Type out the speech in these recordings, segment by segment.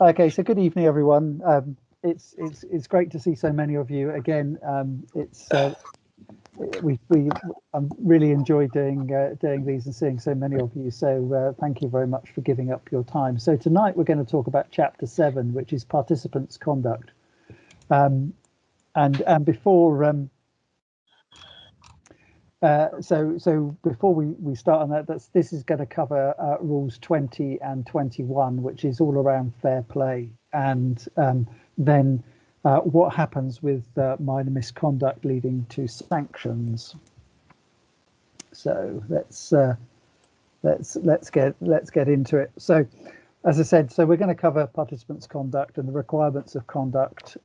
Okay, so good evening, everyone. It's great to see so many of you again. I'm really enjoy doing these and seeing so many of you. So thank you very much for giving up your time. So tonight we're going to talk about Chapter 7, which is participants' conduct. And before so before we start on that, this is going to cover rules 20 and 21, which is all around fair play, and then what happens with minor misconduct leading to sanctions. So let's get into it. So, as I said, so we're going to cover participants' conduct and the requirements of conduct,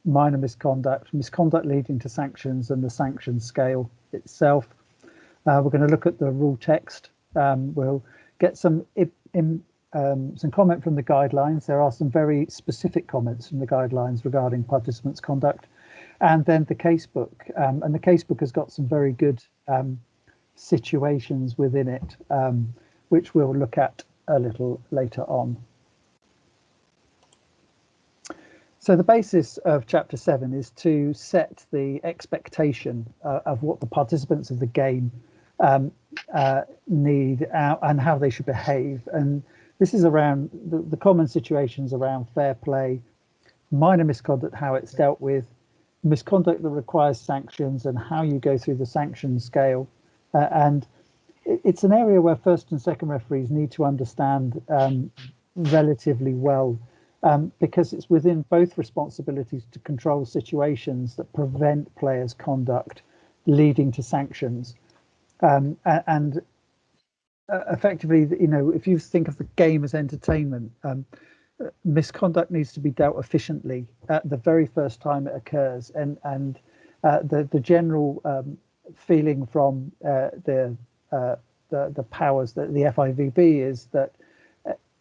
minor misconduct, misconduct leading to sanctions, and the sanction scale itself. We're going to look at the rule text. We'll get some comment from the guidelines. There are some very specific comments from the guidelines regarding participants' conduct, and then the casebook. And the casebook has got some very good situations within it, which we'll look at a little later on. So the basis of Chapter 7 is to set the expectation of what the participants of the game need and how they should behave. And this is around the common situations around fair play, minor misconduct, how it's dealt with, misconduct that requires sanctions, and how you go through the sanction scale. And it's an area where first and second referees need to understand relatively well, because it's within both responsibilities to control situations that prevent players' conduct leading to sanctions. And effectively, you know, if you think of the game as entertainment, misconduct needs to be dealt efficiently at the very first time it occurs. And the general feeling from the powers, that the FIVB, is that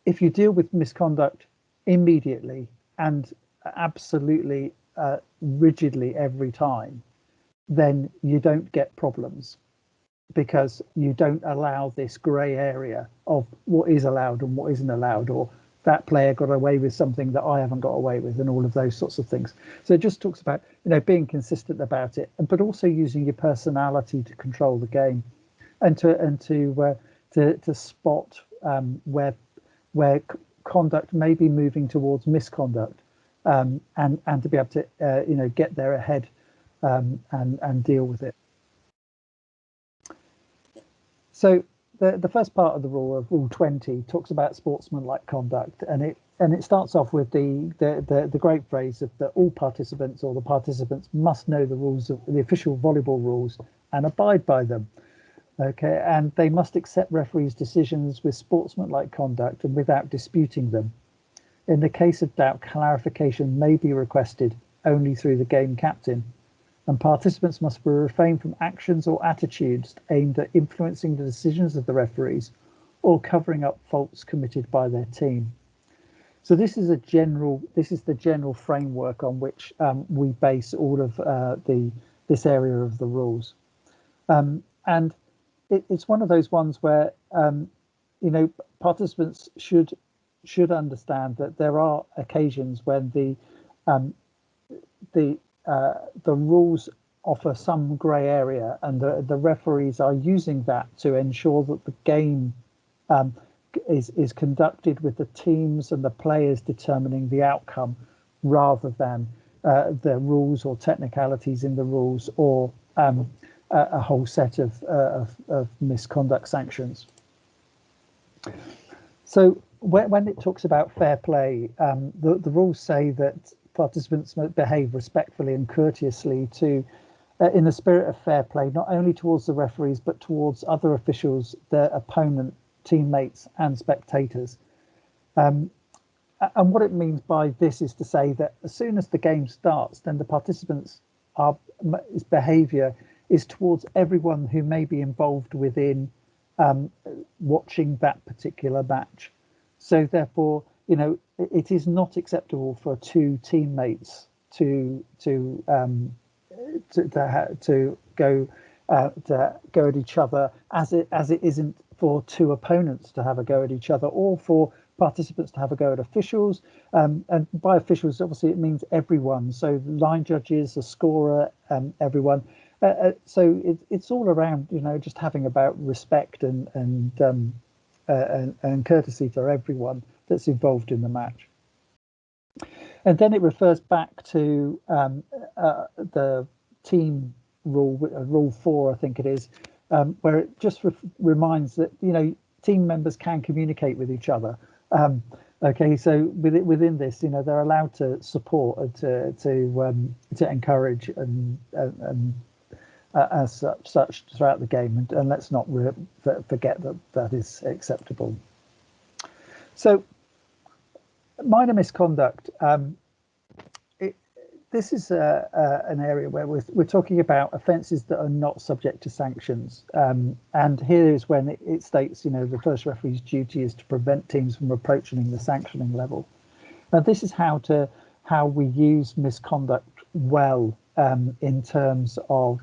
if you deal with misconduct immediately and absolutely rigidly every time, then you don't get problems, because you don't allow this grey area of what is allowed and what isn't allowed, or that player got away with something that I haven't got away with, and all of those sorts of things. So it just talks about, you know, being consistent about it, but also using your personality to control the game, and to spot where conduct may be moving towards misconduct, and to be able to get there ahead and deal with it. So the first part of the rule, of Rule 20, talks about sportsmanlike conduct, and it starts off with the great phrase of that all participants, or the participants, must know the rules of the official volleyball rules and abide by them. Okay, and they must accept referees' decisions with sportsmanlike conduct and without disputing them. In the case of doubt, clarification may be requested only through the game captain, and participants must refrain from actions or attitudes aimed at influencing the decisions of the referees or covering up faults committed by their team. So this is the general framework on which we base all of this area of the rules, and it's one of those ones where participants should understand that there are occasions when the rules offer some grey area, and the referees are using that to ensure that the game is conducted with the teams and the players determining the outcome, rather than the rules or technicalities in the rules, or a whole set of misconduct sanctions. So when it talks about fair play, the rules say that participants must behave respectfully and courteously in the spirit of fair play, not only towards the referees, but towards other officials, their opponent, teammates, and spectators. And what it means by this is to say that as soon as the game starts, then the participants' behaviour is towards everyone who may be involved within watching that particular match. So therefore, it is not acceptable for two teammates to go at each other, as it isn't for two opponents to have a go at each other, or for participants to have a go at officials, and by officials, obviously it means everyone. So line judges, the scorer, everyone. So it's all around, just having about respect and courtesy for everyone that's involved in the match. And then it refers back to the team rule, rule 4, I think it is, where it just reminds that team members can communicate with each other. Okay, so within this, they're allowed to support and to encourage and as such throughout the game, and let's not forget that is acceptable. So minor misconduct. This is an area where we're talking about offences that are not subject to sanctions, and here is when it states, the first referee's duty is to prevent teams from approaching the sanctioning level. Now, this is how we use misconduct well, in terms of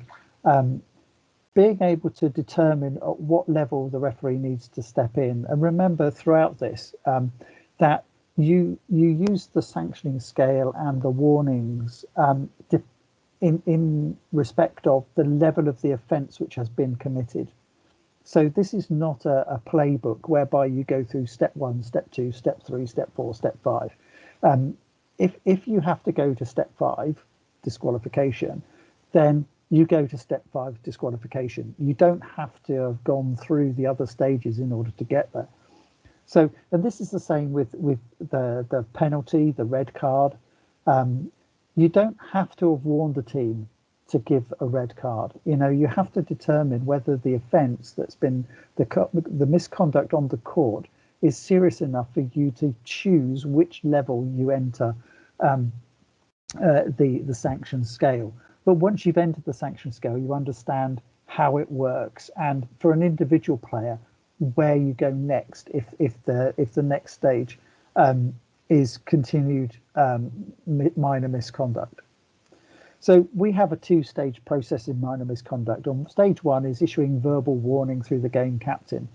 being able to determine at what level the referee needs to step in. And remember throughout this that you use the sanctioning scale and the warnings in respect of the level of the offence which has been committed. So this is not a playbook whereby you go through step 1, step 2, step 3, step 4, step 5. If you have to go to step 5, disqualification, then you go to step 5, disqualification. You don't have to have gone through the other stages in order to get there. So, and this is the same with the penalty, the red card. You don't have to have warned the team to give a red card. You have to determine whether the offence that's been the misconduct on the court is serious enough for you to choose which level you enter the sanction scale. But once you've entered the sanction scale, you understand how it works, and for an individual player, where you go next if the next stage is continued minor misconduct. So we have a 2-stage process in minor misconduct. On stage 1 is issuing verbal warning through the game captain,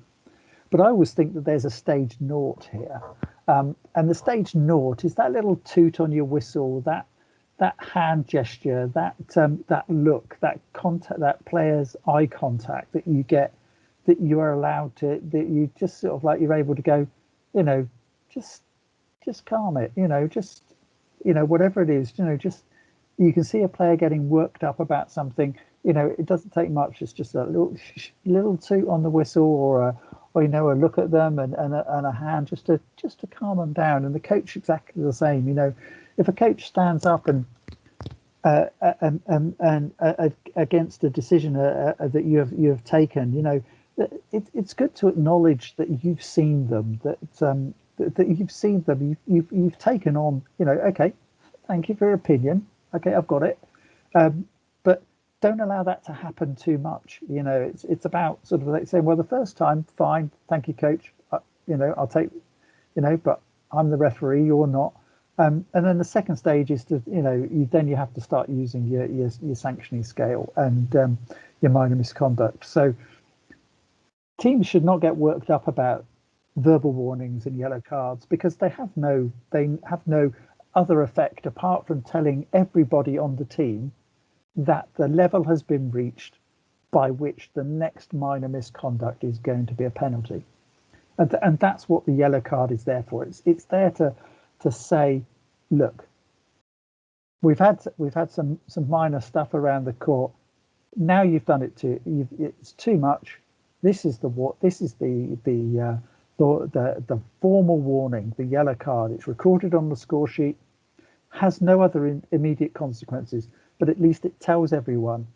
but I always think that there's a stage 0 here, and the stage 0 is that little toot on your whistle, that hand gesture, that look, that contact, that player's eye contact that you get, that you are allowed to, that you just sort of like, you're able to go, just calm it, whatever it is, just, you can see a player getting worked up about something, it doesn't take much. It's just a little toot on the whistle, or a look at them and a hand just to calm them down. And the coach exactly the same. If a coach stands up and against a decision that you have taken, it's good to acknowledge that you've seen them, that you've seen them, you've taken on, okay, thank you for your opinion, okay, I've got it, but don't allow that to happen too much. It's about sort of like saying, well, the first time, fine, thank you, coach, I'll take, but I'm the referee, you're not. And then the second stage is to, you have to start using your sanctioning scale and your minor misconduct. So teams should not get worked up about verbal warnings and yellow cards, because they have no other effect apart from telling everybody on the team that the level has been reached by which the next minor misconduct is going to be a penalty. And that's what the yellow card is there for. It's there to say, look, we've had some minor stuff around the court. Now you've done it it's too much. This is the formal warning, the yellow card. It's recorded on the score sheet, has no other immediate consequences, but at least it tells everyone,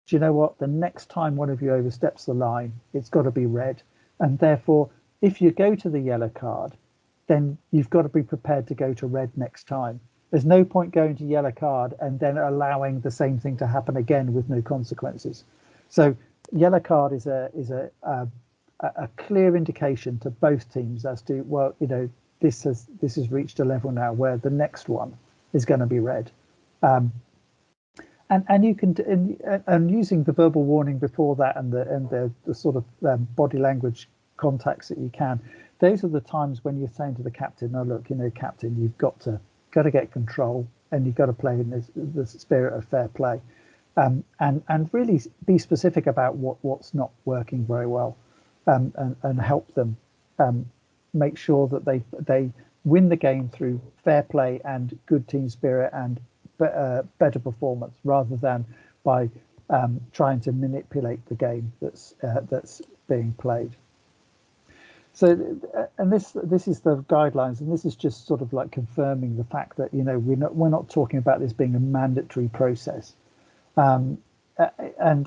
do you know what? The next time one of you oversteps the line, it's got to be red. And therefore, if you go to the yellow card, then you've got to be prepared to go to red next time. There's no point going to yellow card and then allowing the same thing to happen again with no consequences. So yellow card is a clear indication to both teams as to, well, this has reached a level now where the next one is going to be red. And you can, and using the verbal warning before that and the sort of body language contacts that you can, those are the times when you're saying to the captain, "No, look, captain, you've got to get control, and you've got to play in the spirit of fair play, and really be specific about what's not working very well, and help them make sure that they win the game through fair play and good team spirit and better performance, rather than by trying to manipulate the game that's being played." So, and this is the guidelines, and this is just sort of like confirming the fact that we're not talking about this being a mandatory process. And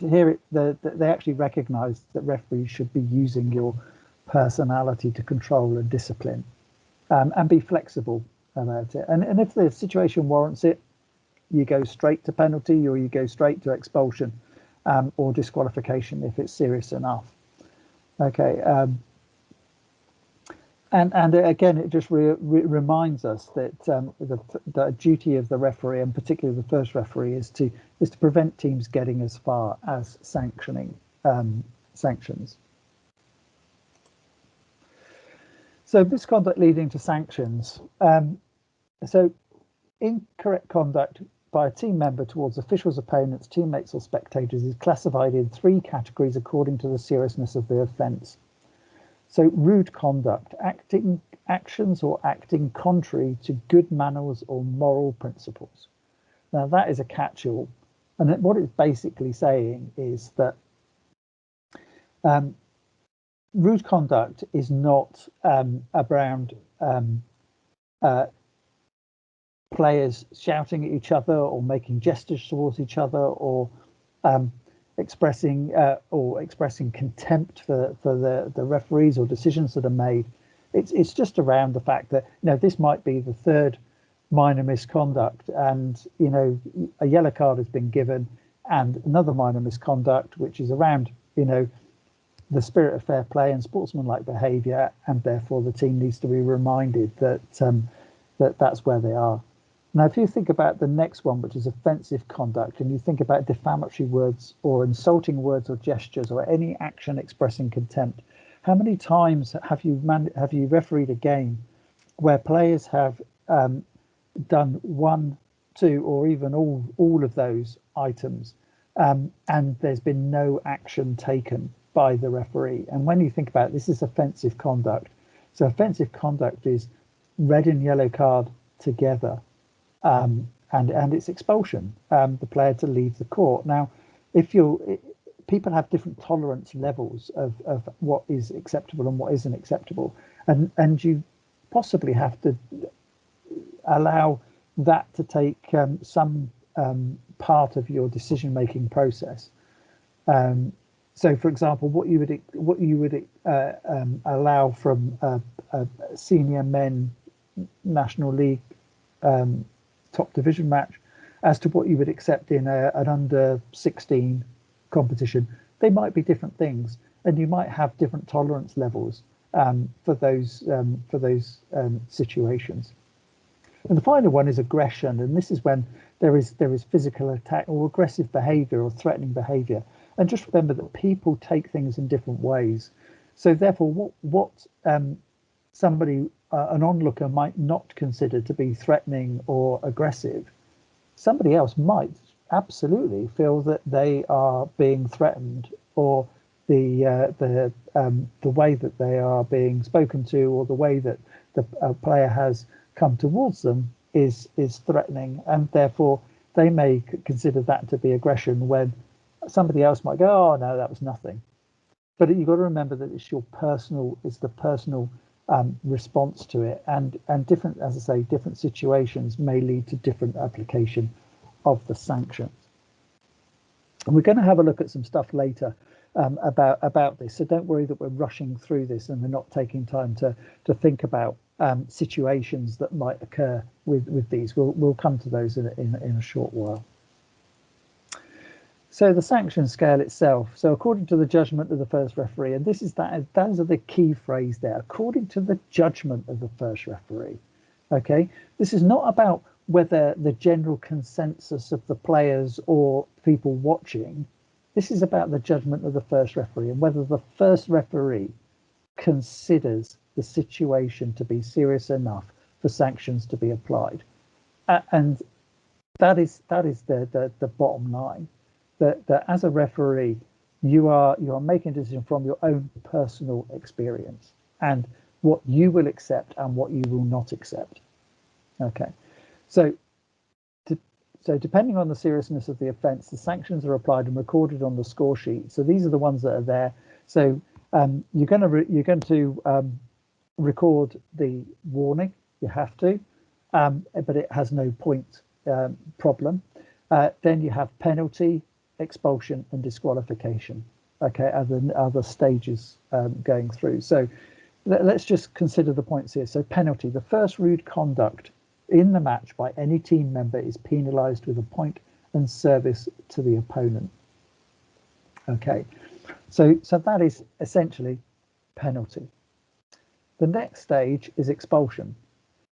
here they actually recognise that referees should be using your personality to control and discipline, and be flexible about it. And if the situation warrants it, you go straight to penalty, or you go straight to expulsion, or disqualification if it's serious enough. Okay. And again, it just reminds us that the duty of the referee, and particularly the first referee, is to prevent teams getting as far as sanctioning sanctions. So misconduct leading to sanctions. So incorrect conduct by a team member towards officials, opponents, teammates, or spectators is classified in 3 categories according to the seriousness of the offence. So rude conduct, actions or acting contrary to good manners or moral principles. Now that is a catch-all, and what it's basically saying is that rude conduct is not around players shouting at each other or making gestures towards each other, or expressing contempt for the referees or decisions that are made. It's just around the fact that this might be the 3rd minor misconduct, and a yellow card has been given, and another minor misconduct which is around the spirit of fair play and sportsmanlike behaviour, and therefore the team needs to be reminded that that's where they are. Now, if you think about the next one, which is offensive conduct, and you think about defamatory words or insulting words or gestures or any action expressing contempt, how many times have you refereed a game where players have done 1, 2, or even all of those items, and there's been no action taken by the referee? And when you think about it, this is offensive conduct. So offensive conduct is red and yellow card together. And it's expulsion, the player to leave the court. Now, people have different tolerance levels of what is acceptable and what isn't acceptable, and you possibly have to allow that to take some part of your decision-making process. So, for example, what you would allow from a senior men National League top division match as to what you would accept in an under 16 competition, they might be different things, and you might have different tolerance levels for those situations. And the final one is aggression, and this is when there is physical attack or aggressive behaviour or threatening behaviour. And just remember that people take things in different ways. So therefore, what somebody, an onlooker, might not consider to be threatening or aggressive, somebody else might absolutely feel that they are being threatened, or the way that they are being spoken to, or the way that the player has come towards them is threatening, and therefore they may consider that to be aggression, when somebody else might go, "Oh no, that was nothing." But you've got to remember that it's the personal response to it, and different, as I say, different situations may lead to different application of the sanctions. And we're going to have a look at some stuff later about this, so don't worry that we're rushing through this and we're not taking time to think about situations that might occur with these. We'll come to those in a short while. So the sanction scale itself. So according to the judgment of the first referee, and those are the key phrase there, according to the judgment of the first referee. Okay, this is not about whether the general consensus of the players or people watching. This is about the judgment of the first referee, and whether the first referee considers the situation to be serious enough for sanctions to be applied. And that is the bottom line, that as a referee, you are making a decision from your own personal experience and what you will accept and what you will not accept. Okay, so depending on the seriousness of the offence, the sanctions are applied and recorded on the score sheet. So these are the ones that are there. So you're going to record the warning. You have to, but it has no point problem. Then you have penalty, expulsion, and disqualification. Okay, other stages going through. So let's just consider the points here. So penalty: the first rude conduct in the match by any team member is penalised with a point and service to the opponent. Okay, so that is essentially penalty. The next stage is expulsion.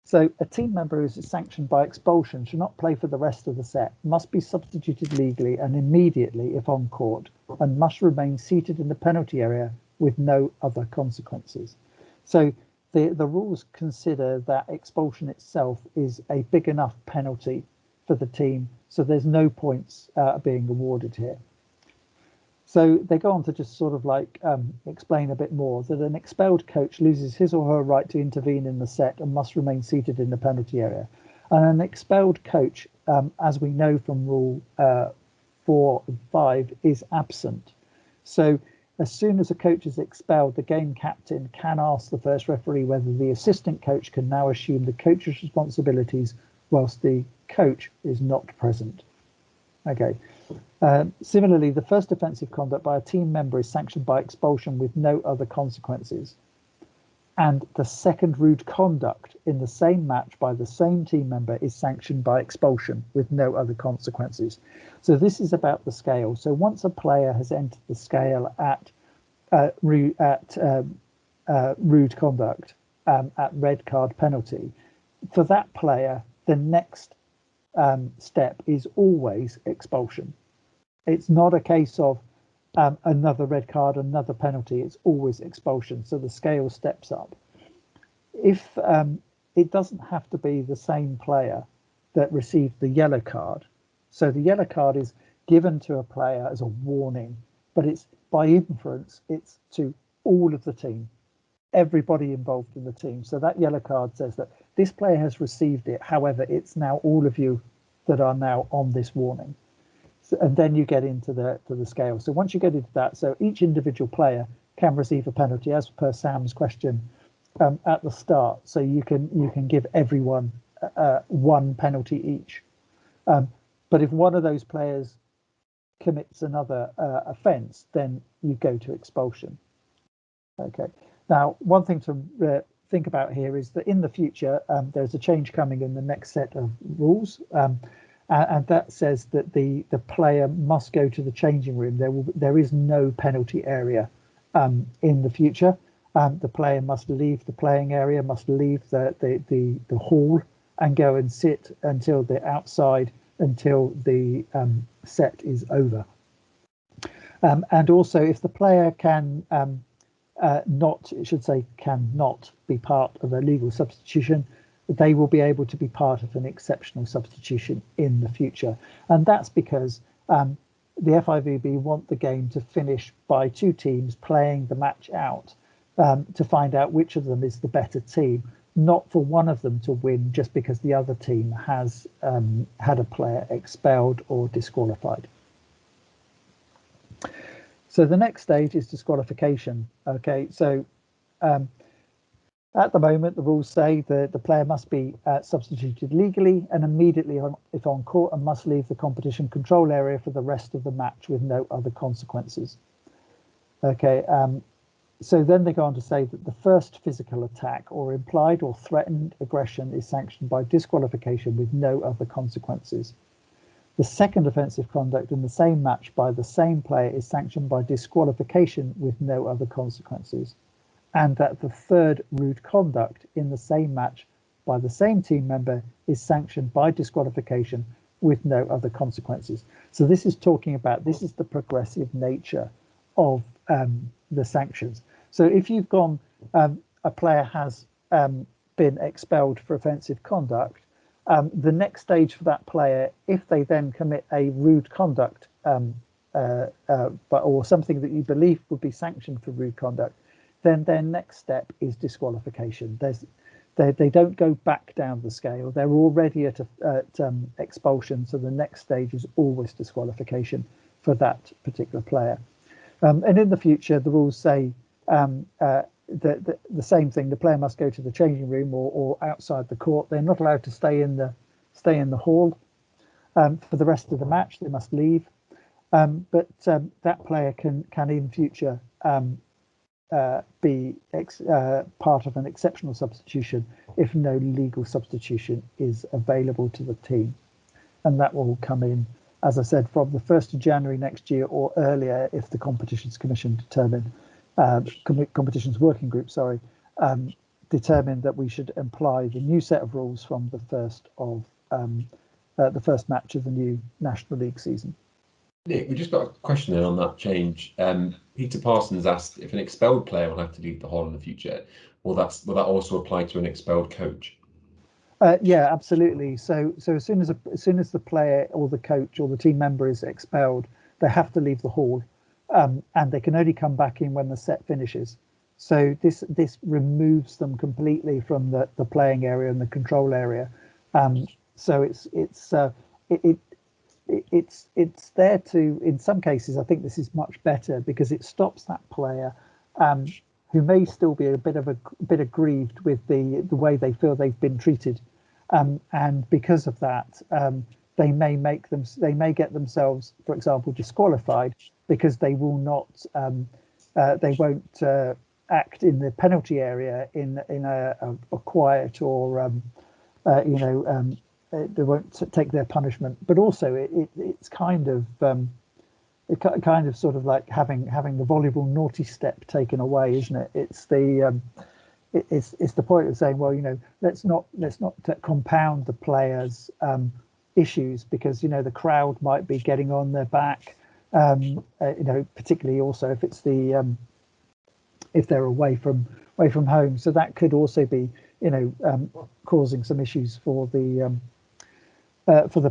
So a team member who is sanctioned by expulsion should not play for the rest of the set, must be substituted legally and immediately if on court, and must remain seated in the penalty area with no other consequences. So the rules consider that expulsion itself is a big enough penalty for the team, so there's no points being awarded here. So they go on to just sort of like explain a bit more that an expelled coach loses his or her right to intervene in the set and must remain seated in the penalty area. And an expelled coach, as we know from rule 4 and 5, is absent. So as soon as a coach is expelled, the game captain can ask the first referee whether the assistant coach can now assume the coach's responsibilities whilst the coach is not present. Okay. Similarly, the first offensive conduct by a team member is sanctioned by expulsion with no other consequences. And the second rude conduct in the same match by the same team member is sanctioned by expulsion with no other consequences. So this is about the scale. So once a player has entered the scale at rude conduct, at red card penalty, for that player, the next step is always expulsion. It's not a case of another red card, another penalty. It's always expulsion. So the scale steps up. If it doesn't have to be the same player that received the yellow card. So the yellow card is given to a player as a warning, but it's by inference, it's to all of the team, everybody involved in the team. So that yellow card says that this player has received it. However, it's now all of you that are now on this warning. So, and then you get into the scale. So once you get into that, so each individual player can receive a penalty as per Sam's question at the start. So you can give everyone one penalty each. But if one of those players commits another offence, then you go to expulsion. Okay. Now, one thing to think about here is that in the future, there's a change coming in the next set of rules. And that says that the player must go to the changing room. There is no penalty area in the future. The player must leave the playing area, must leave the hall and go and sit until they're outside until the set is over. And also, if the player can cannot be part of a legal substitution, they will be able to be part of an exceptional substitution in the future. And that's because the FIVB want the game to finish by two teams playing the match out to find out which of them is the better team, not for one of them to win just because the other team has had a player expelled or disqualified. So the next stage is disqualification. Okay, so at the moment, the rules say that the player must be substituted legally and immediately if on court and must leave the competition control area for the rest of the match with no other consequences. Okay, so then they go on to say that the first physical attack or implied or threatened aggression is sanctioned by disqualification with no other consequences. The second offensive conduct in the same match by the same player is sanctioned by disqualification with no other consequences. And that the third rude conduct in the same match by the same team member is sanctioned by disqualification with no other consequences. So this is talking about, this is the progressive nature of the sanctions. So if you've gone a player has been expelled for offensive conduct, the next stage for that player, if they then commit a rude conduct or something that you believe would be sanctioned for rude conduct, then their next step is disqualification. They don't go back down the scale. They're already at expulsion, so the next stage is always disqualification for that particular player. And in the future, the rules say the same thing. The player must go to the changing room or outside the court. They're not allowed to stay in the hall for the rest of the match. They must leave. But that player can in future be part of an exceptional substitution if no legal substitution is available to the team, and that will come in, as I said, from the 1st of January next year or earlier if the Competitions Commission Competitions Working Group, determined that we should apply the new set of rules from the first match of the new National League season. Nick, we just got a question in on that change. Peter Parsons asked if an expelled player will have to leave the hall in the future. Will that also apply to an expelled coach? Yeah, absolutely. So as soon as the player or the coach or the team member is expelled, they have to leave the hall, and they can only come back in when the set finishes. So this removes them completely from the playing area and the control area. So it's there to, in some cases, I think this is much better because it stops that player who may still be a bit aggrieved with the way they feel they've been treated, and because of that, they may get themselves, for example, disqualified because they will not, they won't act in the penalty area in a quiet or they won't take their punishment. But also it's kind of sort of like having the volleyball naughty step taken away, isn't it? It's the point of saying, well, let's not compound the players' issues because the crowd might be getting on their back, particularly also if it's if they're away from home. So that could also be causing some issues for the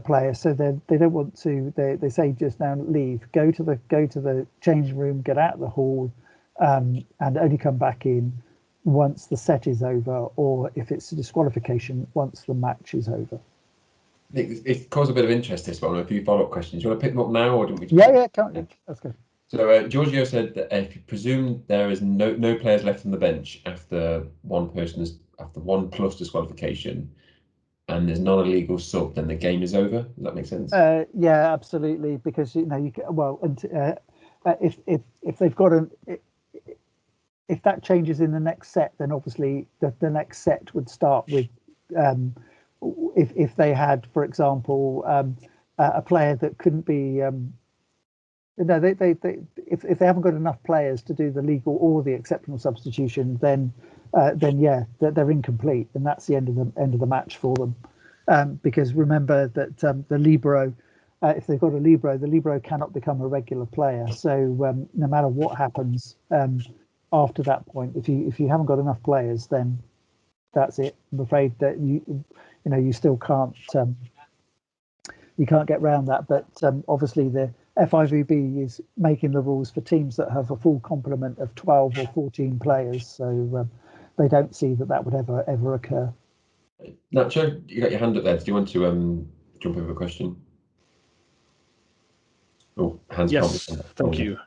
player. So they don't want to. They say just now leave, go to the changing room, get out of the hall, and only come back in once the set is over, or if it's a disqualification, once the match is over. It caused a bit of interest, this one. A few follow-up questions. Do you want to pick them up now, or do we? Yeah, that's good. So Giorgio said that if you presume there is no players left on the bench after one plus disqualification, and there's not a legal sub, then the game is over. Does that make sense? Yeah, absolutely. Because if they've got if that changes in the next set, then obviously the next set would start with if they had, for example, a player that couldn't be. If they haven't got enough players to do the legal or the exceptional substitution, then yeah, they're incomplete, and that's the end of the match for them. Because remember that the libero, if they've got a libero, the libero cannot become a regular player. So no matter what happens after that point, if you haven't got enough players, then that's it. I'm afraid that you still can't get around that. But obviously the FIVB is making the rules for teams that have a full complement of 12 or 14 players, so they don't see that would ever occur. Nacho, you got your hand up there. Do you want to jump over a question? Oh, hands. Yes, thank you.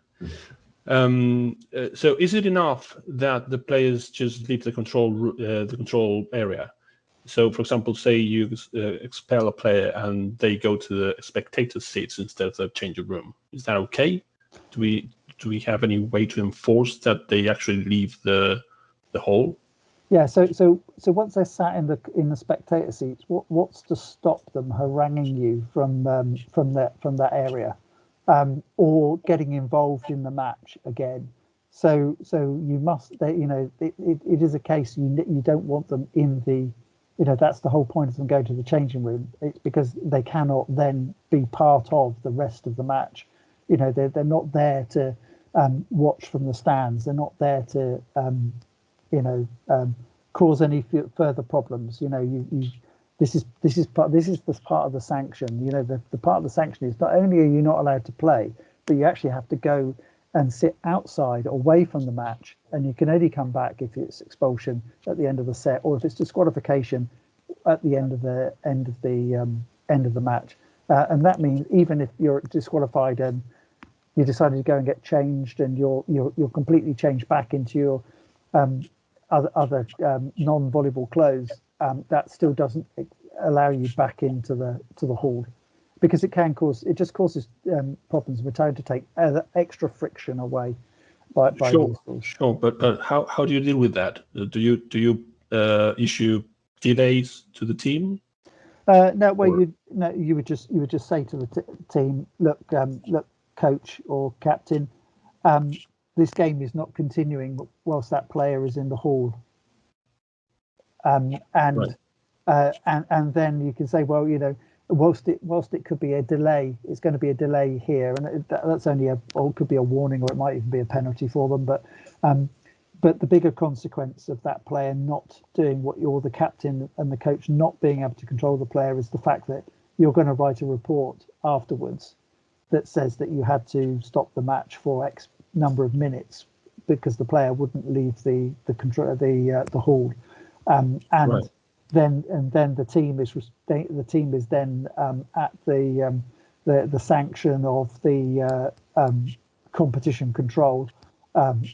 So is it enough that the players just leave the control area? So, for example, say you expel a player and they go to the spectator seats instead of the changing room. Is that okay? Do we have any way to enforce that they actually leave the hall? Yeah. So once they're sat in the spectator seats, what's to stop them haranguing you from that area, or getting involved in the match again? So you must. It is a case you don't want them in the. That's the whole point of them going to the changing room. It's because they cannot then be part of the rest of the match. They're not there to watch from the stands. They're not there to cause any further problems. This is the part of the sanction. The part of the sanction is not only are you not allowed to play, but you actually have to go and sit outside, away from the match, and you can only come back if it's expulsion at the end of the set, or if it's disqualification at the end of the match. And that means even if you're disqualified and you decided to go and get changed, and you're completely changed back into your other non-volleyball clothes, that still doesn't allow you back into the hall, because it just causes problems. We're trying to take extra friction away by these rules. Sure, but how do you deal with that? Do you issue delays to the team? No, well, you would just say to the team, look, coach or captain, this game is not continuing whilst that player is in the hall, and then you can say, well, whilst it could be a delay, it's going to be a delay here, and that's only it could be a warning, or it might even be a penalty for them. But the bigger consequence of that player not doing what you're the captain and the coach not being able to control the player is the fact that you're going to write a report afterwards that says that you had to stop the match for X number of minutes because the player wouldn't leave the hall, and then the team is then at the sanction of the competition control.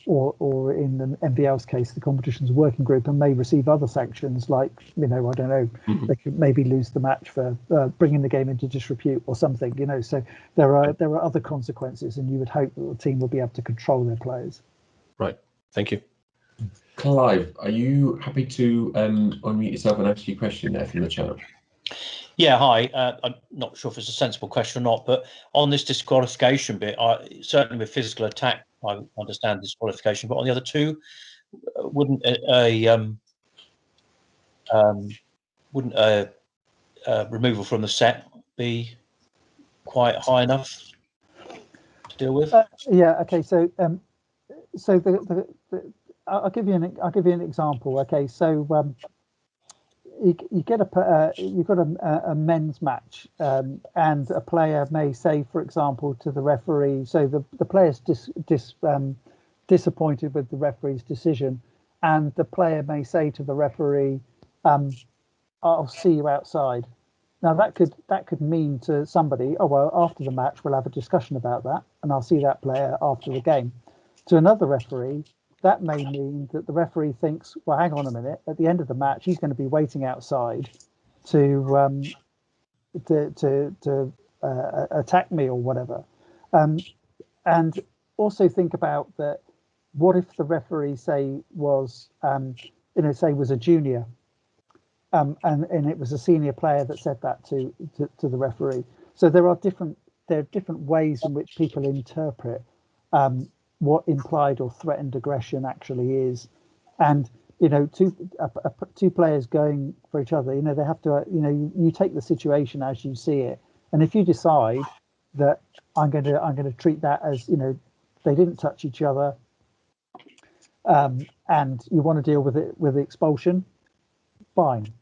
Or in the NVL's case, the competition's working group, and may receive other sanctions like, I don't know, they could maybe lose the match for bringing the game into disrepute or something, So there are other consequences, and you would hope that the team will be able to control their players. Right. Thank you. Clive, are you happy to unmute yourself and ask your question there from the chat? Yeah, hi. I'm not sure if it's a sensible question or not, but on this disqualification bit, certainly with physical attack, I understand disqualification, but on the other two, wouldn't a removal from the set be quite high enough to deal with? Yeah. Okay. So I'll give you an example. Okay. So you've got a men's match, and a player may say, for example, to the referee, so the player's disappointed with the referee's decision, and the player may say to the referee, I'll see you outside. Now that could mean to somebody, oh well, after the match we'll have a discussion about that, and I'll see that player after the game. To another referee, that may mean that the referee thinks, well, hang on a minute, at the end of the match, he's going to be waiting outside to attack me or whatever. And also think about that. What if the referee was a junior, and it was a senior player that said that to the referee? So there are different ways in which people interpret what implied or threatened aggression actually is, and two players going for each other, they have to, you take the situation as you see it, and if you decide that I'm going to treat that as they didn't touch each other, and you want to deal with it with expulsion, fine,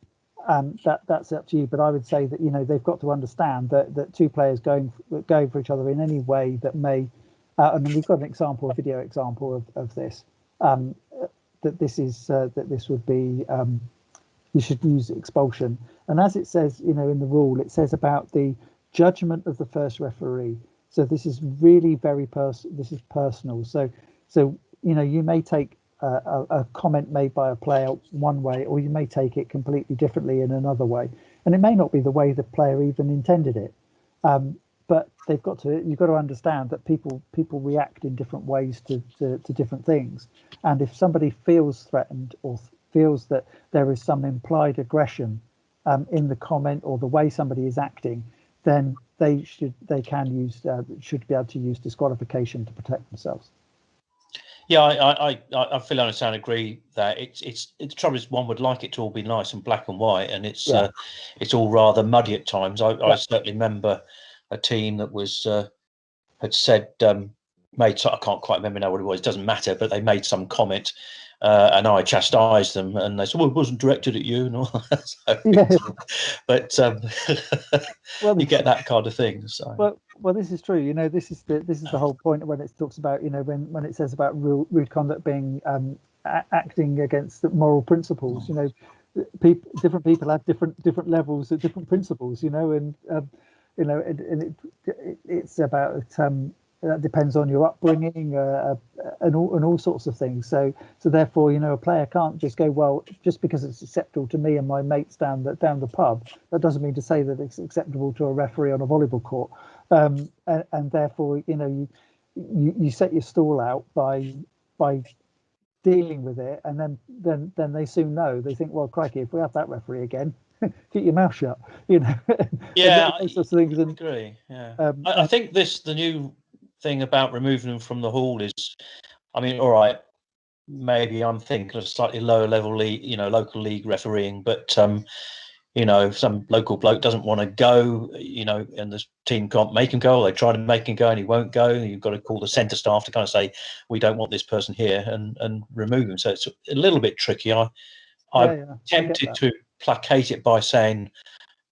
that's up to you. But I would say that they've got to understand that two players going for each other in any way that may. And we've got a video example of this. That this would be you should use expulsion. And as it says, in the rule, it says about the judgment of the first referee. So this is really very this is personal. So you may take a comment made by a player one way, or you may take it completely differently in another way, and it may not be the way the player even intended it. But you've got to understand that people react in different ways to different things, and if somebody feels threatened or feels that there is some implied aggression in the comment or the way somebody is acting, then they should be able to use disqualification to protect themselves. Yeah, I fully understand. Agree that it's the trouble is one would like it to all be nice and black and white, and it's all rather muddy at times. I certainly remember a team that was had said I can't quite remember now what it was. It doesn't matter, but they made some comment, and I chastised them, and they said, "Well, it wasn't directed at you," and all that. But well, you get that kind of thing. So. Well, this is true. You know, this is the whole point when it talks about, you know, when it says about rude conduct being acting against the moral principles. You know, different people have different levels of different principles. You know, and you know, and it's about that depends on your upbringing and all sorts of things. So therefore, you know, a player can't just go, well, just because it's acceptable to me and my mates down the pub, that doesn't mean to say that it's acceptable to a referee on a volleyball court. And therefore, you know, you set your stall out by dealing with it, and then they soon know. They think, well, crikey, if we have that referee again, keep your mouth shut. You know. Yeah, those sorts of things. I agree. Yeah, I think the new thing about removing them from the hall is, I mean, all right, maybe I'm thinking of slightly lower level league, you know, local league refereeing, but you know, if some local bloke doesn't want to go, you know, and the team can't make him go, or they try to make him go and he won't go, you've got to call the centre staff to kind of say, we don't want this person here, and remove him. So it's a little bit tricky. I'm tempted to placate it by saying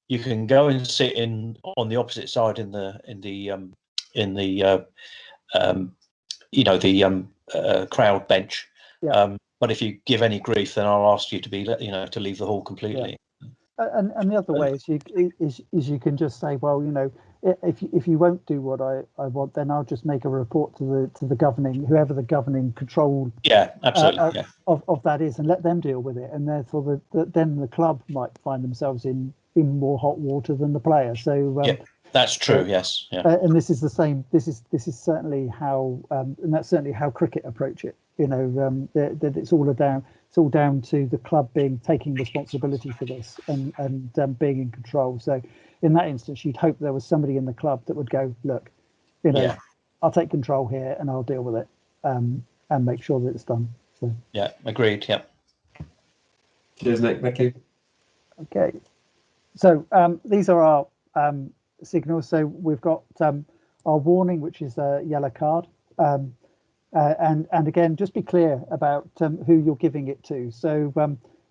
you can go and sit on the opposite side in the you know, the crowd bench. But if you give any grief, then I'll ask you to be, you know, to leave the hall completely. And the other way is you can just say, well, you know, if you won't do what I want, then I'll just make a report to the governing, whoever the governing control absolutely of that is, and let them deal with it. And therefore then the club might find themselves in more hot water than the player. So that's true. Yes. And this is the same. This is certainly how, and that's certainly how cricket approach it. You know, that it's all down to the club taking responsibility for this and being in control. So in that instance, you'd hope there was somebody in the club that would go, look, you know, I'll take control here and I'll deal with it and make sure that it's done. So yeah, agreed. Yeah. Cheers, Nick. Thank you. Okay. So these are our signals. So we've got our warning, which is a yellow card. And again, just be clear about who you're giving it to. So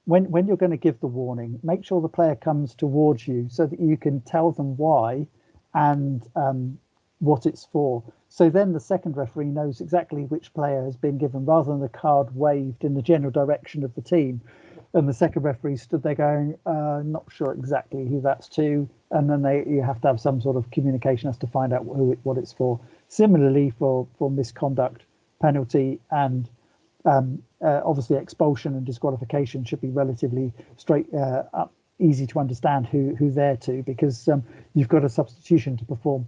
when you're going to give the warning, make sure the player comes towards you so that you can tell them why and what it's for. So then the second referee knows exactly which player has been given, rather than the card waved in the general direction of the team. And the second referee stood there going, not sure exactly who that's to. And then you have to have some sort of communication as to find out what it's for. Similarly, for misconduct, penalty, and obviously expulsion and disqualification should be relatively straight up, easy to understand who they're to, because you've got a substitution to perform,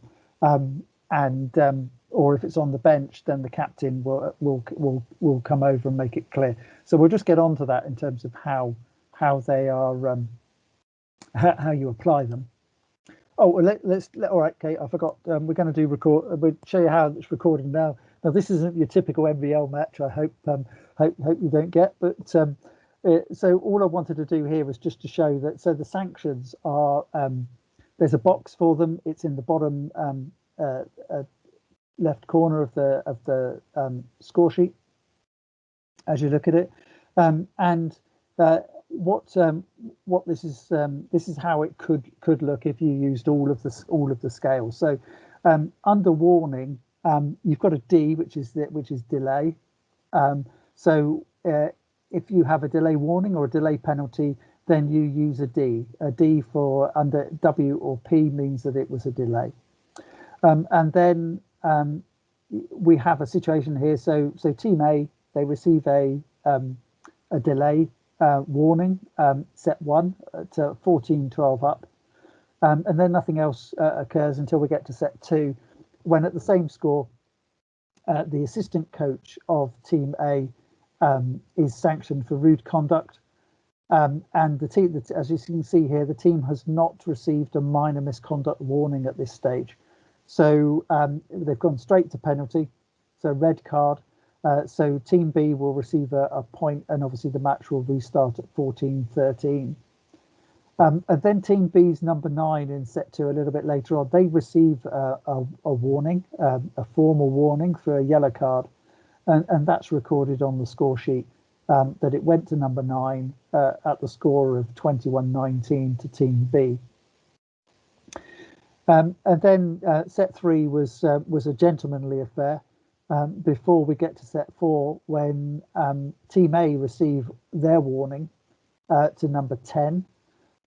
or if it's on the bench, then the captain will come over and make it clear. So we'll just get on to that in terms of how they are, how you apply them. Oh, well, all right, Kate, I forgot. We're going to do record. We'll show you how it's recording now. Now, this isn't your typical NVL match. I hope you don't get. But so all I wanted to do here was just to show that. So the sanctions are there's a box for them. It's in the bottom left corner of the score sheet as you look at it, and what this is how it could look if you used all of the scales. So under warning, you've got a D, which is delay. So if you have a delay warning or a delay penalty, then you use a D. A D for under W or P means that it was a delay. And then we have a situation here. So Team A, they receive a delay warning, set 1 to 14-12 up, and then nothing else occurs until we get to set 2, when at the same score, the assistant coach of Team A is sanctioned for rude conduct, and the team, as you can see here, the team has not received a minor misconduct warning at this stage. So they've gone straight to penalty, so red card. So Team B will receive a point, and obviously the match will restart at 14-13. And then Team B's number 9 in set 2 a little bit later on, they receive a warning, a formal warning for a yellow card, and that's recorded on the score sheet. that it went to number 9 at the score of 21-19 to Team B. And then set 3 was a gentlemanly affair before we get to set 4, when Team A receive their warning to number 10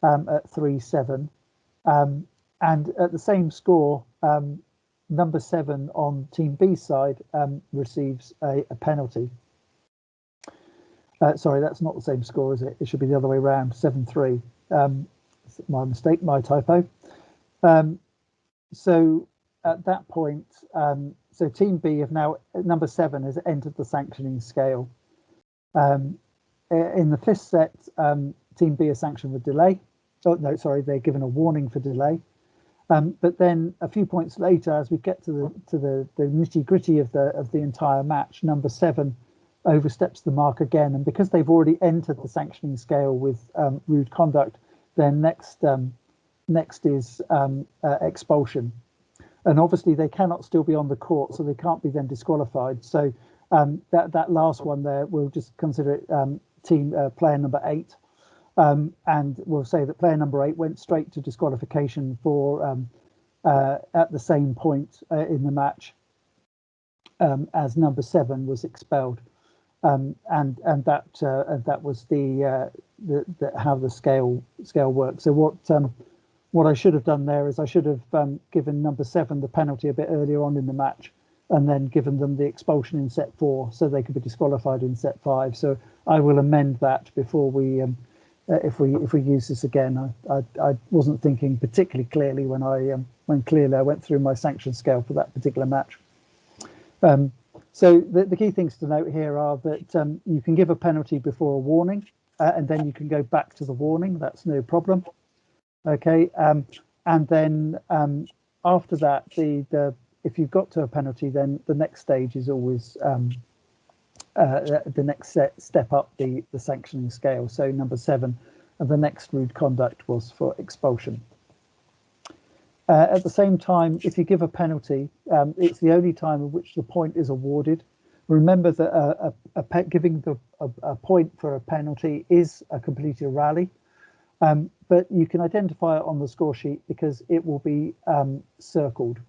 at 3-7. And at the same score, number 7 on Team B side receives a penalty. Sorry, that's not the same score, is it? It should be the other way around, 7-3. My mistake, my typo. So at that point, so Team B have now, number 7 has entered the sanctioning scale. In the 5th set, Team B is sanctioned with delay. Oh no, sorry, they're given a warning for delay. But then a few points later, as we get to the nitty gritty of the entire match, number 7 oversteps the mark again, and because they've already entered the sanctioning scale with rude conduct, then next is expulsion, and obviously they cannot still be on the court, so they can't be then disqualified. So that last one there, we'll just consider it player number 8. And we'll say that player number 8 went straight to disqualification for at the same point in the match as number 7 was expelled, and that was the how the scale works. So what I should have done there is I should have given number 7 the penalty a bit earlier on in the match, and then given them the expulsion in set 4, so they could be disqualified in set 5. So I will amend that before we. If we use this again, I wasn't thinking particularly clearly when clearly I went through my sanction scale for that particular match. So the key things to note here are that you can give a penalty before a warning, and then you can go back to the warning. That's no problem. Okay, and then after that, if you've got to a penalty, then the next stage is always the next step up the sanctioning scale. So number 7, and the next rude conduct was for expulsion. At the same time, if you give a penalty, it's the only time in which the point is awarded. Remember that giving a point for a penalty is a completed rally, but you can identify it on the score sheet because it will be circled.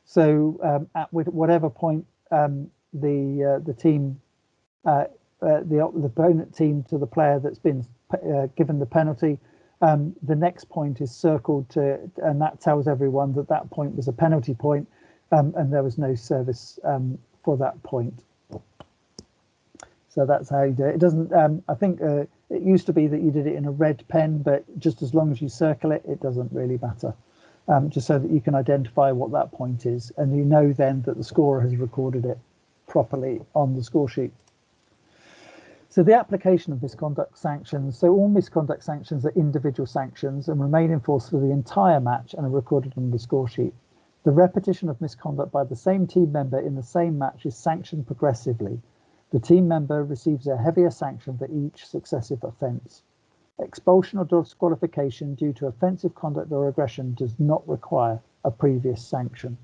So at whatever point the team, the opponent team to the player that's been given the penalty, the next point is circled and that tells everyone that point was a penalty point, and there was no service for that point. So that's how you do it. It doesn't. I think it used to be that you did it in a red pen, but just as long as you circle it, it doesn't really matter. Just so that you can identify what that point is, and you know then that the scorer has recorded it properly on the score sheet. So the application of misconduct sanctions. So all misconduct sanctions are individual sanctions and remain in force for the entire match and are recorded on the score sheet. The repetition of misconduct by the same team member in the same match is sanctioned progressively. The team member receives a heavier sanction for each successive offence. Expulsion or disqualification due to offensive conduct or aggression does not require a previous sanction.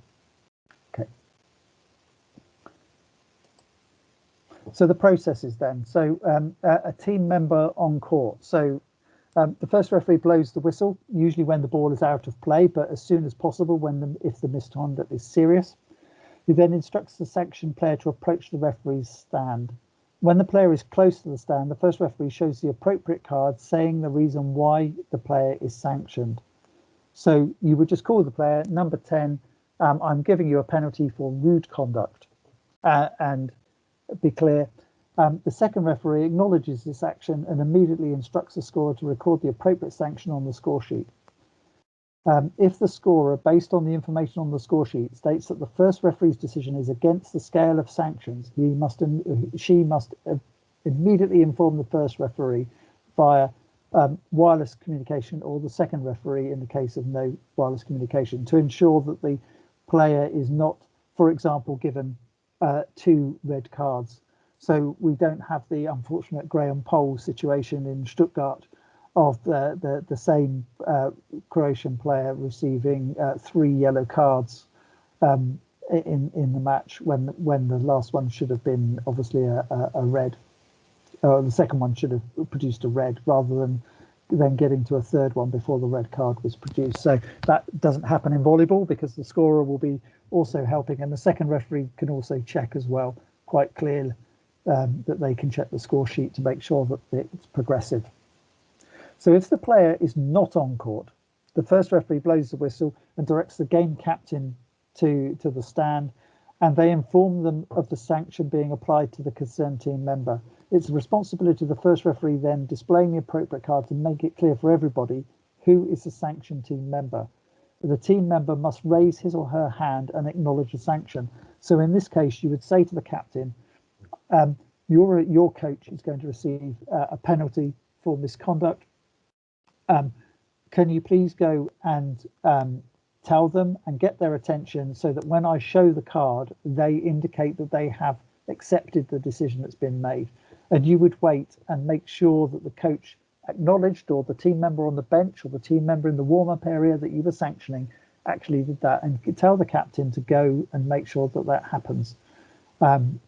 Okay. So the processes then. So a team member on court. So the first referee blows the whistle, usually when the ball is out of play, but as soon as possible if the misconduct is serious. He then instructs the sanctioned player to approach the referee's stand. When the player is close to the stand, the first referee shows the appropriate card saying the reason why the player is sanctioned. So you would just call the player, number 10, I'm giving you a penalty for rude conduct, and be clear. The second referee acknowledges this action and immediately instructs the scorer to record the appropriate sanction on the score sheet. If the scorer, based on the information on the score sheet, states that the first referee's decision is against the scale of sanctions, she must immediately inform the first referee via wireless communication, or the second referee in the case of no wireless communication, to ensure that the player is not, for example, given 2 red cards. So we don't have the unfortunate Graham Poll situation in Stuttgart of the same Croatian player receiving 3 yellow cards in the match when the last one should have been obviously a red. the second one should have produced a red rather than then getting to a third one before the red card was produced. So that doesn't happen in volleyball because the scorer will be also helping, and the second referee can also check as well, quite clearly, that they can check the score sheet to make sure that it's progressive. So if the player is not on court, the first referee blows the whistle and directs the game captain to the stand, and they inform them of the sanction being applied to the concerned team member. It's the responsibility of the first referee then displaying the appropriate card to make it clear for everybody who is the sanctioned team member. The team member must raise his or her hand and acknowledge the sanction. So in this case, you would say to the captain, your coach is going to receive a penalty for misconduct. Can you please go and tell them and get their attention so that when I show the card, they indicate that they have accepted the decision that's been made. And you would wait and make sure that the coach acknowledged, or the team member on the bench or the team member in the warm-up area that you were sanctioning actually did that, and tell the captain to go and make sure that that happens. And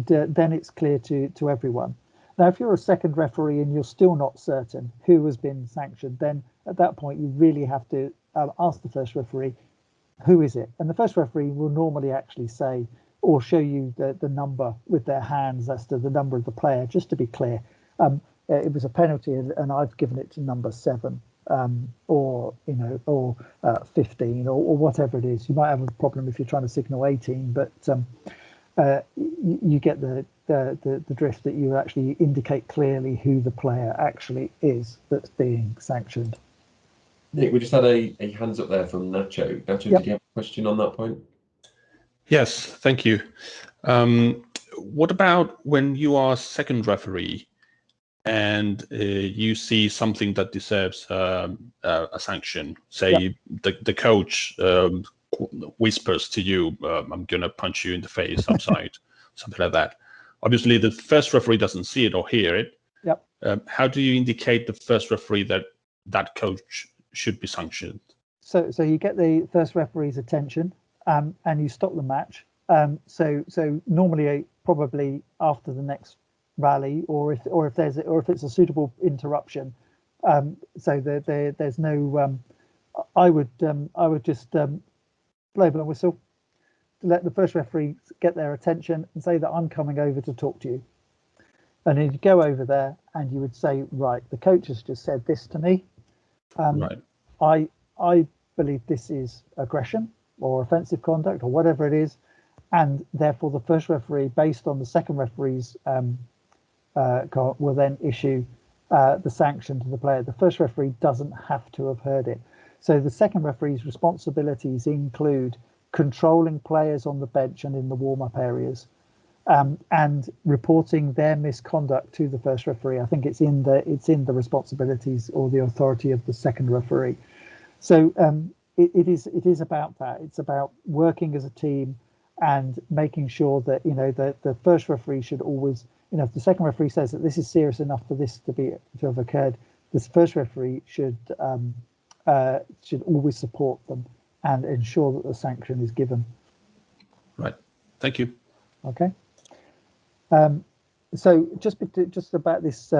then it's clear to everyone. Now, if you're a second referee and you're still not certain who has been sanctioned, then at that point you really have to ask the first referee, who is it? And the first referee will normally actually say, or show you the number with their hands as to the number of the player, just to be clear. It was a penalty and I've given it to number 7, or 15 or whatever it is. You might have a problem if you're trying to signal 18, but you get the drift that you actually indicate clearly who the player actually is that's being sanctioned. Nick, we just had a hands up there from Nacho. Nacho, Yep. Did you have a question on that point? Yes, thank you. What about when you are second referee and you see something that deserves a sanction? Say the coach whispers to you, I'm going to punch you in the face outside, something like that. Obviously, the first referee doesn't see it or hear it. Yep. How do you indicate the first referee that coach should be sanctioned? So you get the first referee's attention, and you stop the match. So normally, probably after the next rally, or if it's a suitable interruption. So there's no. I would just blow the whistle, let the first referee get their attention, and say that I'm coming over to talk to you. And then you go over there, and you would say, right, the coach has just said this to me. Right. I believe this is aggression or offensive conduct or whatever it is, and therefore the first referee, based on the second referee's card, will then issue the sanction to the player. The first referee doesn't have to have heard it. So the second referee's responsibilities include controlling players on the bench and in the warm-up areas, and reporting their misconduct to the first referee. I think it's in the responsibilities or the authority of the second referee. So it is about that. It's about working as a team and making sure that the first referee should always, if the second referee says that this is serious enough for this to have occurred, this first referee should always support them and ensure that the sanction is given. Right. Thank you. Okay. So just about this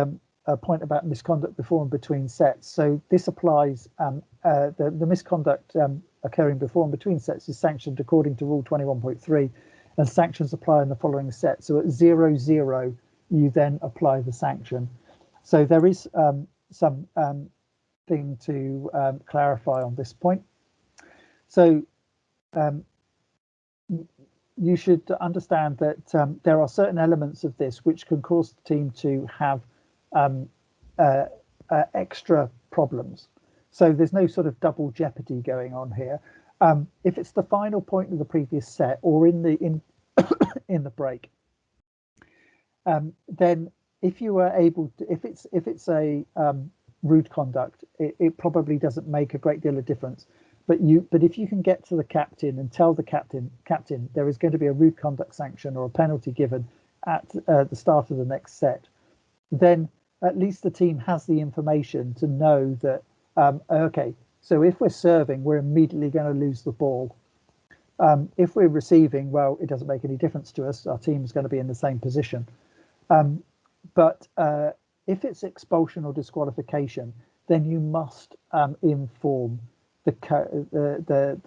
point about misconduct before and between sets. So this applies. The misconduct occurring before and between sets is sanctioned according to Rule 21.3, and sanctions apply in the following set. So at 0-0, you then apply the sanction. So there is some thing to clarify on this point. So you should understand that there are certain elements of this which can cause the team to have extra problems. So there's no sort of double jeopardy going on here. If it's the final point of the previous set or in the break, then if you are able to, if it's a rude conduct, it probably doesn't make a great deal of difference. But if you can get to the captain and tell the captain, there is going to be a rude conduct sanction or a penalty given at the start of the next set, then at least the team has the information to know that, okay, so if we're serving, we're immediately going to lose the ball. If we're receiving, well, it doesn't make any difference to us. Our team is going to be in the same position. But if it's expulsion or disqualification, then you must inform the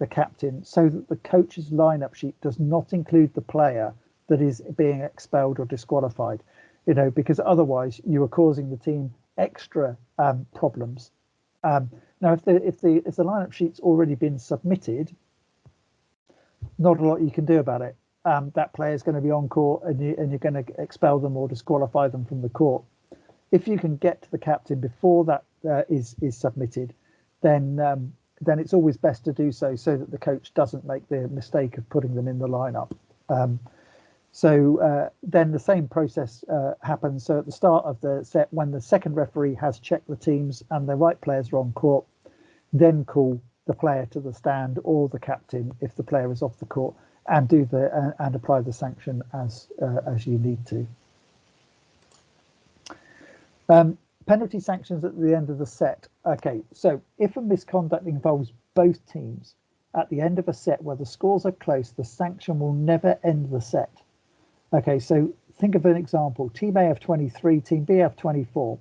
captain so that the coach's lineup sheet does not include the player that is being expelled or disqualified. Because otherwise you are causing the team extra problems. Now, if the lineup sheet's already been submitted, not a lot you can do about it. That player is going to be on court, and you're going to expel them or disqualify them from the court. If you can get to the captain before that is submitted, then it's always best to do so that the coach doesn't make the mistake of putting them in the lineup. So then the same process happens. So at the start of the set, when the second referee has checked the teams and the right players are on court, then call the player to the stand or the captain if the player is off the court, and do and apply the sanction as you need to. Penalty sanctions at the end of the set. Okay, so if a misconduct involves both teams at the end of a set where the scores are close, the sanction will never end the set. Okay, so think of an example. Team A have 23, Team B have 24.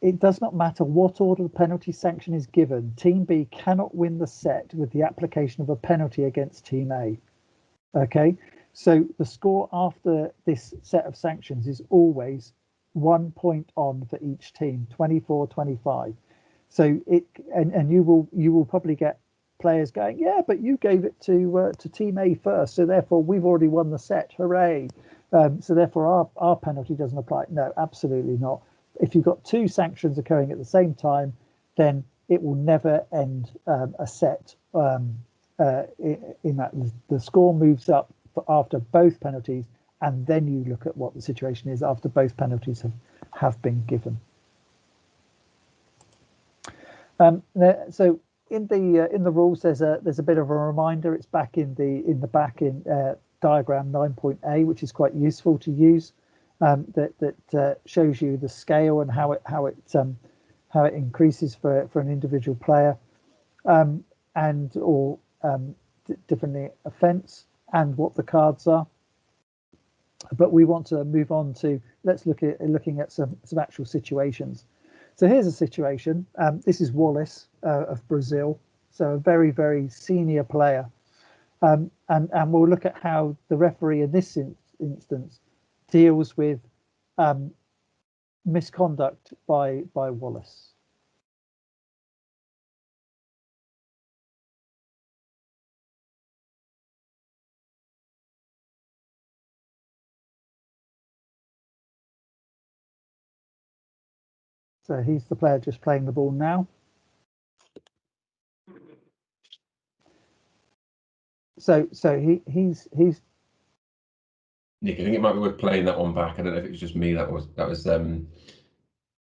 It does not matter what order the penalty sanction is given. Team B cannot win the set with the application of a penalty against Team A. Okay, so the score after this set of sanctions is always 1 point on for each team, 24-25. So you will probably get players going, yeah, but you gave it to Team A first, so therefore we've already won the set. Hooray! So therefore our penalty doesn't apply. No, absolutely not. If you've got two sanctions occurring at the same time, then it will never end a set. In that the score moves up after both penalties, and then you look at what the situation is after both penalties have been given. So in the rules, there's a bit of a reminder. It's back in diagram 9.A, which is quite useful to use. That shows you the scale and how it increases for an individual player, or differently offence, and what the cards are. But we want to move on to looking at some actual situations. So here's a situation. This is Wallace of Brazil, so a very, very senior player, and we'll look at how the referee in this instance deals with misconduct by Wallace. So he's the player just playing the ball now. So he's Nick, I think it might be worth playing that one back. I don't know if it was just me that was a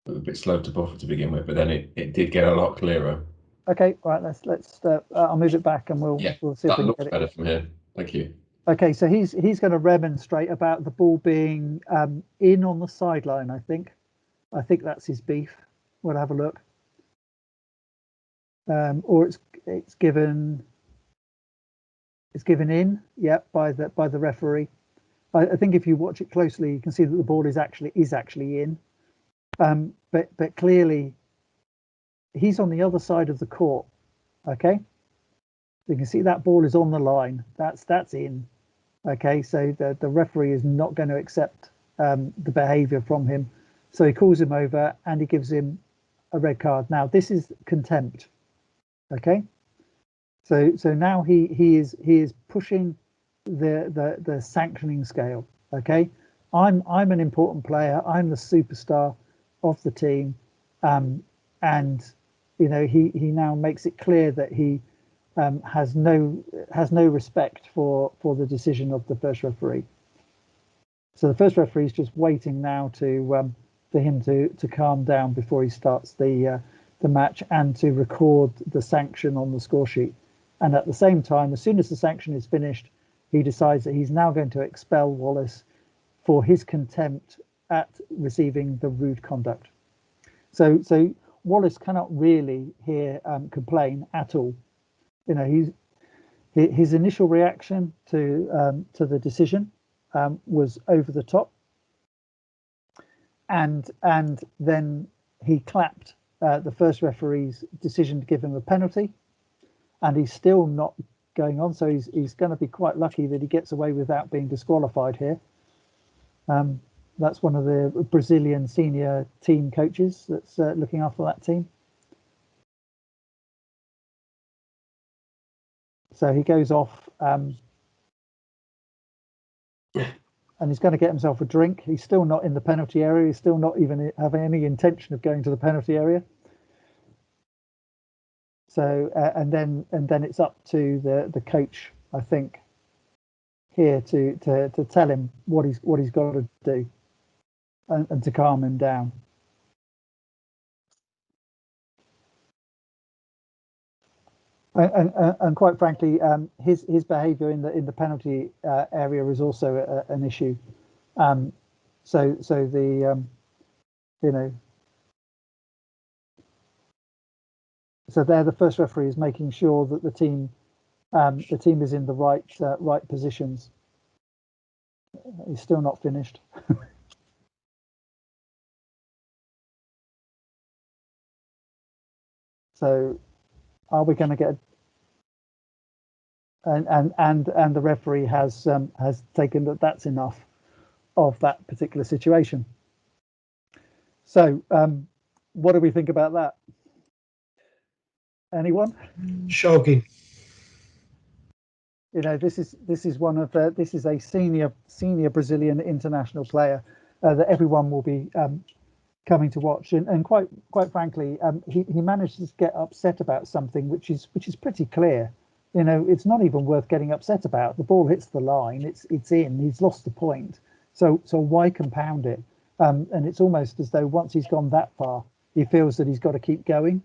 bit slow to buffer to begin with, but then it did get a lot clearer. Okay, right. Let's. I'll move it back, and we'll see if we can looks get it better from here. Thank you. Okay, so he's going to remonstrate about the ball being in on the sideline. I think that's his beef. We'll have a look. Or it's given in, yeah, by the referee. I think if you watch it closely, you can see that the ball is actually in. But clearly he's on the other side of the court. Okay, you can see that ball is on the line. That's in. Okay, so the referee is not going to accept the behavior from him, so he calls him over and he gives him a red card. Now this is contempt. Okay, so now he is pushing the sanctioning scale. Okay, I'm an important player. I'm the superstar of the team, and he now makes it clear that he has no respect for the decision of the first referee. So the first referee is just waiting now for him to calm down before he starts the match and to record the sanction on the score sheet. And at the same time, as soon as the sanction is finished, he decides that he's now going to expel Wallace for his contempt at receiving the rude conduct. So Wallace cannot really here complain at all. His initial reaction to the decision was over the top. and then he clapped the first referee's decision to give him a penalty, and he's still not going on. So he's going to be quite lucky that he gets away without being disqualified here. That's one of the Brazilian senior team coaches that's looking after that team. So he goes off and he's going to get himself a drink. He's still not in the penalty area. He's still not even having any intention of going to the penalty area. So and then it's up to the coach, I think, here to tell him what he's got to do and to calm him down. And quite frankly, his behaviour in the penalty area is also an issue. So the you know, so there the first referee is making sure that the team is in the right positions. He's still not finished. So are we going to get? And the referee has taken that's enough of that particular situation. So what do we think about that? Anyone? Shocking. You know, this is one of this is a senior Brazilian international player that everyone will be coming to watch, and quite frankly, he managed to get upset about something which is pretty clear. You know, it's not even worth getting upset about. The ball hits the line, it's in. He's lost the point. So why compound it? And it's almost as though once he's gone that far, he feels that he's got to keep going.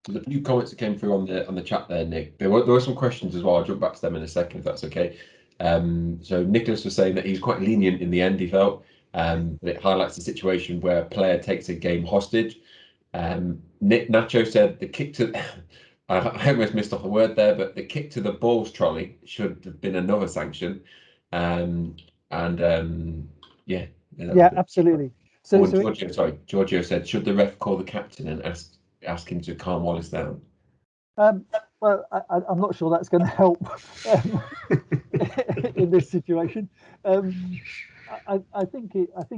There's a few comments that came through on the chat there, Nick. There were some questions as well. I'll jump back to them in a second if that's okay. So Nicholas was saying that he's quite lenient in the end, he felt. It highlights the situation where a player takes a game hostage. Nacho said the kick to I almost missed off a word there, but the kick to the balls trolley should have been another sanction. Yeah, absolutely. So Giorgio said, should the ref call the captain and ask him to calm Wallace down? Well, I'm not sure that's going to help in this situation. I think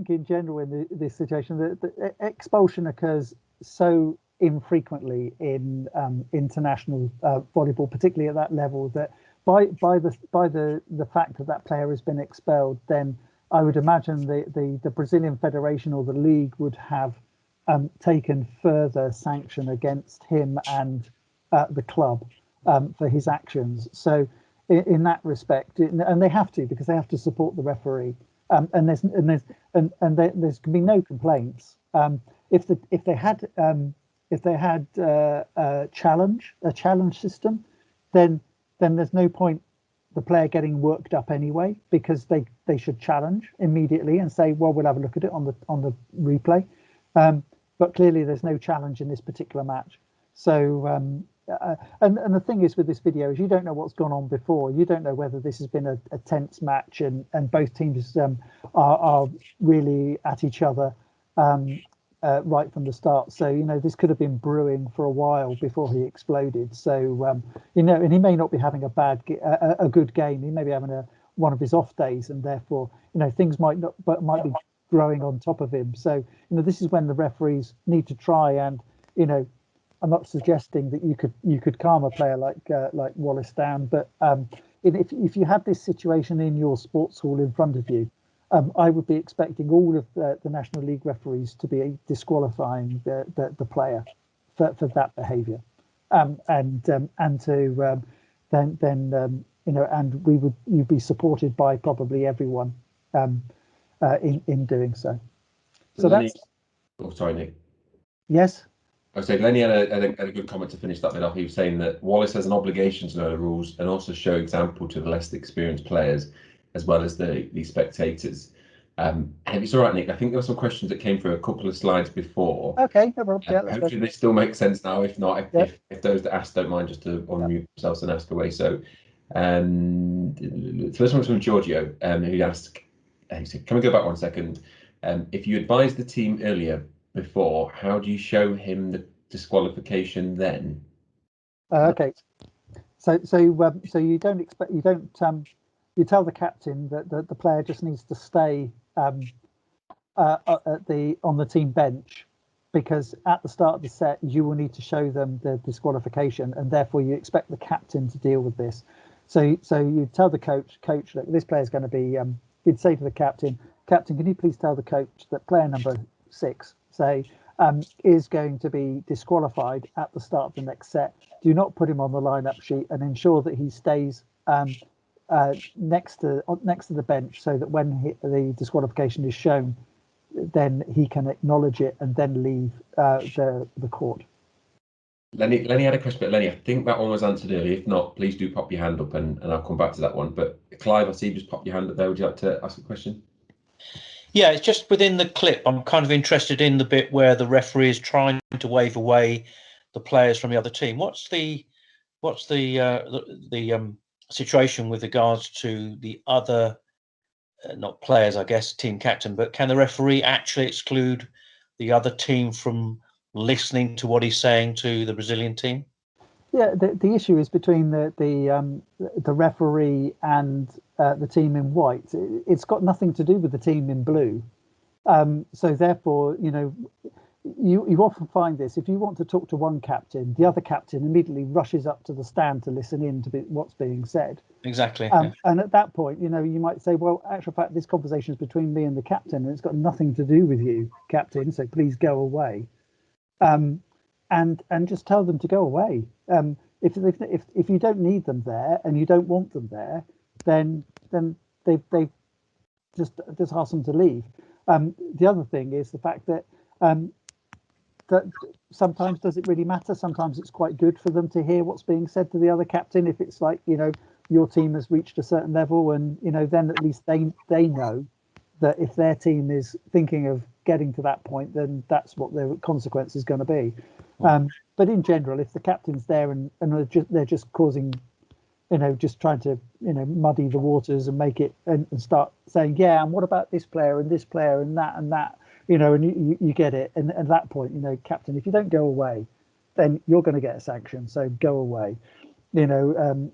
in general in this situation, the expulsion occurs so infrequently in international volleyball, particularly at that level, that by the fact that player has been expelled, then I would imagine the Brazilian Federation or the league would have taken further sanction against him and the club for his actions. So in that respect, and they have to, because they have to support the referee. And there's can be no complaints. If they had a challenge system, then there's no point the player getting worked up anyway, because they should challenge immediately and say, well, we'll have a look at it on the replay. But clearly there's no challenge in this particular match. So and the thing is with this video is you don't know what's gone on before. You don't know whether this has been a tense match and both teams are really at each other right from the start. So, you know, this could have been brewing for a while before he exploded. So, you know, and he may not be having a good game. He may be having one of his off days, and therefore, you know, things might be growing on top of him. So, you know, this is when the referees need to try and, you know, I'm not suggesting that you could calm a player like Wallace down, but if you had this situation in your sports hall in front of you, I would be expecting all of the National League referees to be disqualifying the player for that behaviour, and to then you know, and you'd be supported by probably everyone in doing so. So that's. Oh, sorry, Nick. Yes. I was saying Lenny had a good comment to finish that bit off. He was saying that Wallace has an obligation to know the rules and also show example to the less experienced players, as well as the spectators. It's all right, Nick. I think there were some questions that came through a couple of slides before. Okay, no problem. Yeah, hopefully they still make sense now. If not, if those that asked don't mind just to unmute themselves and ask away. So, the first one's from Giorgio, who asked, he said, "Can we go back 1 second? If you advise the team earlier before, how do you show him the disqualification then? Okay, so you don't expect, you tell the captain that the player just needs to stay on the team bench, because at the start of the set you will need to show them the disqualification, and therefore you expect the captain to deal with this. So you tell the coach, look, this player is going to be. You'd say to the captain, can you please tell the coach that player number 6, say, is going to be disqualified at the start of the next set. Do not put him on the lineup sheet, and ensure that he stays next to the bench, so that when the disqualification is shown, then he can acknowledge it and then leave the court. Lenny had a question, but Lenny, I think that one was answered earlier. If not, please do pop your hand up and I'll come back to that one. But Clive, I see you just pop your hand up there. Would you like to ask a question? Yeah, it's just within the clip. I'm kind of interested in the bit where the referee is trying to wave away the players from the other team. What's the situation with regards to the other, not players, I guess, team captain, but can the referee actually exclude the other team from listening to what he's saying to the Brazilian team? Yeah, the issue is between the referee and the team in white. It's got nothing to do with the team in blue. So therefore, you often find this. If you want to talk to one captain, the other captain immediately rushes up to the stand to listen in to what's being said. Exactly. And at that point, you might say, well, actual fact, this conversation is between me and the captain, and it's got nothing to do with you, captain. So please go away. And just tell them to go away. If you don't need them there and you don't want them there, then they just ask them to leave. The other thing is the fact that that sometimes, does it really matter? Sometimes it's quite good for them to hear what's being said to the other captain. If it's like, your team has reached a certain level, and then at least they know that if their team is thinking of getting to that point, then that's what their consequence is going to be. But in general, if the captain's there and they're just causing, just trying to, muddy the waters and make it and start saying, yeah, and what about this player and that, and you get it. And at that point, captain, if you don't go away, then you're going to get a sanction. So go away, and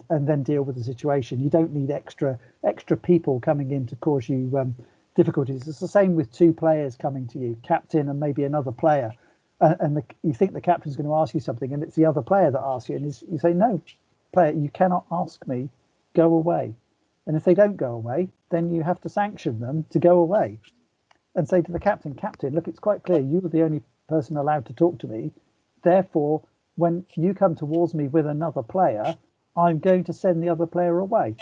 then deal with the situation. You don't need extra people coming in to cause you difficulties. It's the same with 2 players coming to you, captain and maybe another player. And you think the captain's going to ask you something, and it's the other player that asks you, and you say, no, player, you cannot ask me, go away. And if they don't go away, then you have to sanction them to go away, and say to the captain, look, it's quite clear you are the only person allowed to talk to me. Therefore, when you come towards me with another player, I'm going to send the other player away.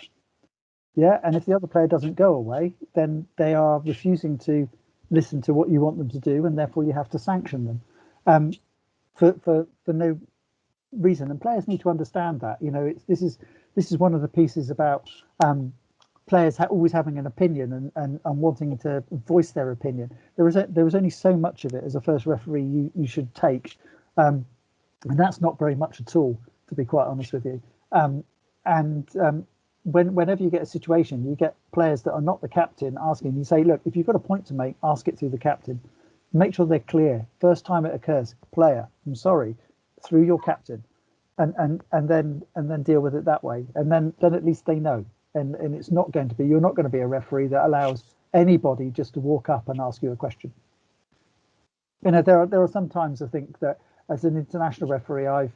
Yeah, and if the other player doesn't go away, then they are refusing to listen to what you want them to do, and therefore you have to sanction them. For no reason, and players need to understand that. This is one of the pieces about players always having an opinion and wanting to voice their opinion. There is only so much of it as a first referee you should take, and that's not very much at all, to be quite honest with you. Whenever you get a situation, you get players that are not the captain asking. You say, look, if you've got a point to make, ask it through the captain. Make sure they're clear. First time it occurs, player, I'm sorry, through your captain, and then deal with it that way. And then at least they know. And it's not going to be, you're not going to be a referee that allows anybody just to walk up and ask you a question. There are some times I think that as an international referee, I've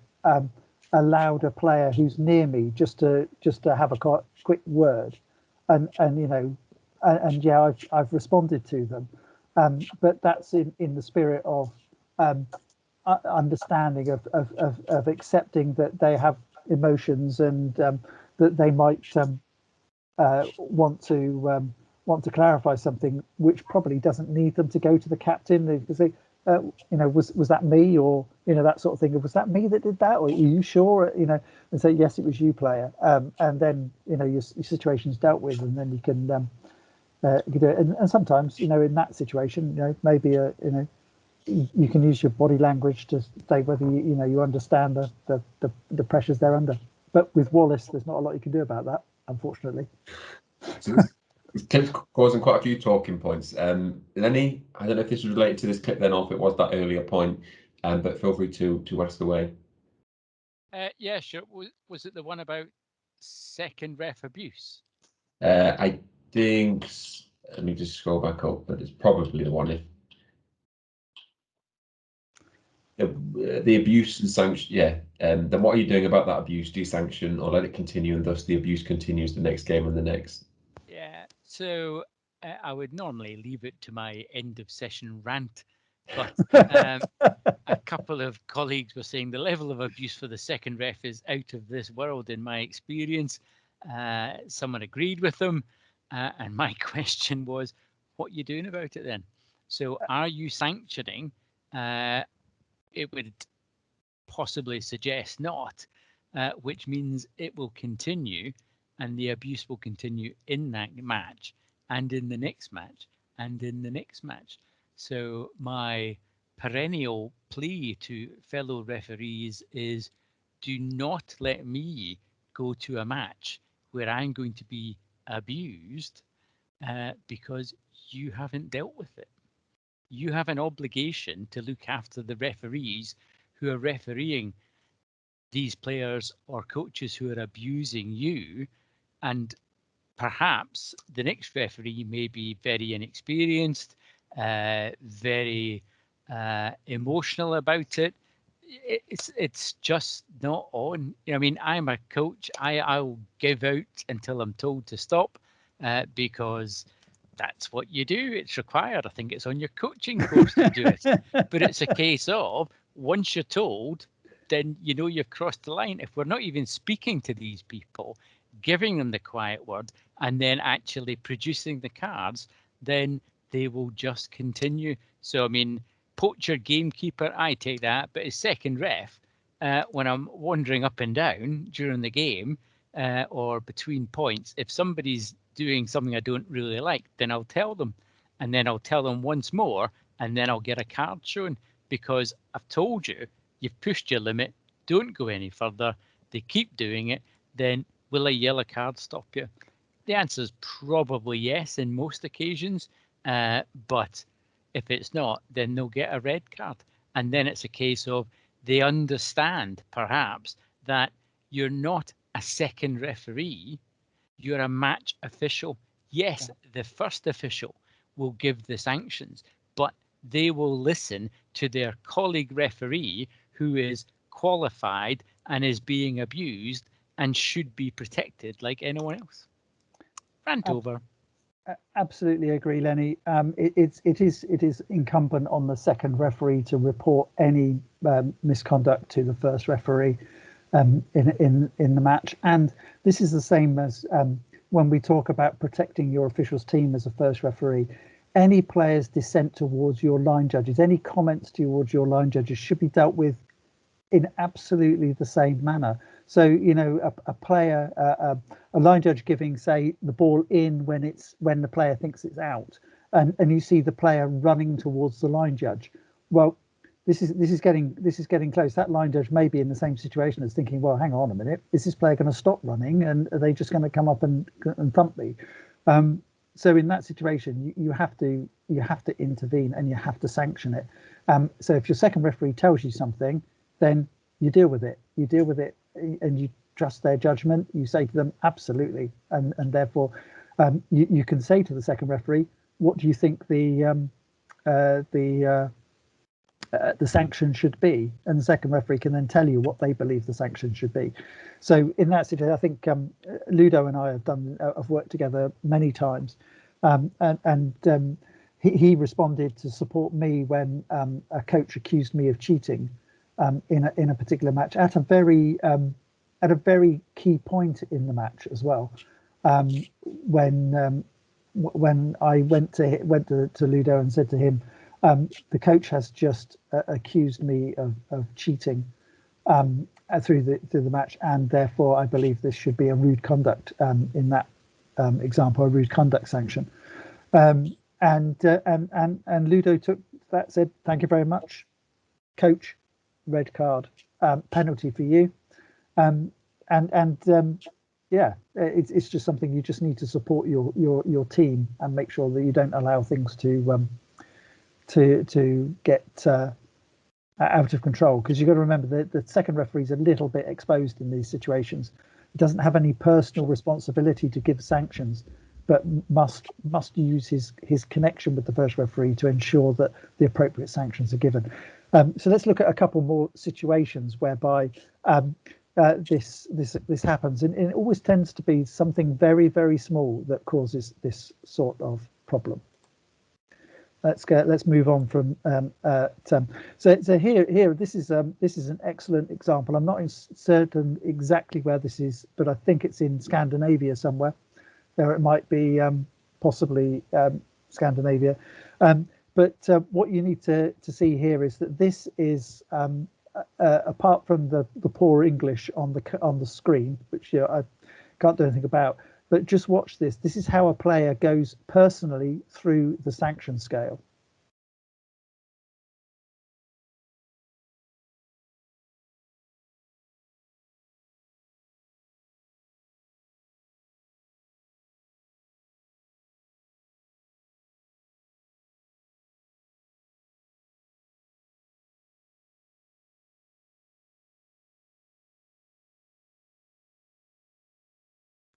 allowed a player who's near me just to have a quick word, and yeah, I've responded to them. But that's in the spirit of understanding of accepting that they have emotions, and that they might want to clarify something which probably doesn't need them to go to the captain. They say, was that me, or that sort of thing. Was that me that did that, or are you sure? And say, yes, it was you, player. And then your situation's dealt with, and then you can do it. And sometimes in that situation, maybe you can use your body language to say whether you understand the pressures they're under. But with Wallace, there's not a lot you can do about that, unfortunately. This clip's causing quite a few talking points. Lenny, I don't know if this is related to this clip then, or if it was that earlier point, but feel free to ask away. Yeah, sure. Was it the one about second ref abuse? I think. Let me just scroll back up, but it's probably the one. The abuse and sanction, yeah. Then what are you doing about that abuse? Do you sanction or let it continue, and thus the abuse continues the next game and the next? Yeah. So I would normally leave it to my end of session rant, but a couple of colleagues were saying the level of abuse for the second ref is out of this world in my experience. Someone agreed with them, and my question was, what are you doing about it then? So are you sanctioning? It would possibly suggest not, which means it will continue and the abuse will continue in that match and in the next match and in the next match. So my perennial plea to fellow referees is, do not let me go to a match where I'm going to be abused because you haven't dealt with it. You have an obligation to look after the referees who are refereeing these players or coaches who are abusing you. And perhaps the next referee may be very inexperienced, very emotional about it. It's just not on. I mean, I'm a coach. I'll give out until I'm told to stop, because that's what you do. It's required. I think it's on your coaching course to do it. But it's a case of, once you're told, then you know you've crossed the line. If we're not even speaking to these people, giving them the quiet word, and then actually producing the cards, then they will just continue. So, I mean, poacher gamekeeper, I take that. But as second ref, when I'm wandering up and down during the game or between points, if somebody's doing something I don't really like, then I'll tell them, and then I'll tell them once more, and then I'll get a card shown, because I've told you, you've pushed your limit, don't go any further. They keep doing it, then will a yellow card stop you? The answer is probably yes in most occasions, but if it's not, then they'll get a red card, and then it's a case of they understand perhaps that you're not a second referee, you're a match official. Yes, the first official will give the sanctions, but they will listen to their colleague referee who is qualified and is being abused and should be protected like anyone else. Rant over. Absolutely agree, Lenny. It is incumbent on the second referee to report any misconduct to the first referee in the match, and this is the same as when we talk about protecting your officials team as a first referee. Any player's dissent towards your line judges, any comments towards your line judges should be dealt with in absolutely the same manner. So, you know, a player, a line judge giving, say, the ball in when the player thinks it's out, and you see the player running towards the line judge. Well, this is getting close. That line judge may be in the same situation as thinking, well, hang on a minute, is this player going to stop running, and are they just going to come up and thump me? So in that situation, you have to intervene and you have to sanction it. So if your second referee tells you something, then you deal with it. You deal with it, and you trust their judgment. You say to them, absolutely, and therefore you can say to the second referee, what do you think the sanction should be, and the second referee can then tell you what they believe the sanction should be. So in that situation, I think Ludo and I have worked together many times, and he responded to support me when a coach accused me of cheating in a particular match at a very key point in the match as well. When I went to Ludo and said to him, the coach has just accused me of cheating through the match, and therefore I believe this should be a rude conduct in that example, a rude conduct sanction. And Ludo took that, said, thank you very much, coach, red card, penalty for you. And yeah, it's just something you just need to support your team and make sure that you don't allow things to get out of control, because you've got to remember that the second referee is a little bit exposed in these situations. He doesn't have any personal responsibility to give sanctions, but must use his connection with the first referee to ensure that the appropriate sanctions are given. So let's look at a couple more situations whereby this happens, and it always tends to be something very, very small that causes this sort of problem. Let's move on from so here this is an excellent example. I'm not certain exactly where this is, but I think it's in Scandinavia somewhere, or it might be possibly Scandinavia. But what you need to see here is that this is apart from the poor English on the screen, which I can't do anything about. But just watch this. This is how a player goes personally through the sanction scale.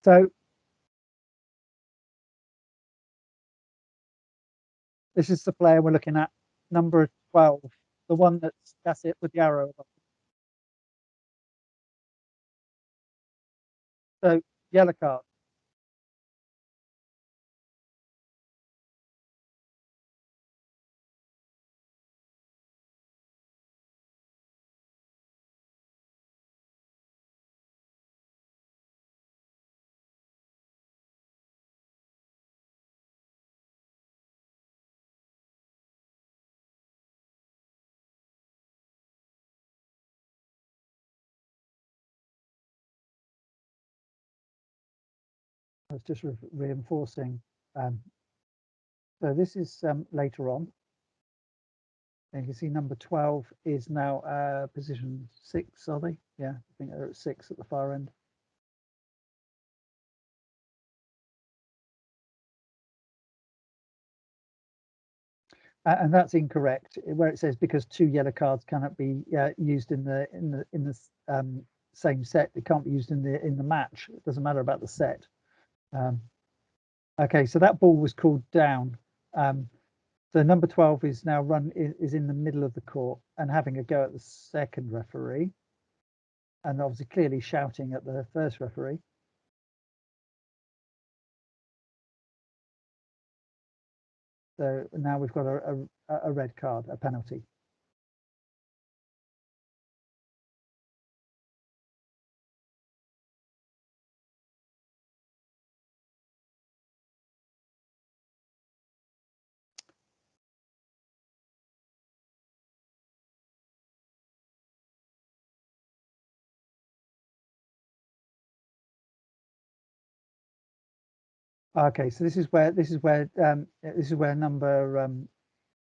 So this is the player we're looking at, number 12, the one that's it with the arrow above. So yellow card. I was just reinforcing. So this is later on. And you can see number 12 is now position 6, are they? Yeah, I think they're at 6 at the far end. And that's incorrect, where it says because 2 yellow cards cannot be used in the same set. They can't be used in the match. It doesn't matter about the set. Okay, so that ball was called down. So number 12 is now is in the middle of the court and having a go at the second referee, and obviously clearly shouting at the first referee. So now we've got a red card, a penalty. Okay, so this is where number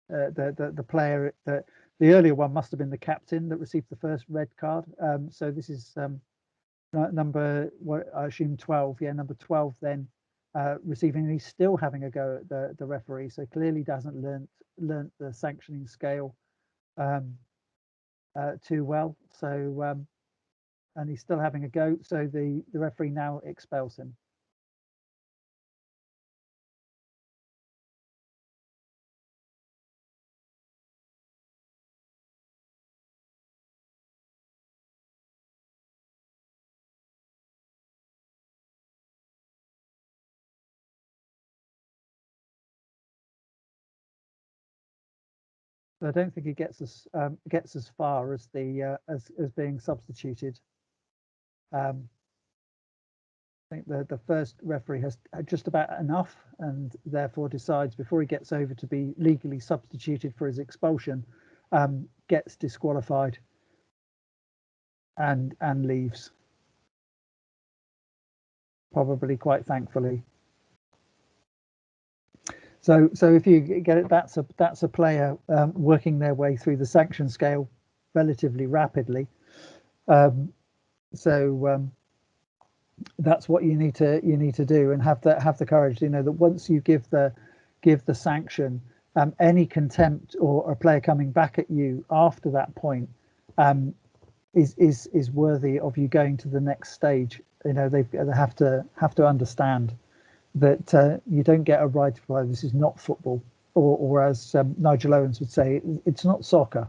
the player the earlier one must have been the captain that received the first red card. So this is number, what I assume 12. Yeah, number 12 then receiving. He's still having a go at the referee. So clearly doesn't learnt the sanctioning scale too well. So and he's still having a go. So the referee now expels him. I don't think he gets as far as the as being substituted. I think the first referee has just about enough, and therefore decides before he gets over to be legally substituted for his expulsion, gets disqualified and leaves, probably quite thankfully. So if you get it, that's a player working their way through the sanction scale relatively rapidly. that's what you need to do, and have the courage. You know that once you give the sanction, any contempt or a player coming back at you after that point is worthy of you going to the next stage. You know they have to understand that you don't get a right to play. This is not football, or as Nigel Owens would say, it's not soccer.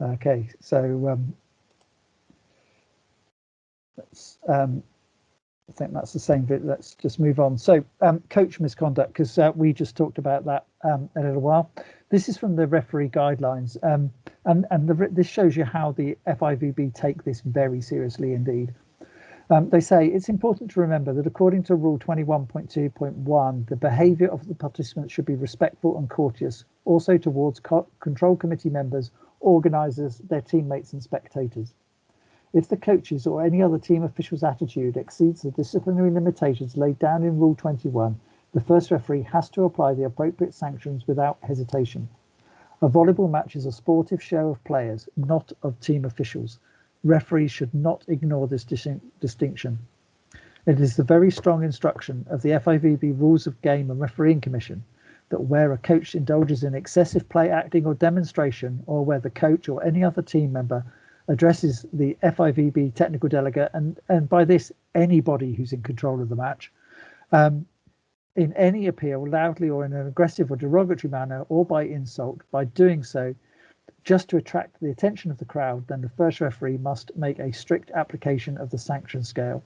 Okay, so let's. I think that's the same bit. Let's just move on. So coach misconduct, because we just talked about that a little while. This is from the referee guidelines, this shows you how the FIVB take this very seriously indeed. They say it's important to remember that according to Rule 21.2.1, the behaviour of the participants should be respectful and courteous, also towards control committee members, organisers, their teammates and spectators. If the coach's or any other team official's attitude exceeds the disciplinary limitations laid down in Rule 21, the first referee has to apply the appropriate sanctions without hesitation. A volleyball match is a sportive show of players, not of team officials. Referees should not ignore this distinction. It is the very strong instruction of the FIVB Rules of Game and Refereeing Commission that where a coach indulges in excessive play acting or demonstration, or where the coach or any other team member addresses the FIVB technical delegate, and by this anybody who's in control of the match, in any appeal loudly or in an aggressive or derogatory manner, or by insult, by doing so just to attract the attention of the crowd, then the first referee must make a strict application of the sanction scale.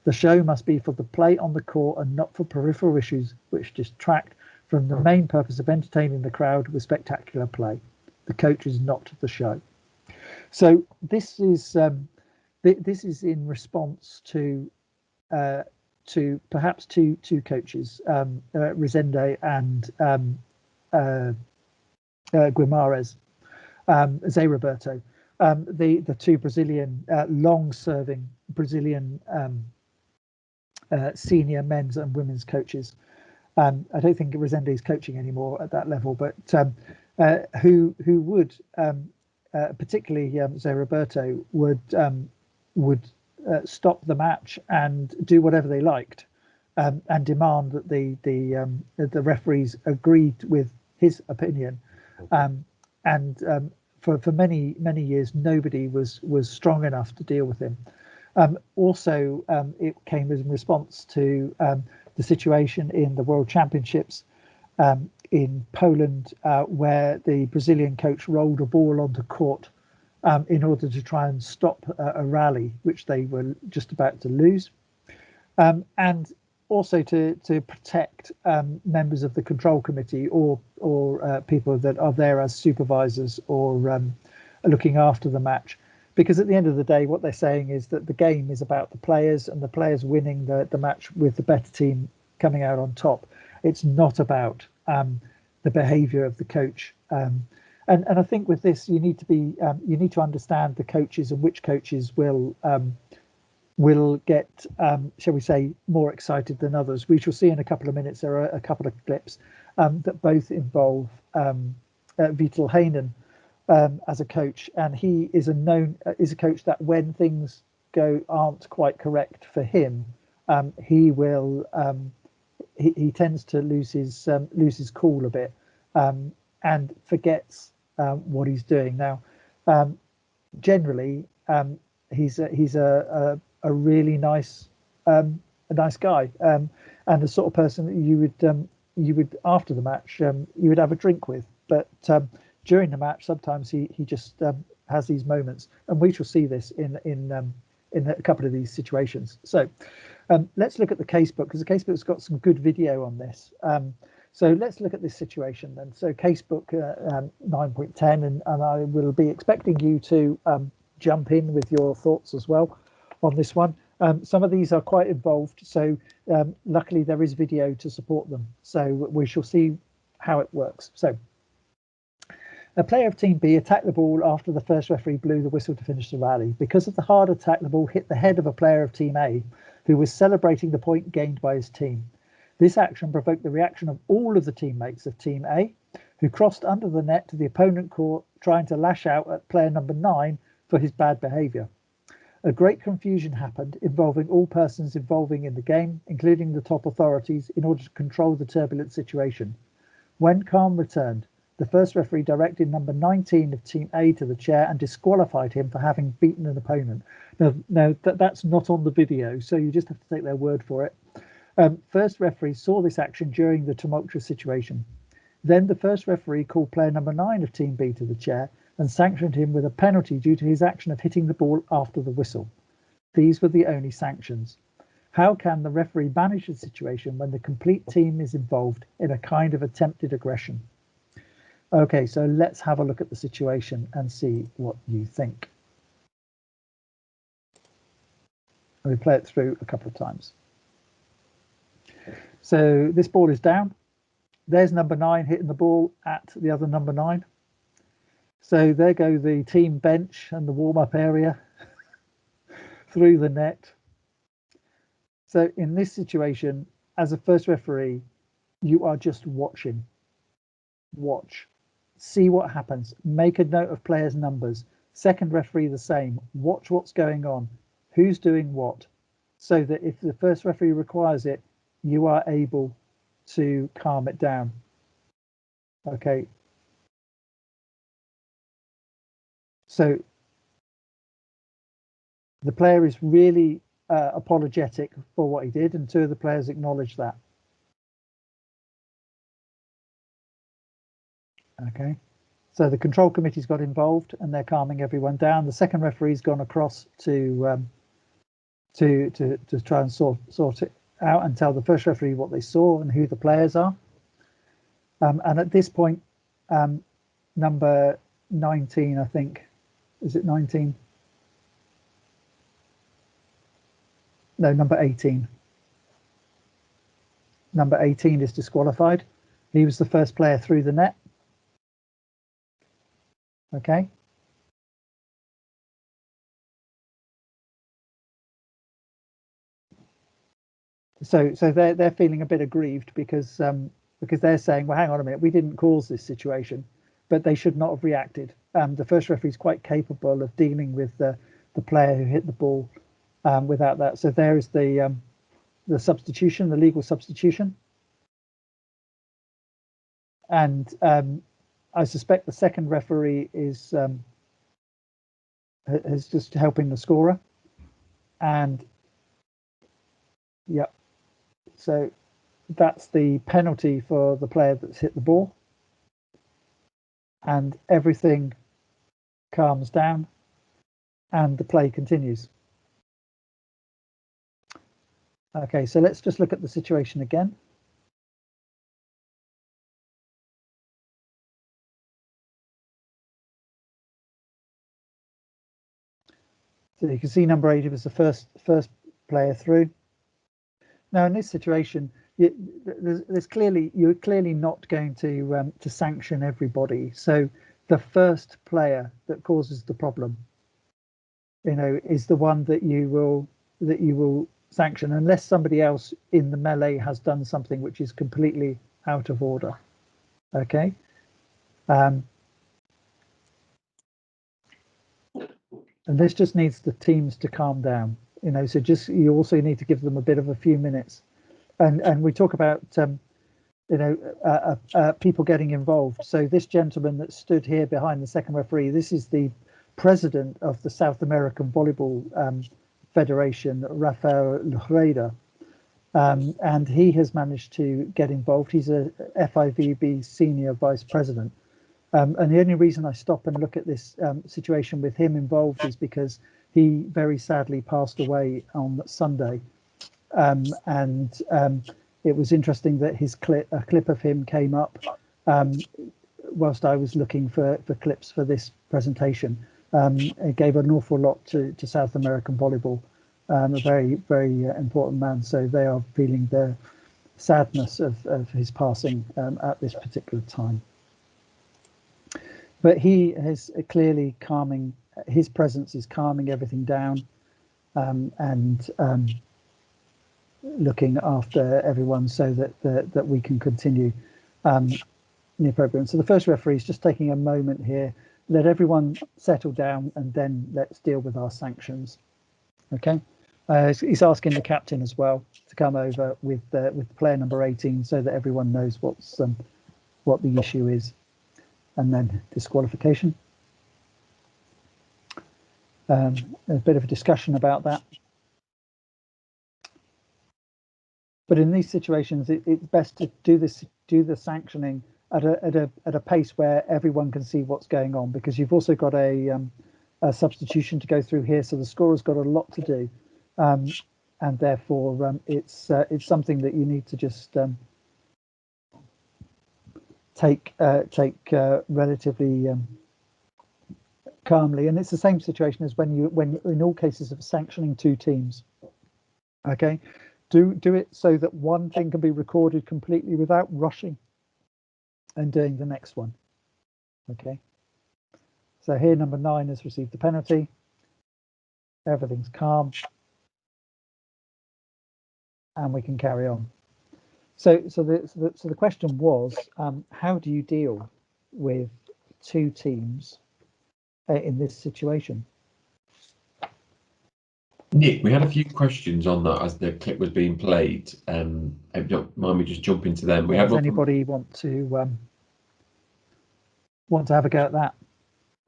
The show must be for the play on the court and not for peripheral issues which distract from the main purpose of entertaining the crowd with spectacular play. The coach is not the show. So this is in response to perhaps two coaches, Resende and Guimarães, Zé Roberto, the two Brazilian long-serving Brazilian senior men's and women's coaches. I don't think Resende is coaching anymore at that level, but who would particularly Zé Roberto would stop the match and do whatever they liked, and demand that the referees agreed with his opinion, and for many years nobody was strong enough to deal with him. Also, it came as in response to the situation in the World Championships in Poland, where the Brazilian coach rolled a ball onto court in order to try and stop a rally which they were just about to lose, and also to protect members of the control committee or people that are there as supervisors or looking after the match. Because at the end of the day, what they're saying is that the game is about the players, and the players winning the match with the better team coming out on top. It's not about the behaviour of the coach. And I think with this, you need to understand the coaches and which coaches will get, shall we say, more excited than others. We shall see in a couple of minutes. There are a couple of clips that both involve Vital Heinen as a coach, and he is a coach that when things aren't quite correct for him, he will he tends to lose his cool a bit, and forgets what he's doing. Now, generally, he's a really nice guy, and the sort of person that you would after the match you would have a drink with. But during the match, sometimes he just has these moments, and we shall see this in a couple of these situations. So let's look at the casebook, because the casebook's got some good video on this. So let's look at this situation then. So casebook 9.10, and I will be expecting you to jump in with your thoughts as well on this one. Some of these are quite involved, so luckily there is video to support them. So we shall see how it works. So a player of Team B attacked the ball after the first referee blew the whistle to finish the rally. Because of the hard attack, the ball hit the head of a player of Team A, who was celebrating the point gained by his team. This action provoked the reaction of all of the teammates of Team A, who crossed under the net to the opponent court, trying to lash out at player number 9 for his bad behaviour. A great confusion happened involving all persons involving in the game, including the top authorities, in order to control the turbulent situation. When calm returned, the first referee directed number 19 of Team A to the chair and disqualified him for having beaten an opponent. Now that's not on the video, so you just have to take their word for it. First referee saw this action during the tumultuous situation. Then the first referee called player number 9 of Team B to the chair and sanctioned him with a penalty due to his action of hitting the ball after the whistle. These were the only sanctions. How can the referee manage the situation when the complete team is involved in a kind of attempted aggression? Okay, so let's have a look at the situation and see what you think. And we play it through a couple of times. So this ball is down. There's number 9 hitting the ball at the other number 9. So there go the team bench and the warm-up area through the net. So in this situation, as a first referee, you are just watching. Watch. See what happens. Make a note of players' numbers. Second referee the same. Watch what's going on. Who's doing what? So that if the first referee requires it, you are able to calm it down. Okay. So the player is really apologetic for what he did, and 2 of the players acknowledge that. Okay. So the control committee's got involved and they're calming everyone down. The second referee's gone across to try and sort it out and tell the first referee what they saw and who the players are. And at this point, number 19, I think, is it 19? No, number 18. Number 18 is disqualified. He was the first player through the net. Okay. So they're feeling a bit aggrieved because they're saying, well, hang on a minute, we didn't cause this situation, but they should not have reacted. The first referee is quite capable of dealing with the player who hit the ball without that. So there is the substitution, the legal substitution, and I suspect the second referee is just helping the scorer, and yeah, so that's the penalty for the player that's hit the ball, and everything calms down, and the play continues. Okay, so let's just look at the situation again. So you can see number 8 was the first player through. Now in this situation, you're clearly not going to sanction everybody. So the first player that causes the problem, is the one that you will sanction, unless somebody else in the melee has done something which is completely out of order. Okay. And this just needs the teams to calm down, so you also need to give them a bit of a few minutes. And we talk about, people getting involved. So this gentleman that stood here behind the second referee, this is the president of the South American Volleyball Federation, Rafael Lujeda. And he has managed to get involved. He's a FIVB senior vice president. And the only reason I stop and look at this situation with him involved is because he very sadly passed away on Sunday. It was interesting that a clip of him came up whilst I was looking for clips for this presentation. It gave an awful lot to South American volleyball. A very, very important man. So they are feeling the sadness of his passing at this particular time. But he is clearly calming. His presence is calming everything down, and looking after everyone so that we can continue the program. So the first referee is just taking a moment here, let everyone settle down, and then let's deal with our sanctions. Okay, he's asking the captain as well to come over with player number 18 so that everyone knows what the issue is, and then disqualification. A bit of a discussion about that. But in these situations, it's best to do the sanctioning at a pace where everyone can see what's going on, because you've also got a substitution to go through here, so the scorer's got a lot to do, and therefore it's something that you need to just take relatively calmly. And it's the same situation as when in all cases of sanctioning two teams. Okay. Do it so that one thing can be recorded completely without rushing and doing the next one. Okay. So here number 9 has received the penalty. Everything's calm. And we can carry on. So the question was, how do you deal with two teams in this situation? Nick, we had a few questions on that as the clip was being played. If you don't mind me just jumping to them. Does anybody want to have a go at that?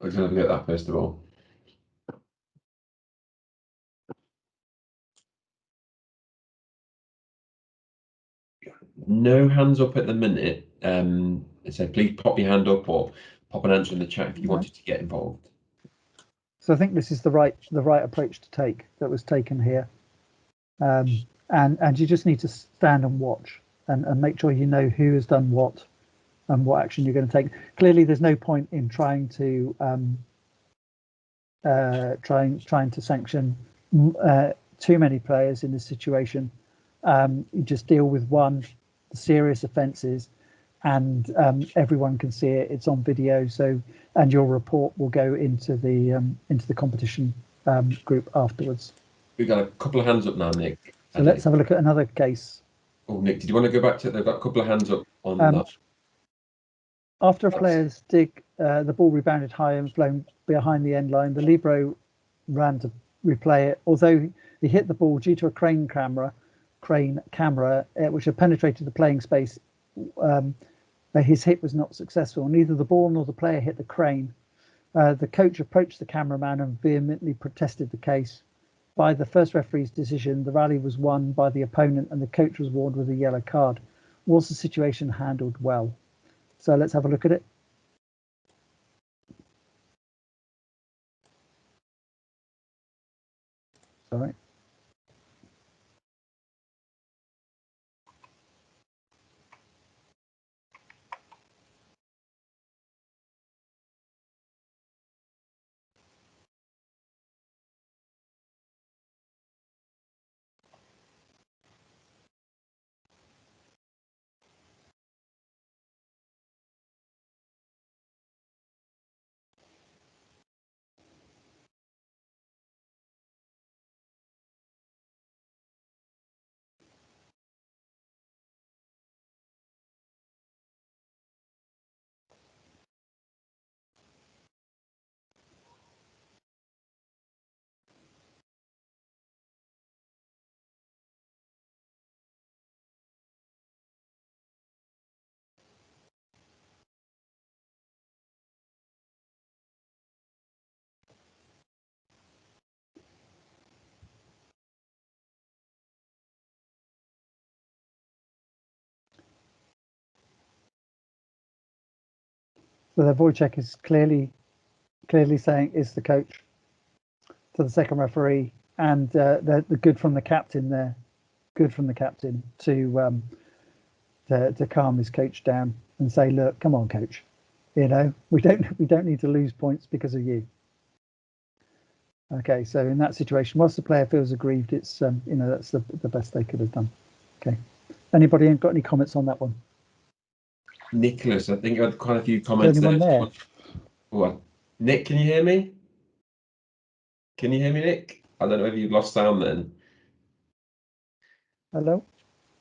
Let's have a go at that first of all. No hands up at the minute. So please pop your hand up or pop an answer in the chat if you wanted to get involved. So I think this is the right approach to take that was taken here, and you just need to stand and watch and make sure you know who has done what and what action you're going to take. Clearly, there's no point in trying to sanction too many players in this situation. You just deal with one, the serious offences, and everyone can see it. It's on video, so and your report will go into the competition group afterwards. We've got a couple of hands up now, Nick. So let's have a look at another case. Oh, Nick, did you want to go back to? They've got a couple of hands up on that. After a player's dig, the ball rebounded high and flown behind the end line. The libero ran to replay it. Although he hit the ball due to a crane camera, which had penetrated the playing space, his hit was not successful. Neither the ball nor the player hit the crane. The coach approached the cameraman and vehemently protested the case. By the first referee's decision, the rally was won by the opponent and the coach was warned with a yellow card. Was the situation handled well? So let's have a look at it. Sorry. So the void check is clearly saying it's the coach to the second referee, and the good from the captain there, good from the captain to calm his coach down and say, look, come on, coach, we don't need to lose points because of you. Okay, so in that situation, whilst the player feels aggrieved, it's that's the best they could have done. Okay, anybody got any comments on that one? Nicholas, I think you had quite a few comments there. Oh, Nick, can you hear me? Can you hear me, Nick? I don't know if you've lost sound then. Hello?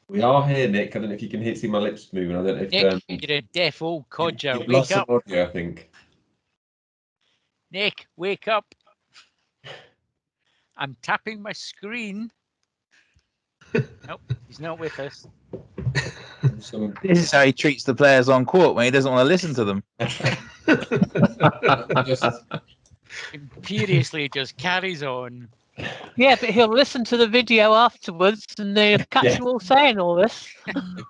We are here, Nick. I don't know if you can see my lips moving. I don't know if Nick, you're a deaf old codger. you've lost some audio, I think. Nick, wake up. I'm tapping my screen. Nope, he's not with us. This is how he treats the players on court when he doesn't want to listen to them. Just Imperiously just carries on. Yeah, but he'll listen to the video afterwards and they'll catch you all saying all this.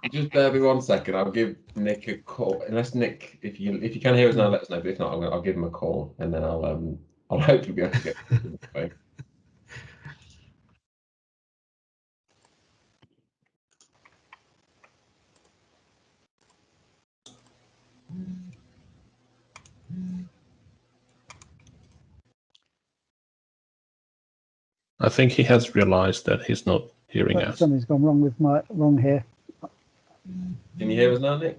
if you just bear me 1 second, I'll give Nick a call. Unless Nick, if you can hear us now, let us know. But if not, I'll give him a call and then I'll hopefully be able to get it. I think he has realised that he's not hearing us. Something's gone wrong with wrong here. Can you hear us now, Nick?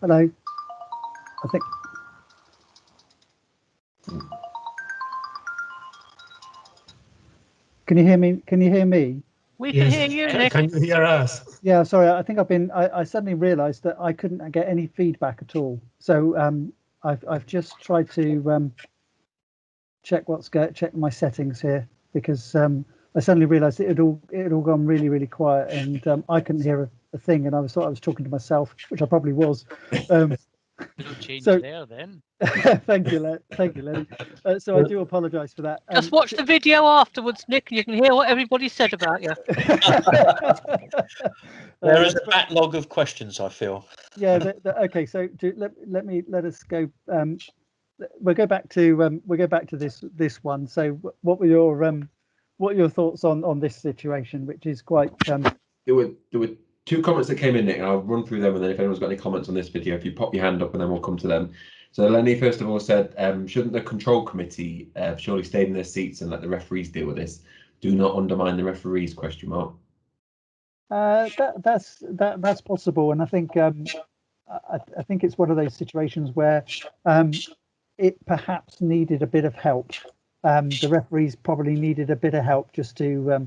Hello. I think. Can you hear me? Can you hear me? We can hear you, Nick. Can you hear us? Yeah, sorry. I think I suddenly realised that I couldn't get any feedback at all. So I've just tried to check my settings here because I suddenly realised it had all gone really, really quiet and I couldn't hear a thing, and I thought I was talking to myself, which I probably was. Little change there then. Thank you, Lenny. So I do apologise for that. Just watch the video afterwards, Nick, and you can hear what everybody said about you. There is a backlog of questions, I feel. Yeah. Okay. So let us go. We'll go back to this one. So what were your thoughts on this situation, which is quite? There were 2 comments that came in, Nick, and I'll run through them, and then if anyone's got any comments on this video, if you pop your hand up, and then we'll come to them. So Lenny, first of all, said, shouldn't the control committee surely stay in their seats and let the referees deal with this? Do not undermine the referees? ? That's possible, and I think I think it's one of those situations where it perhaps needed a bit of help. The referees probably needed a bit of help just to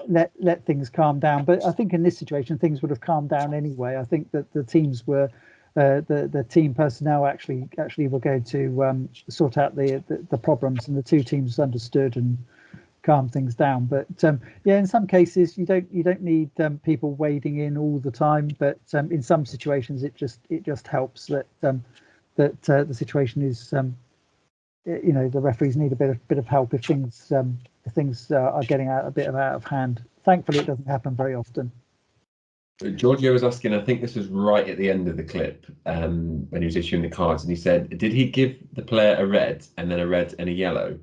let things calm down. But I think in this situation, things would have calmed down anyway. I think that the teams were the team personnel actually were going to sort out the problems, and the 2 teams understood and calm things down. But yeah, in some cases you don't need people wading in all the time, but in some situations it just helps that the situation is the referees need a bit of help if things are getting a bit out of hand. Thankfully, it doesn't happen very often. Giorgio was asking, I think this was right at the end of the clip, when he was issuing the cards, and he said, did he give the player a red and then a red and a yellow?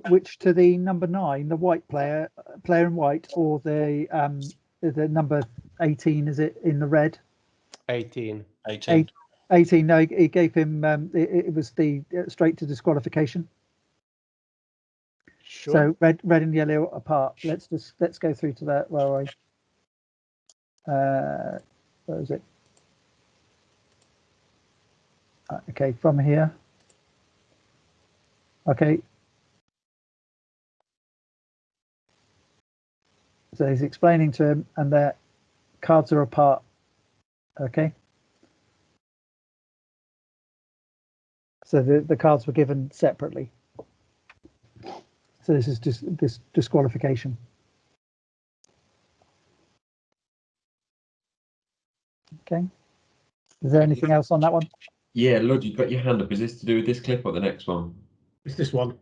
Which to the number 9, the white player in white, or the number 18, is it in the red? 18. 18. No, he gave him. It was the straight to disqualification. Sure. So red and yellow apart. Let's go through to that. Where is it? Okay, from here. Okay. So he's explaining to him, and their cards are apart. Okay. So the cards were given separately. So this is just this disqualification. Okay. Is there anything else on that one? Yeah, Lud, you've got your hand up. Is this to do with this clip or the next one? It's this one.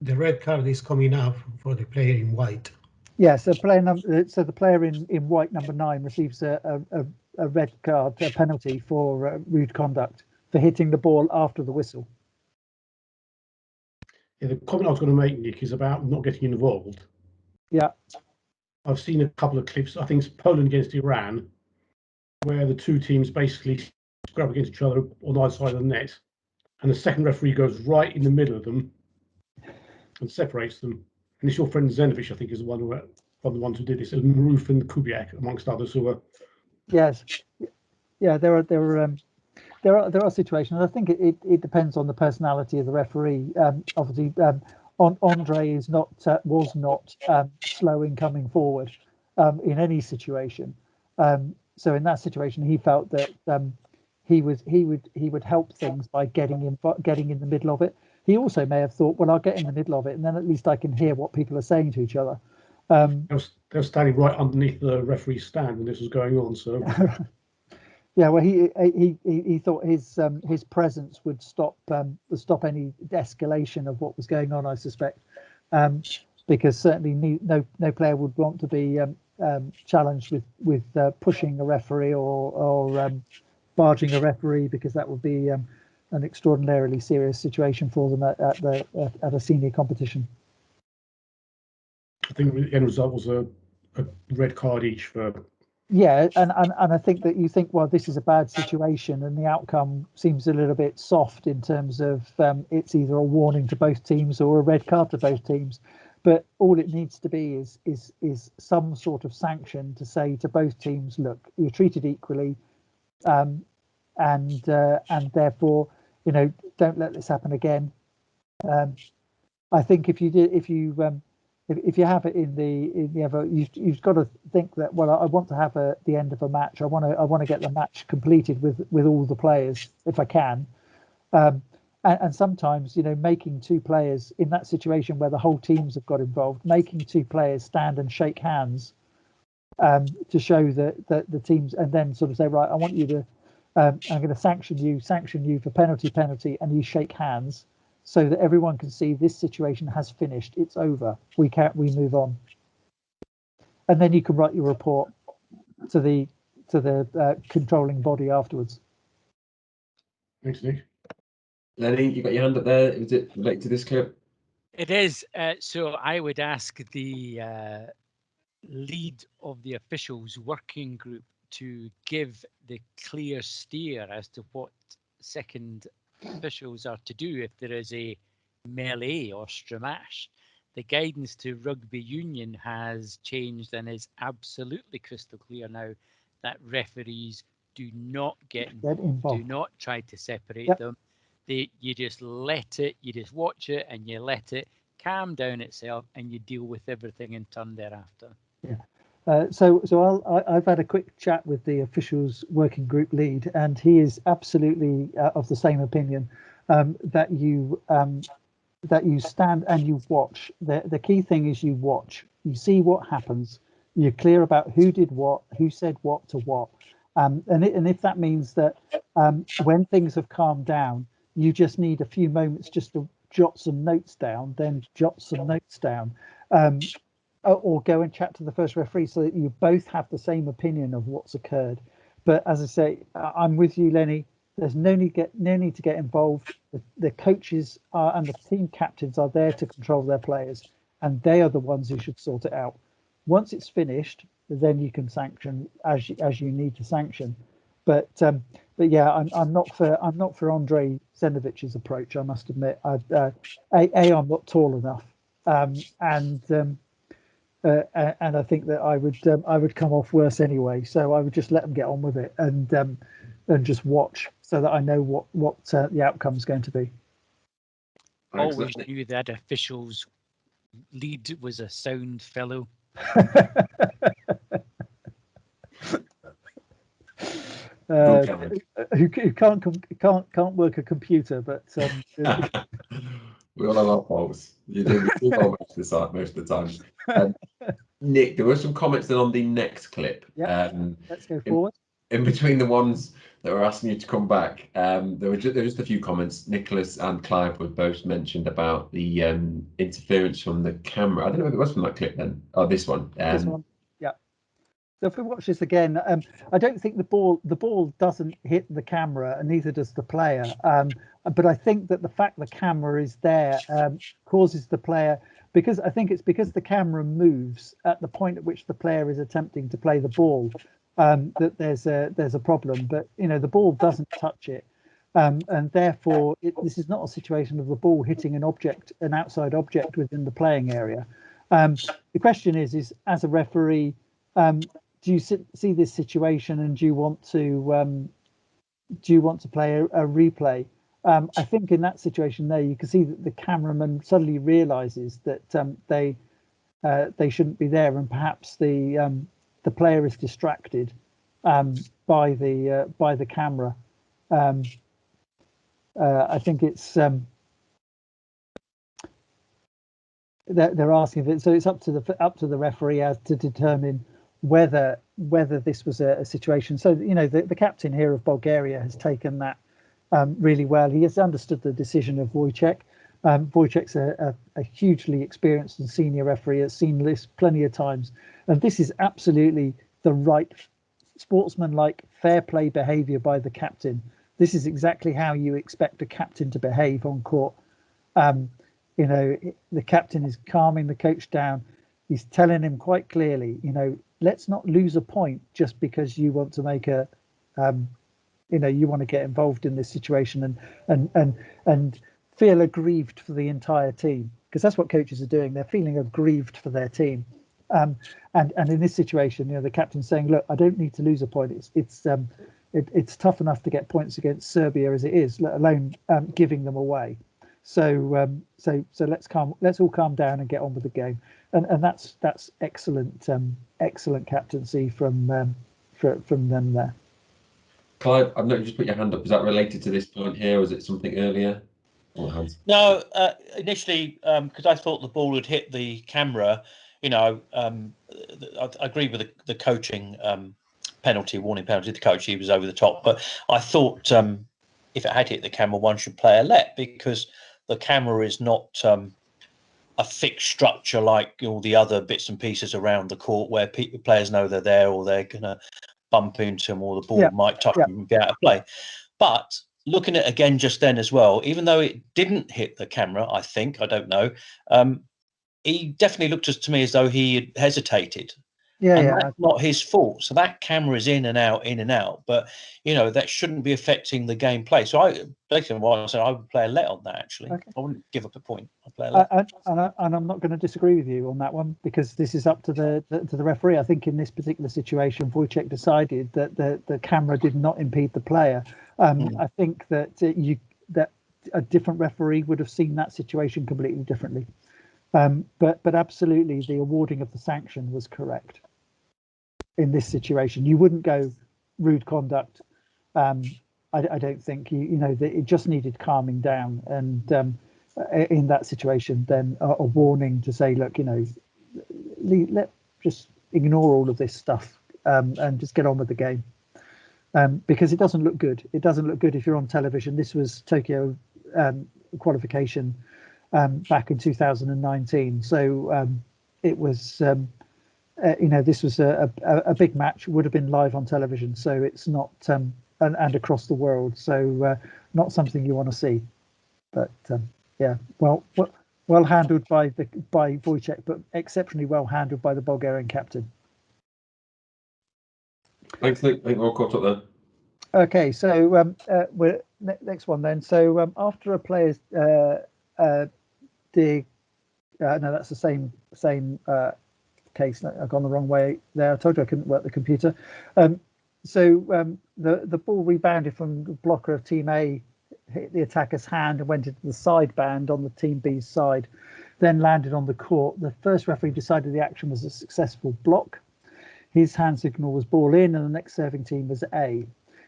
The red card is coming up for the player in white. Yeah, so the player in white, number 9, receives a red card, a penalty for rude conduct for hitting the ball after the whistle. Yeah, the comment I was going to make, Nick, is about not getting involved. Yeah. I've seen a couple of clips, I think it's Poland against Iran, where the 2 teams basically scrap against each other on either side of the net, and the second referee goes right in the middle of them and separates them. And it's your friend Zenovich, I think, is one of the ones who did this, and Maruf and Kubiak, amongst others, who were. Yes. Yeah, there were there are situations. I think it depends on the personality of the referee. Obviously, Andre is not was not slow in coming forward in any situation. So in that situation, he felt that he would help things by getting in the middle of it. He also may have thought, well, I'll get in the middle of it, and then at least I can hear what people are saying to each other. They were standing right underneath the referee's stand when this was going on. So yeah, well, he thought his presence would stop any escalation of what was going on. I suspect, because certainly no player would want to be challenged with pushing a referee or barging a referee, because that would be an extraordinarily serious situation for them at a senior competition. I think the end result was a red card each for. Yeah, and I think that you think, well, this is a bad situation, and the outcome seems a little bit soft in terms of it's either a warning to both teams or a red card to both teams. But all it needs to be is some sort of sanction to say to both teams, look, you're treated equally, and therefore, don't let this happen again. I think if you have it in the other, you've got to think that, well, I want to have the end of a match. I want to get the match completed with all the players if I can. And sometimes, making two players in that situation where the whole teams have got involved, making two players stand and shake hands to show that the teams, and then sort of say, right, I want you to, I'm going to sanction you for penalty, and you shake hands, so that everyone can see this situation has finished. It's over. We move on. And then you can write your report to the controlling body afterwards. Thanks, Nick. Lenny, you got your hand up there. Is it related to this clip? It is. So I would ask the lead of the officials working group to give the clear steer as to what second officials are to do if there is a melee or stramash. The guidance to rugby union has changed and is absolutely crystal clear now that referees do not get involved, do not try to separate them. You just let it, you just watch it, and you let it calm down itself, and you deal with everything in turn thereafter. Yeah. So I've had a quick chat with the officials working group lead, and he is absolutely of the same opinion, that you stand and you watch. The key thing is you watch. You see what happens. You're clear about who did what, who said what to what, and if that means that when things have calmed down, you just need a few moments just to jot some notes down, then jot some notes down. Or go and chat to the first referee so that you both have the same opinion of what's occurred. But as I say, I'm with you, Lenny. There's no need to get involved. The coaches and the team captains are there to control their players, and they are the ones who should sort it out. Once it's finished, then you can sanction as you need to sanction. But yeah, I'm not for Andre Zenovich's approach. I must admit, I'm not tall enough, and I think that I would come off worse anyway. So I would just let them get on with it and just watch, so that I know what the outcome's going to be. Always knew that officials lead was a sound fellow. Who can't work a computer, but we all have our faults. You do most of the time. Nick, there were some comments then on the next clip. Let's go forward. In between the ones that were asking you to come back, there were just a few comments. Nicholas and Clive were both mentioned about the interference from the camera. I don't know if it was from that clip then. Oh, this one. This one. Yeah. So if we watch this again, I don't think the ball doesn't hit the camera, and neither does the player. But I think that the fact the camera is there causes the player, because I think it's because the camera moves at the point at which the player is attempting to play the ball, that there's a problem. But the ball doesn't touch it, and therefore this is not a situation of the ball hitting an outside object within the playing area. The question is as a referee, do you see this situation, and do you want to do you want to play a replay? I think in that situation there, you can see that the cameraman suddenly realizes that they shouldn't be there, and perhaps the player is distracted by the camera. I think it's they're asking if it, so it's up to the referee as to determine whether this was a situation. So the captain here of Bulgaria has taken that really well. He has understood the decision of Wojciech. Wojciech's a hugely experienced and senior referee, has seen this plenty of times, and this is absolutely the right sportsmanlike fair play behaviour by the captain. This is exactly how you expect a captain to behave on court. The captain is calming the coach down. He's telling him quite clearly, let's not lose a point just because you want to make you want to get involved in this situation and feel aggrieved for the entire team, because that's what coaches are doing. They're feeling aggrieved for their team. And in this situation, the captain's saying, look, I don't need to lose a point. It's tough enough to get points against Serbia as it is, let alone giving them away. So let's all calm down and get on with the game. And that's excellent captaincy from them there. Clive, I've noticed you just put your hand up. Is that related to this point here, or is it something earlier? No, initially, because I thought the ball had hit the camera. I agree with the coaching warning penalty. The coach, he was over the top, but I thought if it had hit the camera, one should play a let, because the camera is not a fixed structure like all the other bits and pieces around the court where players know they're there, or they're going to bump into them, or the ball might touch them and be out of play. But looking at it again just then as well, even though it didn't hit the camera, I don't know, he definitely looked to me as though he had hesitated. That's not his fault. So that camera is in and out, but that shouldn't be affecting the gameplay. So I would play a let on that. Actually, okay. I wouldn't give up a point. I'd play a let. And I'm not going to disagree with you on that one, because this is up to the referee. I think in this particular situation, Wojciech decided that the camera did not impede the player. I think that a different referee would have seen that situation completely differently. But absolutely, the awarding of the sanction was correct. In this situation, you wouldn't go rude conduct. I don't think it just needed calming down, and in that situation, then a warning to say, look, let just ignore all of this stuff and just get on with the game, because it doesn't look good. It doesn't look good if you're on television. This was Tokyo qualification back in 2019, so it was. This was a big match, would have been live on television, so it's not and across the world, so not something you want to see. But well handled by Wojciech, but exceptionally well handled by the Bulgarian captain. Thanks, Nick. I think we're all caught up then. Okay, so we're next one then. So after a player's no, that's the same case. I've gone the wrong way there. I told you I couldn't work the computer. So the ball rebounded from the blocker of Team A, hit the attacker's hand and went into the side band on the Team B's side, then landed on the court. The first referee decided the action was a successful block. His hand signal was ball in, and the next serving team was A.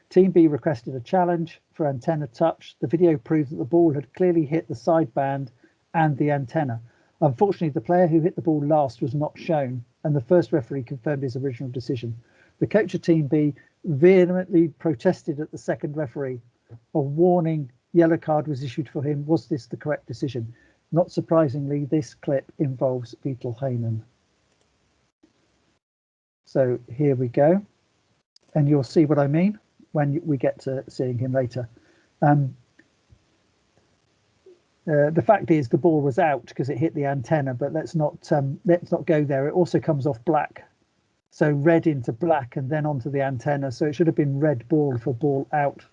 Team B requested a challenge for antenna touch. The video proved that the ball had clearly hit the side band and the antenna. Unfortunately, the player who hit the ball last was not shown, and the first referee confirmed his original decision. The coach of Team B vehemently protested at the second referee. A warning yellow card was issued for him. Was this the correct decision? Not surprisingly, this clip involves Vittel-Heinen. So here we go, and you'll see what I mean when we get to seeing him later. The fact is the ball was out because it hit the antenna, but let's not go there. It also comes off black, so red into black and then onto the antenna. So it should have been red ball for ball out.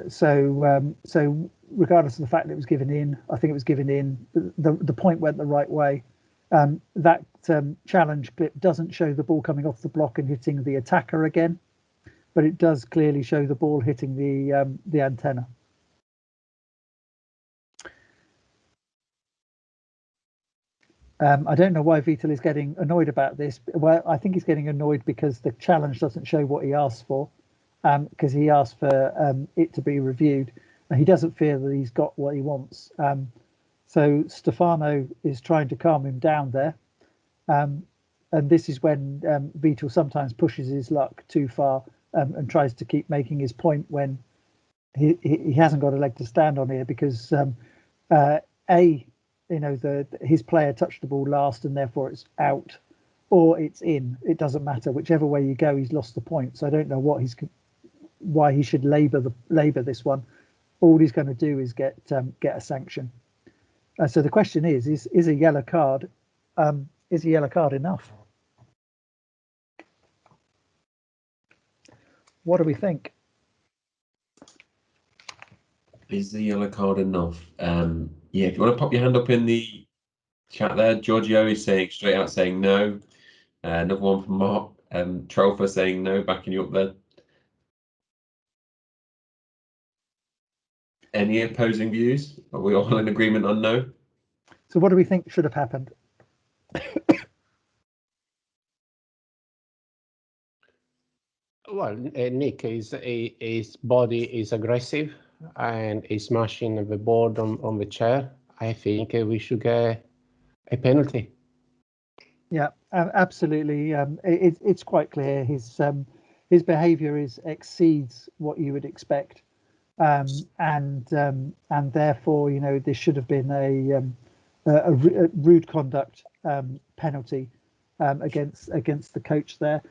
So regardless of the fact that it was given in, I think it was given in. The point went the right way. That challenge clip doesn't show the ball coming off the block and hitting the attacker again, but it does clearly show the ball hitting the antenna. I don't know why Vital is getting annoyed about this. Well, I think he's getting annoyed because the challenge doesn't show what he asked for, because he asked for it to be reviewed, and he doesn't feel that he's got what he wants. So Stefano is trying to calm him down there, and this is when Vital sometimes pushes his luck too far and tries to keep making his point when he hasn't got a leg to stand on here, because his player touched the ball last and therefore it's out, or it's in. It doesn't matter. Whichever way you go, he's lost the point. So I don't know why he should labour this one. All he's going to do is get a sanction. So the question is a yellow card enough? What do we think? Is the yellow card enough? Yeah, if you want to pop your hand up in the chat there, Giorgio is straight out saying no. Another one from Mark Trofa saying no, backing you up there. Any opposing views? Are we all in agreement on no? So what do we think should have happened? Well, Nick, his body is aggressive and he's smashing the board on the chair. I think we should get a penalty. Yeah, absolutely. It's quite clear his behaviour exceeds what you would expect, and therefore, this should have been a rude conduct penalty against the coach there.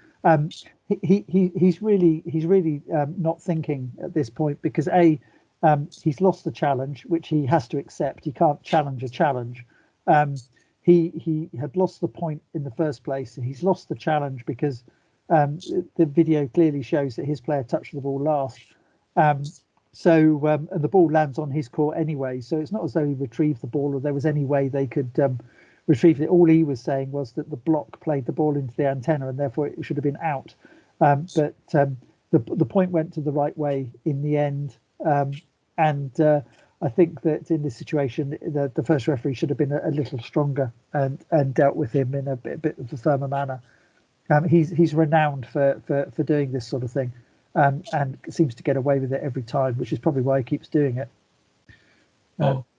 He's really not thinking at this point, because he's lost the challenge, which he has to accept. He can't challenge a challenge. He had lost the point in the first place. He's lost the challenge because the video clearly shows that his player touched the ball last. And the ball lands on his court anyway. So it's not as though he retrieved the ball or there was any way they could retrieve it. All he was saying was that the block played the ball into the antenna and therefore it should have been out. But the point went to the right way in the end. I think that in this situation, the first referee should have been a little stronger and dealt with him in a bit of a firmer manner. He's renowned for doing this sort of thing, and seems to get away with it every time, which is probably why he keeps doing it.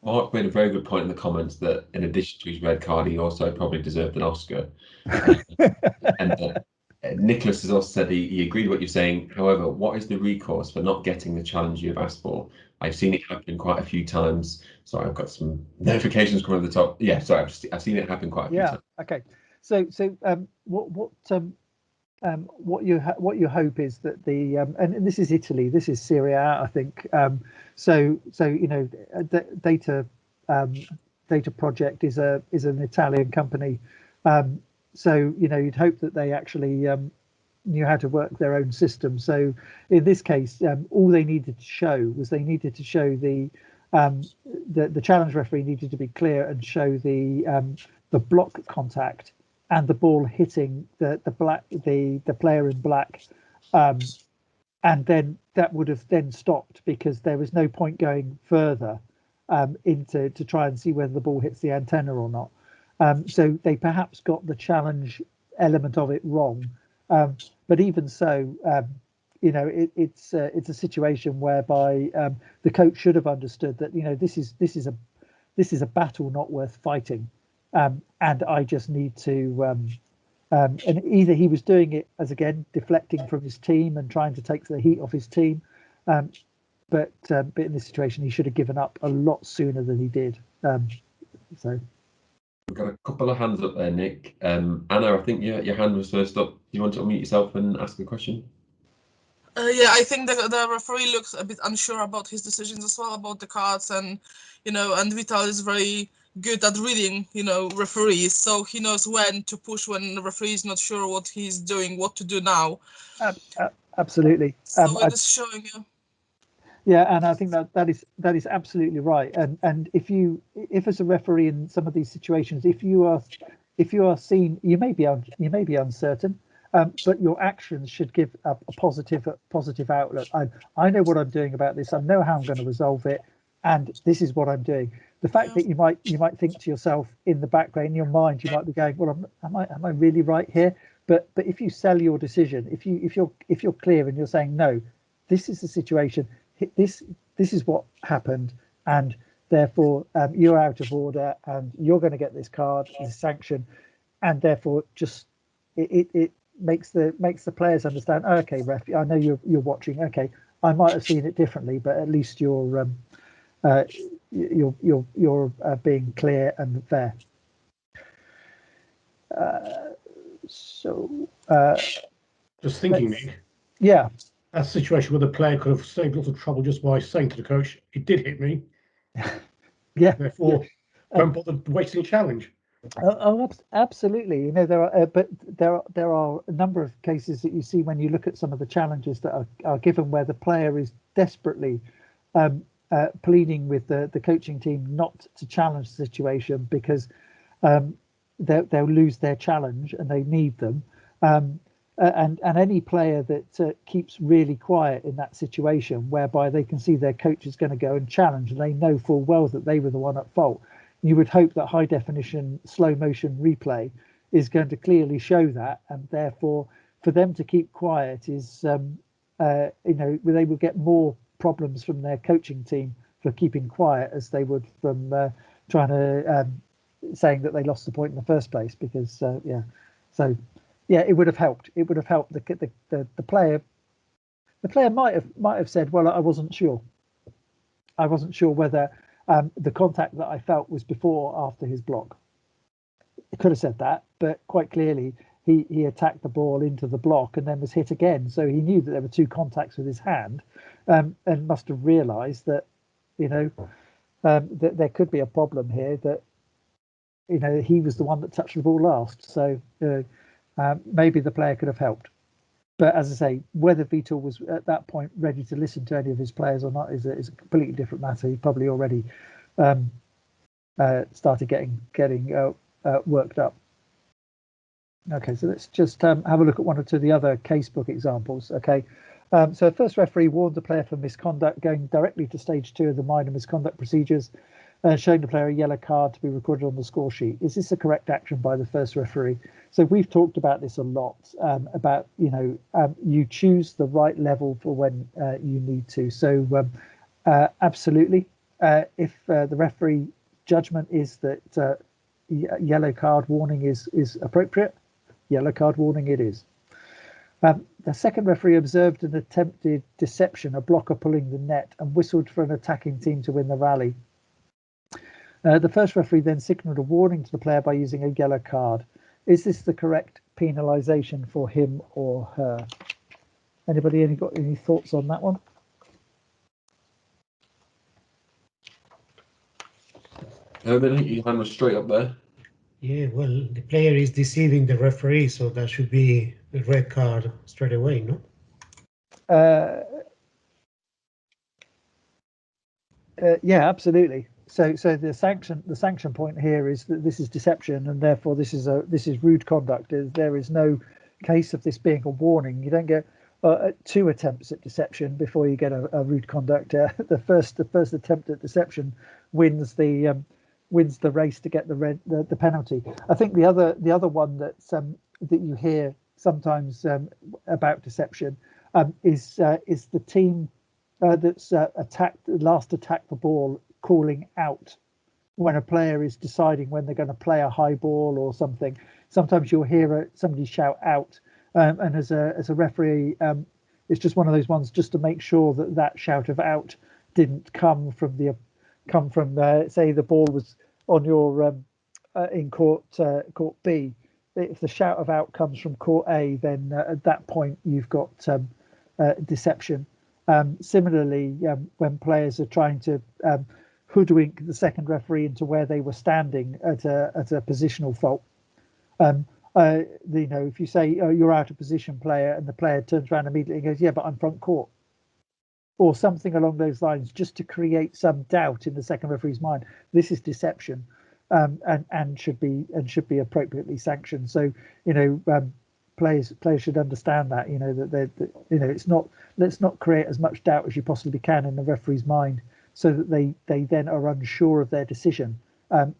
Mark made a very good point in the comments that in addition to his red card, he also probably deserved an Oscar. And Nicholas has also said he agreed with what you're saying. However, what is the recourse for not getting the challenge you've asked for? I've seen it happen quite a few times. Sorry, I've got some notifications coming at the top. Yeah, sorry, I've seen it happen quite a few times. Okay. So what you hope is that the and this is Italy, this is Serie A, I think. Data Project is an Italian company. So you'd hope that they actually knew how to work their own system. So in this case, all they needed to show was the challenge referee needed to be clear and show the block contact and the ball hitting the player in black, and then that would have then stopped, because there was no point going further to try and see whether the ball hits the antenna or not. So they perhaps got the challenge element of it wrong, but even so, it's a situation whereby the coach should have understood that this is a battle not worth fighting, and I just need to. And either he was doing it as, again, deflecting from his team and trying to take the heat off his team, but in this situation he should have given up a lot sooner than he did. So. We've got a couple of hands up there, Nick. Anna, I think your hand was first up. Do you want to unmute yourself and ask a question? Yeah, I think the referee looks a bit unsure about his decisions as well, about the cards, and and Vital is very good at reading, referees, so he knows when to push when the referee is not sure what he's doing, what to do now. Absolutely. So it is showing you. Yeah, and I think that is absolutely right. And if as a referee in some of these situations, if you are if you are seen, you may be uncertain, but your actions should give a positive outlook. I know what I'm doing about this. I know how I'm going to resolve it, and this is what I'm doing. The fact that you might think to yourself in the background, in your mind, you might be going, well, am I really right here? But if you sell your decision, if you're clear and you're saying, no, this is the situation, this is what happened, and therefore you're out of order, and you're going to get this card, this sanction, and therefore just it makes the players understand. Oh, okay, ref, I know you're watching. Okay, I might have seen it differently, but at least you're being clear and fair. Just thinking, Nick. Yeah. That situation where the player could have saved lots of trouble just by saying to the coach, "It did hit me." Yeah. Therefore, don't bother wasting a challenge. Absolutely. You know, there are a number of cases that you see when you look at some of the challenges that are given where the player is desperately pleading with the coaching team not to challenge the situation because they'll lose their challenge and they need them. And any player that keeps really quiet in that situation, whereby they can see their coach is going to go and challenge, and they know full well that they were the one at fault, you would hope that high definition slow motion replay is going to clearly show that, and therefore for them to keep quiet is they will get more problems from their coaching team for keeping quiet as they would from trying to saying that they lost the point in the first place, because it would have helped. It would have helped the player. The player might have said, well, I wasn't sure whether the contact that I felt was before or after his block. He could have said that, but quite clearly he attacked the ball into the block and then was hit again. So he knew that there were two contacts with his hand, and must have realised that, that there could be a problem here, that, he was the one that touched the ball last. So maybe the player could have helped. But as I say, whether Vitor was at that point ready to listen to any of his players or not is a completely different matter. He probably already started getting worked up. Okay, so let's just have a look at one or two of the other casebook examples. Okay, so first referee warned the player for misconduct, going directly to stage 2 of the minor misconduct procedures, showing the player a yellow card to be recorded on the score sheet. Is this a correct action by the first referee? So we've talked about this a lot, about, you choose the right level for when you need to. So absolutely, if the referee judgment is that yellow card warning is appropriate, yellow card warning it is. The second referee observed an attempted deception, a blocker pulling the net, and whistled for an attacking team to win the rally. The first referee then signalled a warning to the player by using a yellow card. Is this the correct penalisation for him or her? Anybody got any thoughts on that one? I think you hand was straight up there. Yeah, well, the player is deceiving the referee, so that should be a red card straight away, no? Yeah, absolutely. So the sanction point here is that this is deception, and therefore this is rude conduct. There is no case of this being a warning. You don't get 2 attempts at deception before you get a rude conduct. The first attempt at deception wins the race to get the penalty. I think the other one that you hear sometimes about deception is the team that's attacked the ball calling out when a player is deciding when they're going to play a high ball or something. Sometimes you'll hear somebody shout out, and as a referee, it's just one of those ones just to make sure that shout of out didn't come from say the ball was on your in court B. If the shout of out comes from court A, then at that point you've got deception. Similarly, when players are trying to hoodwink the second referee into where they were standing at a positional fault, if you say you're out of position, player, and the player turns around immediately and goes, yeah, but I'm front court, or something along those lines, just to create some doubt in the second referee's mind. This is deception. and should be appropriately sanctioned. So players should understand that it's not, let's not create as much doubt as you possibly can in the referee's mind, so that they then are unsure of their decision.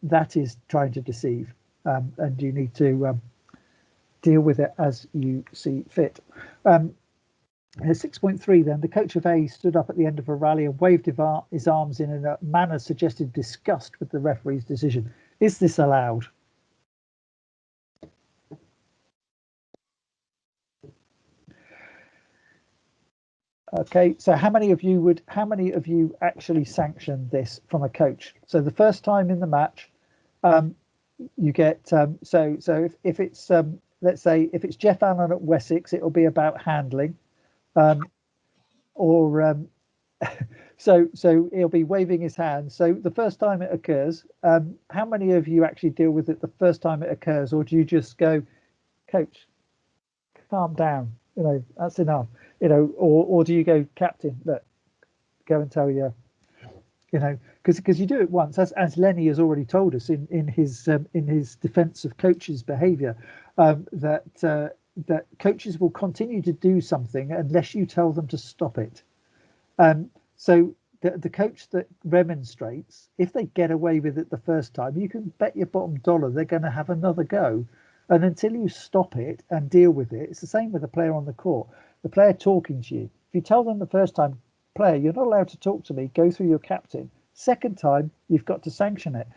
That is trying to deceive, and you need to deal with it as you see fit. 6.3 then, the coach of A stood up at the end of a rally and waved his arms in a manner suggested disgust with the referee's decision. Is this allowed? Okay, so how many of you actually sanction this from a coach? So the first time in the match, you get so if it's let's say if it's Jeff Allen at Wessex, it'll be about handling, so he'll be waving his hand. So the first time it occurs, how many of you actually deal with it the first time it occurs, or do you just go, coach, calm down, that's enough, or do you go, captain, look, go and tell you, because you do it once, as Lenny has already told us in his defence of coaches' behaviour, that coaches will continue to do something unless you tell them to stop it. So the coach that remonstrates, if they get away with it the first time, you can bet your bottom dollar they're going to have another go. And until you stop it and deal with it, it's the same with the player on the court. The player talking to you. If you tell them the first time, player, you're not allowed to talk to me, go through your captain. Second time, you've got to sanction it.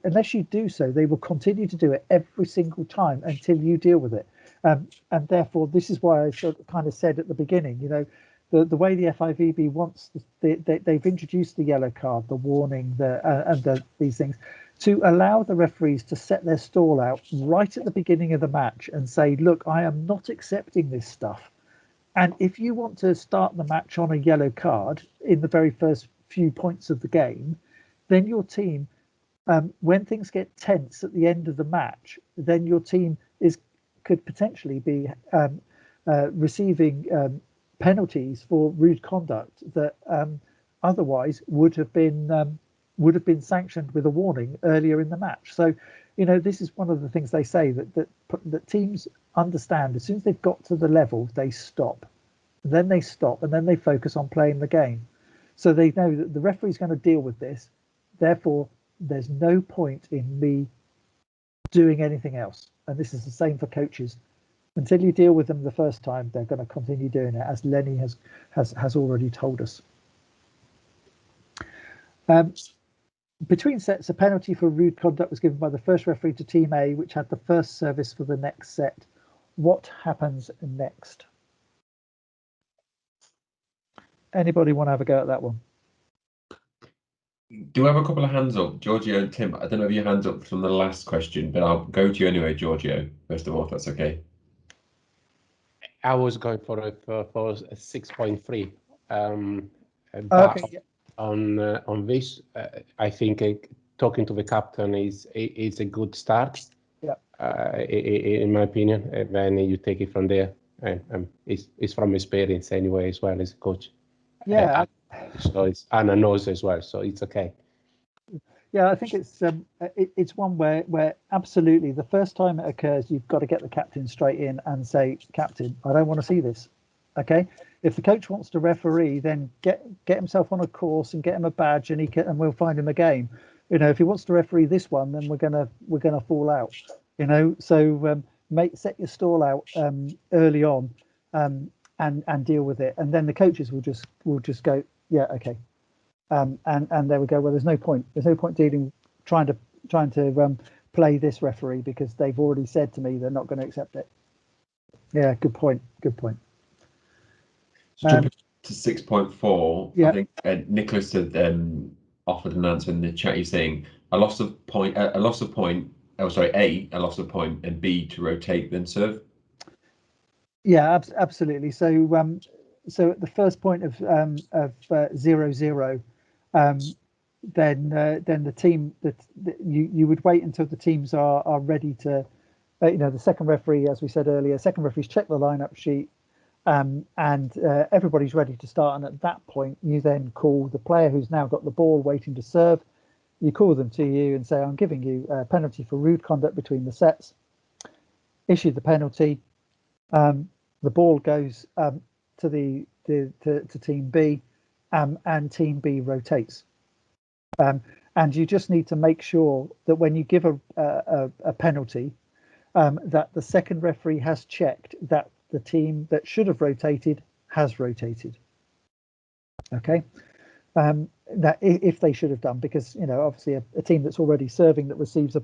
Unless you do so, they will continue to do it every single time until you deal with it. And therefore, this is why I kind of said at the beginning, the way the FIVB wants, they've introduced the yellow card, the warning, these things, to allow the referees to set their stall out right at the beginning of the match and say, look, I am not accepting this stuff. And if you want to start the match on a yellow card in the very first few points of the game, then your team, when things get tense at the end of the match, then your team could potentially be receiving penalties for rude conduct that otherwise would have been sanctioned with a warning earlier in the match. So, this is one of the things they say that teams understand. As soon as they've got to the level, they stop. Then they stop, and then they focus on playing the game. So they know that the referee's going to deal with this. Therefore, there's no point in me doing anything else. And this is the same for coaches. Until you deal with them the first time, they're going to continue doing it, as Lenny has already told us. Between sets, a penalty for rude conduct was given by the first referee to Team A, which had the first service for the next set. What happens next? Anybody want to have a go at that one? Do I have a couple of hands up? Giorgio and Tim, I don't know if your hands up from the last question, but I'll go to you anyway, Giorgio, first of all, if that's okay. I was going for 6.3. Okay. Yeah. On this, I think talking to the captain is a good start. Yeah. In my opinion, and then you take it from there. And it's from experience anyway, as well as a coach. Yeah. So it's Anna knows as well, so it's okay. Yeah, I think it's one where absolutely the first time it occurs, you've got to get the captain straight in and say, captain, I don't want to see this. Okay. If the coach wants to referee, then get himself on a course and get him a badge, and we'll find him a game. If he wants to referee this one, then we're gonna fall out. So set your stall out early on, and deal with it, and then the coaches will just go, yeah, okay, and there we go. Well, there's no point trying to play this referee, because they've already said to me they're not going to accept it. Yeah, good point. Jumping to 6.4, yeah. I think Nicholas had offered an answer in the chat. He's saying a loss of point, A, a loss of point, and B, to rotate then serve. Yeah, absolutely. So so at the first point of 0-0, then the team that you would wait until the teams are ready to, the second referee, as we said earlier, second referees check the lineup sheet. And everybody's ready to start, and at that point you then call the player who's now got the ball waiting to serve. you call them to you and say, I'm giving you a penalty for rude conduct between the sets. Issue the penalty. The ball goes to team B, and team B rotates. And you just need to make sure that when you give a penalty, that the second referee has checked that the team that should have rotated has rotated. Okay. That if they should have done, because obviously a team that's already serving that receives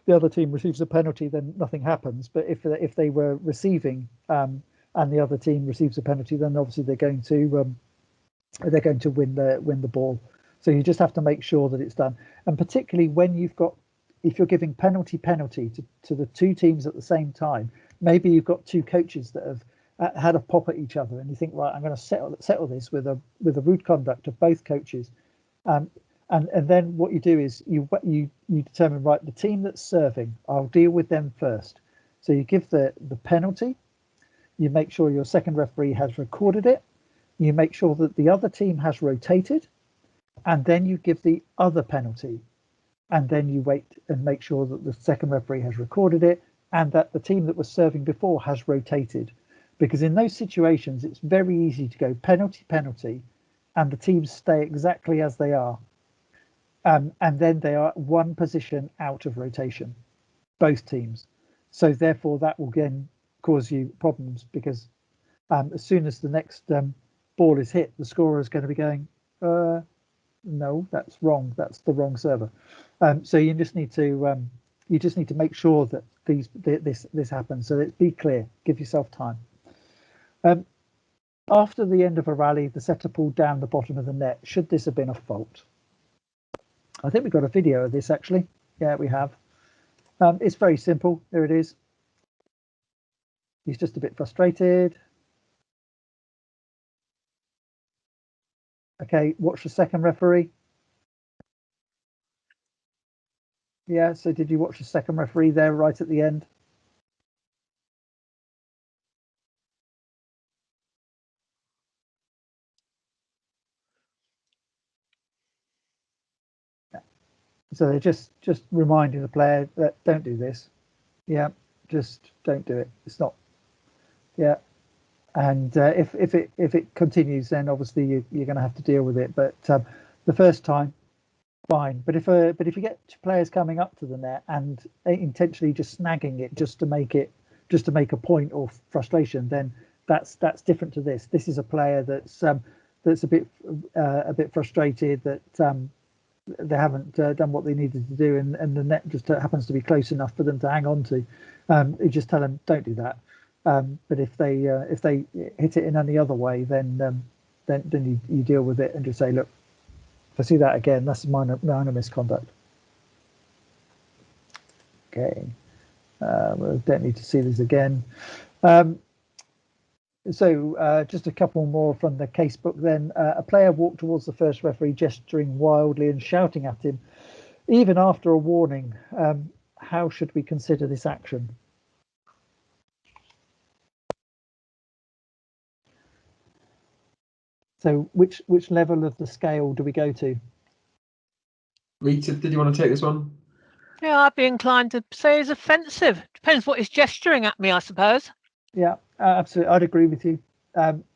the other team receives a penalty, then nothing happens. But if they were receiving and the other team receives a penalty, then obviously they're going to win the ball. So you just have to make sure that it's done, and particularly when if you're giving penalty to the two teams at the same time, maybe you've got two coaches that have had a pop at each other, and you think, right, I'm going to settle this with a rude conduct of both coaches, and then what you do is you determine, right, the team that's serving, I'll deal with them first. So you give the penalty, you make sure your second referee has recorded it, you make sure that the other team has rotated, and then you give the other penalty, and then you wait and make sure that the second referee has recorded it and that the team that was serving before has rotated. Because in those situations, it's very easy to go penalty, and the teams stay exactly as they are. And then they are one position out of rotation, both teams. So therefore, that will again cause you problems, because as soon as the next ball is hit, the scorer is going to be going, no, that's wrong. That's the wrong server. So you just need to make sure that this happens. So be clear. Give yourself time. After the end of a rally, the setter pulled down the bottom of the net. Should this have been a fault? I think we've got a video of this actually. Yeah, we have. It's very simple. There it is. He's just a bit frustrated. Okay, watch the second referee. Yeah, so did you watch the second referee there right at the end? So they're just reminding the player that don't do this. Yeah, just don't do it. It's not. Yeah, and if it continues, then obviously you're going to have to deal with it. But the first time, fine. But if you get players coming up to the net and intentionally just snagging it just to make a point or frustration, then that's different to this. This is a player that's a bit frustrated that they haven't done what they needed to do, and the net just happens to be close enough for them to hang on to. You just tell them don't do that. But if they hit it in any other way, then you deal with it and just say, look, if I see that again, that's minor misconduct. Okay, we don't need to see this again. So just a couple more from the casebook then. A player walked towards the first referee, gesturing wildly and shouting at him, even after a warning. How should we consider this action? So which level of the scale do we go to? Rita, did you want to take this one? Yeah, I'd be inclined to say it's offensive. Depends what he's gesturing at me, I suppose. Yeah, absolutely. I'd agree with you.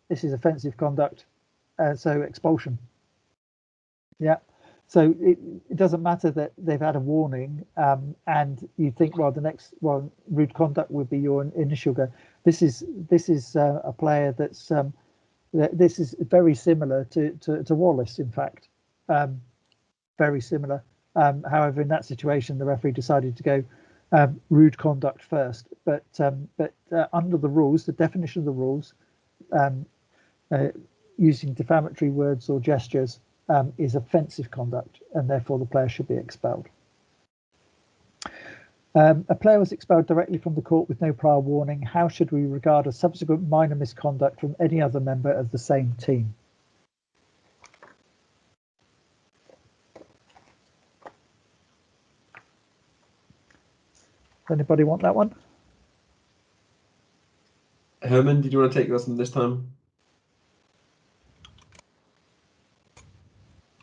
This is offensive conduct, so expulsion. Yeah, so it doesn't matter that they've had a warning, and you think, well, the next one, rude conduct would be your initial go. This is a player that's this is very similar to Wallace, in fact, very similar. However, in that situation, the referee decided to go rude conduct first. But under the rules, the definition of the rules, using defamatory words or gestures is offensive conduct, and therefore the player should be expelled. A player was expelled directly from the court with no prior warning. How should we regard a subsequent minor misconduct from any other member of the same team? Anybody want that one? Herman, did you want to take this one this time?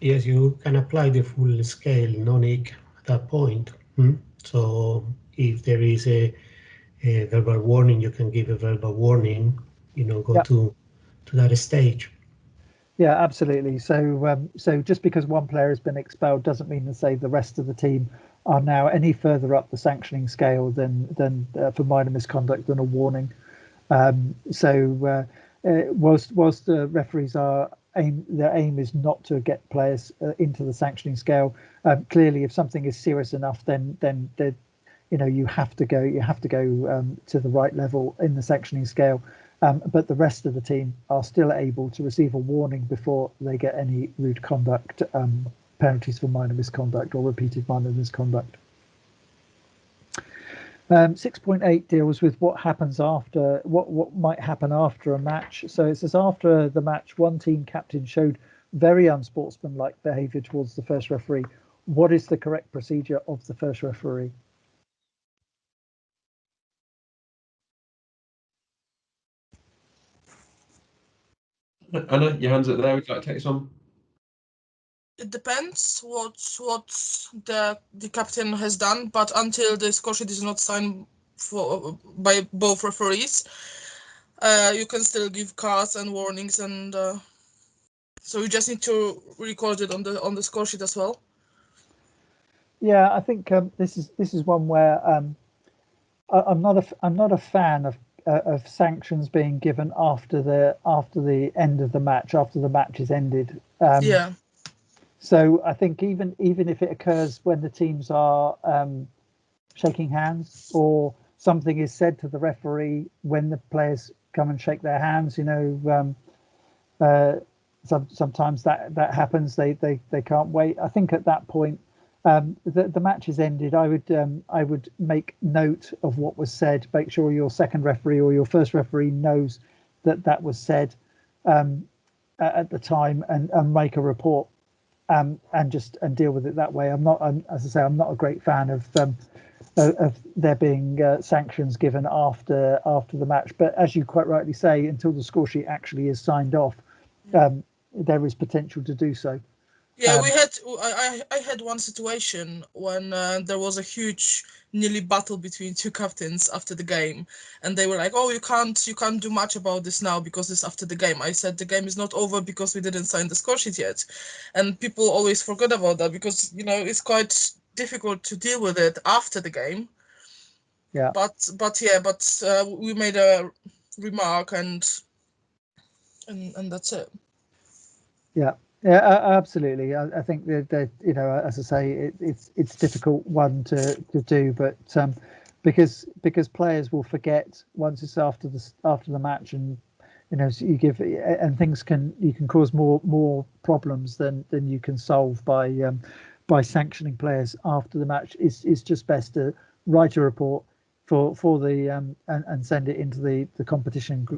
Yes, you can apply the full scale non-ic at that point. So if there is a verbal warning, you can give a verbal warning, go Yep. to that stage. Yeah, absolutely. So just because one player has been expelled doesn't mean to say the rest of the team are now any further up the sanctioning scale than for minor misconduct than a warning. Whilst the referees their aim is not to get players into the sanctioning scale. Clearly, if something is serious enough, then you have to go to the right level in the sanctioning scale. But the rest of the team are still able to receive a warning before they get any rude conduct penalties for minor misconduct or repeated minor misconduct. 6.8 deals with what happens after what might happen after a match. So it says after the match, one team captain showed very unsportsmanlike behaviour towards the first referee. What is the correct procedure of the first referee? Anna, your hands up there. Would you like to take some? It depends what the captain has done, but until the score sheet is not signed by both referees, you can still give cards and warnings, and so you just need to record it on the score sheet as well. Yeah, I think this is one where I'm not a fan of sanctions being given after the end of the match, after the match is ended. Yeah. So I think even if it occurs when the teams are shaking hands or something is said to the referee when the players come and shake their hands, sometimes that happens. They can't wait. I think at that point the match is ended. I would make note of what was said. Make sure your second referee or your first referee knows that was said at the time and make a report. And deal with it that way. As I say, I'm not a great fan of there being sanctions given after the match. But as you quite rightly say, until the score sheet actually is signed off, there is potential to do so. Yeah, I had one situation when there was a huge nearly battle between two captains after the game, and they were like, "Oh, you can't do much about this now because it's after the game." I said the game is not over because we didn't sign the score sheet yet, and people always forget about that because it's quite difficult to deal with it after the game. Yeah. But we made a remark and that's it. Yeah. Yeah, absolutely. I think that as I say, it's difficult one to do, but because players will forget once it's after the match, and so you give and you can cause more problems than you can solve by sanctioning players after the match. It's just best to write a report for the and send it into the competition,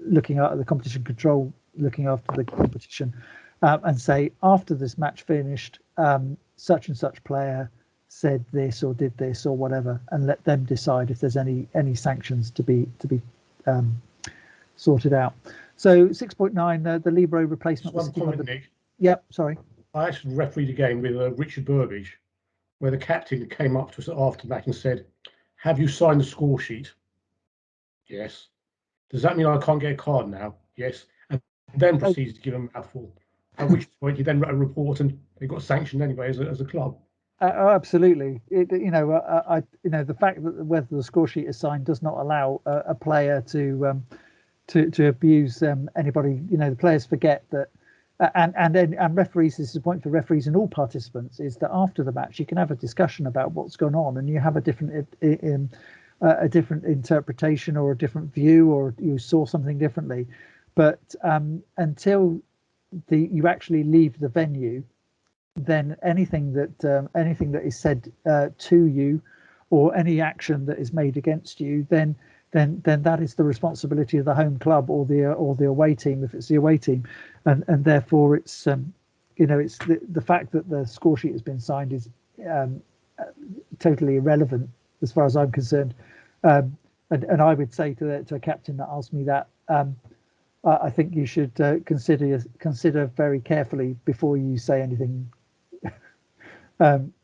looking at the competition control, looking after the competition. And say after this match finished, such and such player said this or did this or whatever, and let them decide if there's any sanctions to be sorted out. So 6.9, the libero replacement was sitting on the. Nick. Yep, sorry. I actually refereed a game with Richard Burbage, where the captain came up to us after the match and said, "Have you signed the score sheet?" Yes. Does that mean I can't get a card now? Yes. And then proceeds to give him a mouthful. At which point he then wrote a report and he got sanctioned anyway as a club. Absolutely. The fact that whether the score sheet is signed does not allow a player to abuse anybody. The players forget that, and referees. This is a point for referees and all participants, is that after the match you can have a discussion about what's gone on, and you have a different interpretation or a different view, or you saw something differently. But until you actually leave the venue, then anything that is said to you, or any action that is made against you, then that is the responsibility of the home club or the away team if it's the away team, and therefore it's it's the fact that the score sheet has been signed is totally irrelevant as far as I'm concerned. And I would say to a captain that asked me that, I think you should consider very carefully before you say anything,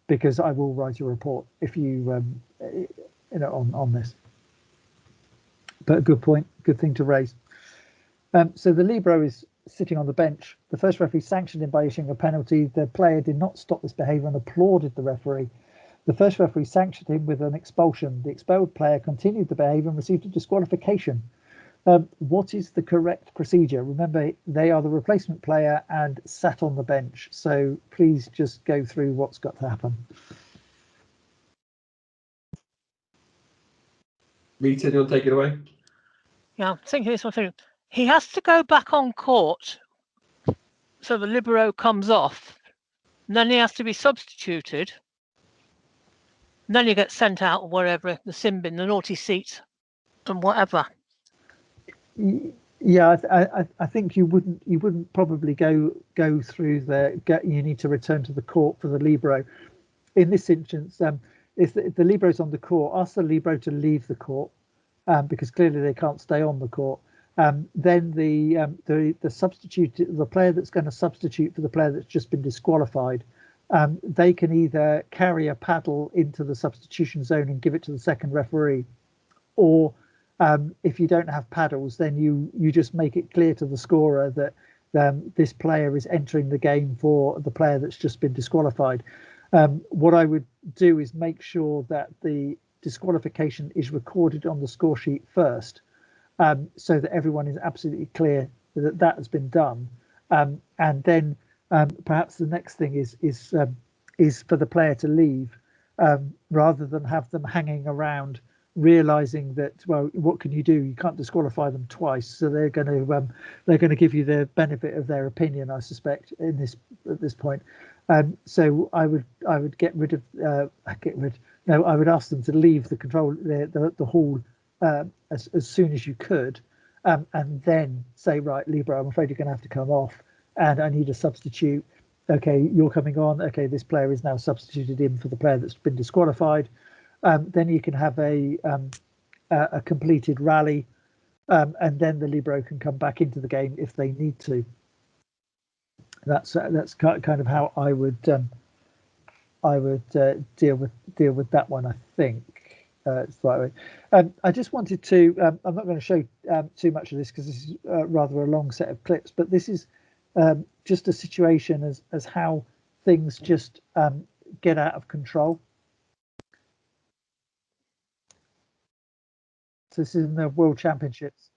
because I will write a report if you on this. But good point, good thing to raise. So the libero is sitting on the bench. The first referee sanctioned him by issuing a penalty. The player did not stop this behaviour and applauded the referee. The first referee sanctioned him with an expulsion. The expelled player continued the behaviour and received a disqualification. What is the correct procedure? Remember, they are the replacement player and sat on the bench. So please just go through what's got to happen. Rita, do you want to take it away? Yeah, I'm thinking this one thing. He has to go back on court, so the libero comes off, and then he has to be substituted. And then you get sent out wherever, the sin bin, the naughty seat, and whatever. Yeah, I think you wouldn't probably go through you need to return to the court for the libero. In this instance, if the libero's on the court, ask the libero to leave the court, because clearly they can't stay on the court. Then the substitute, the player that's going to substitute for the player that's just been disqualified, they can either carry a paddle into the substitution zone and give it to the second referee, or if you don't have paddles, then you just make it clear to the scorer that this player is entering the game for the player that's just been disqualified. What I would do is make sure that the disqualification is recorded on the score sheet first, so that everyone is absolutely clear that that has been done, and then perhaps the next thing is for the player to leave, rather than have them hanging around, realizing that, well, what can you do? You can't disqualify them twice, so they're going to give you the benefit of their opinion, I suspect, at this point. So I would I would ask them to leave the hall as soon as you could, and then say, right, libero, I'm afraid you're going to have to come off, and I need a substitute. Okay, you're coming on. Okay, this player is now substituted in for the player that's been disqualified. Then you can have a completed rally, and then the libero can come back into the game if they need to. That's kind of how I would deal with that one. I think it's the right way. I just wanted to. I'm not going to show too much of this because this is rather a long set of clips, but this is just a situation as how things just get out of control. So this is in the World Championships.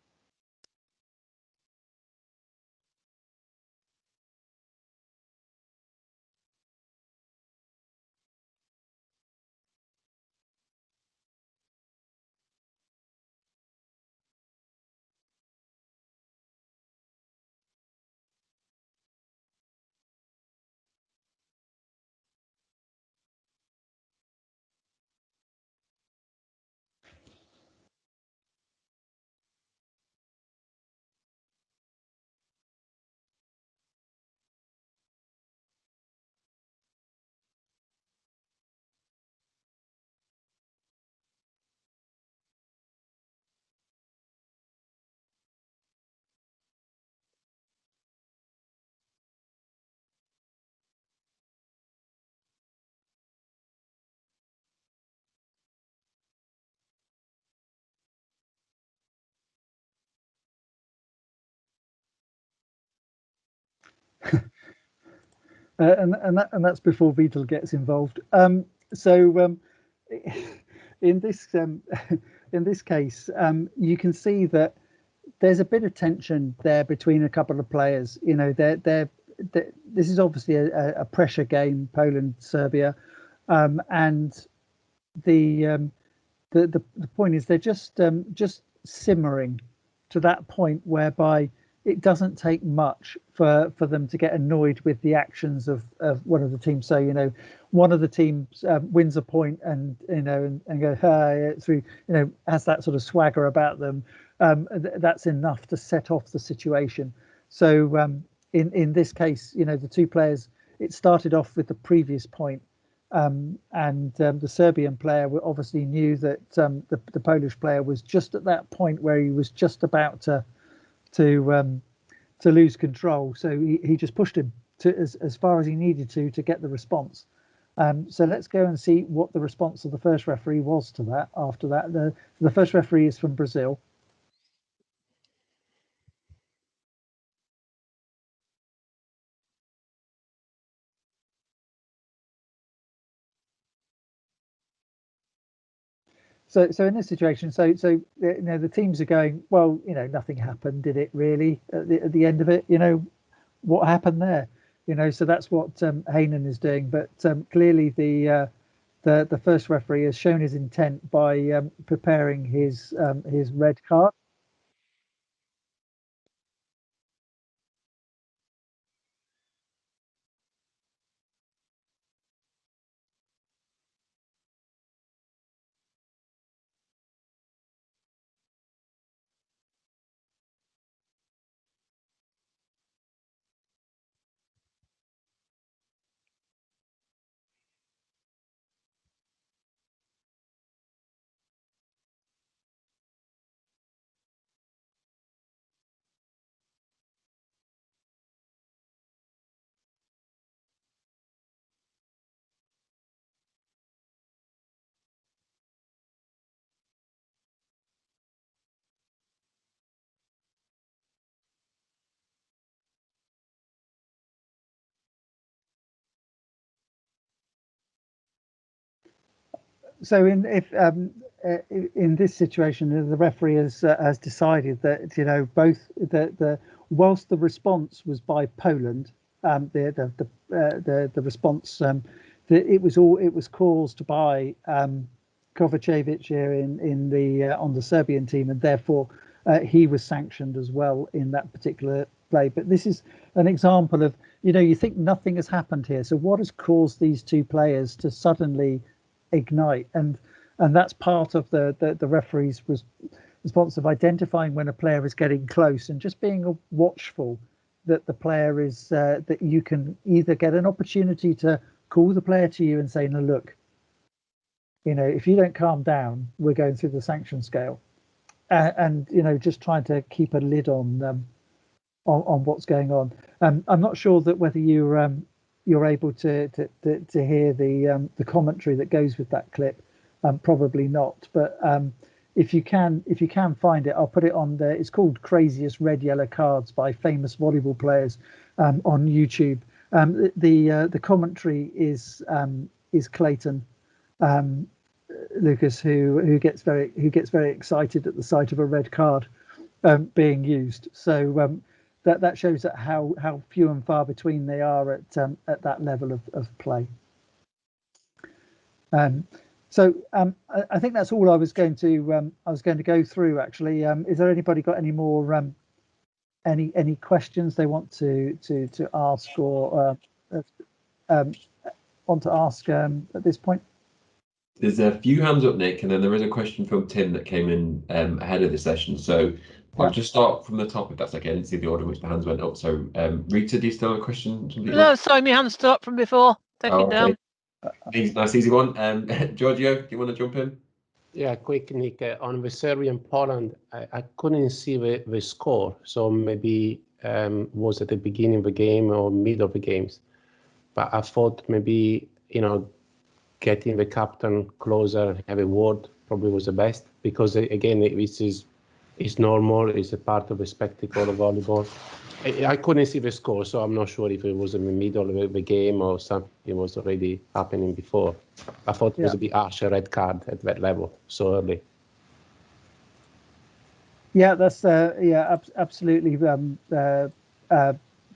And that's before Vital gets involved. So in this case, you can see that there's a bit of tension there between a couple of players. You know, this is obviously a pressure game, Poland, Serbia, and the point is they're just simmering to that point whereby it doesn't take much for them to get annoyed with the actions of one of the teams. So, you know, one of the teams wins a point and, you know, and go, hey, through, you know, has that sort of swagger about them. That's enough to set off the situation. So in this case, you know, the two players, it started off with the previous point. And the Serbian player obviously knew that the Polish player was just at that point where he was just about to to lose control. So he just pushed him to as far as he needed to get the response. So let's go and see what the response of the first referee was to that. After that, the first referee is from Brazil. So in this situation, so you know, the teams are going, well, you know, nothing happened, did it really? At the end of it, you know, what happened there? You know, so that's what Heynen is doing. But clearly, the first referee has shown his intent by preparing his red card. So in this situation, the referee has decided that, you know, both whilst the response was by Poland, the response it was caused by Kovacevic here in the on the Serbian team, and therefore he was sanctioned as well in that particular play. But this is an example of, you know, you think nothing has happened here. So what has caused these two players to suddenly ignite? And that's part of the referee's response of identifying when a player is getting close and just being watchful that the player is that you can either get an opportunity to call the player to you and say, no, look, you know, if you don't calm down, we're going through the sanction scale, and you know, just trying to keep a lid on what's going on. I'm not sure that whether you're able to hear the commentary that goes with that clip. Probably not, but if you can find it, I'll put it on there. It's called "Craziest Red Yellow Cards" by famous volleyball players on YouTube. The commentary is Clayton Lucas, who gets very excited at the sight of a red card being used. So that shows that how few and far between they are at that level of play. So I think that's all I was going to go through. Actually, is there anybody got any more any questions they want to ask or want to ask at this point? There's a few hands up, Nick, and then there is a question from Tim that came in ahead of the session. So I'll just start from the top if that's okay. I didn't see the order in which the hands went up. So Rita, do you still have a question? No, sorry, my hand's still up from before. Take it down. Nice, easy one. Giorgio, do you want to jump in? Yeah, quick, Nick. On the Serbia and Poland, I couldn't see the score, so maybe was at the beginning of the game or mid of the games. But I thought maybe, you know, getting the captain closer, have a word, probably was the best, because again, this is normal. It's a part of the spectacle of volleyball. I couldn't see the score, so I'm not sure if it was in the middle of the game or something. It was already happening before. I thought it was a bit harsh, a red card at that level so early. Yeah, that's absolutely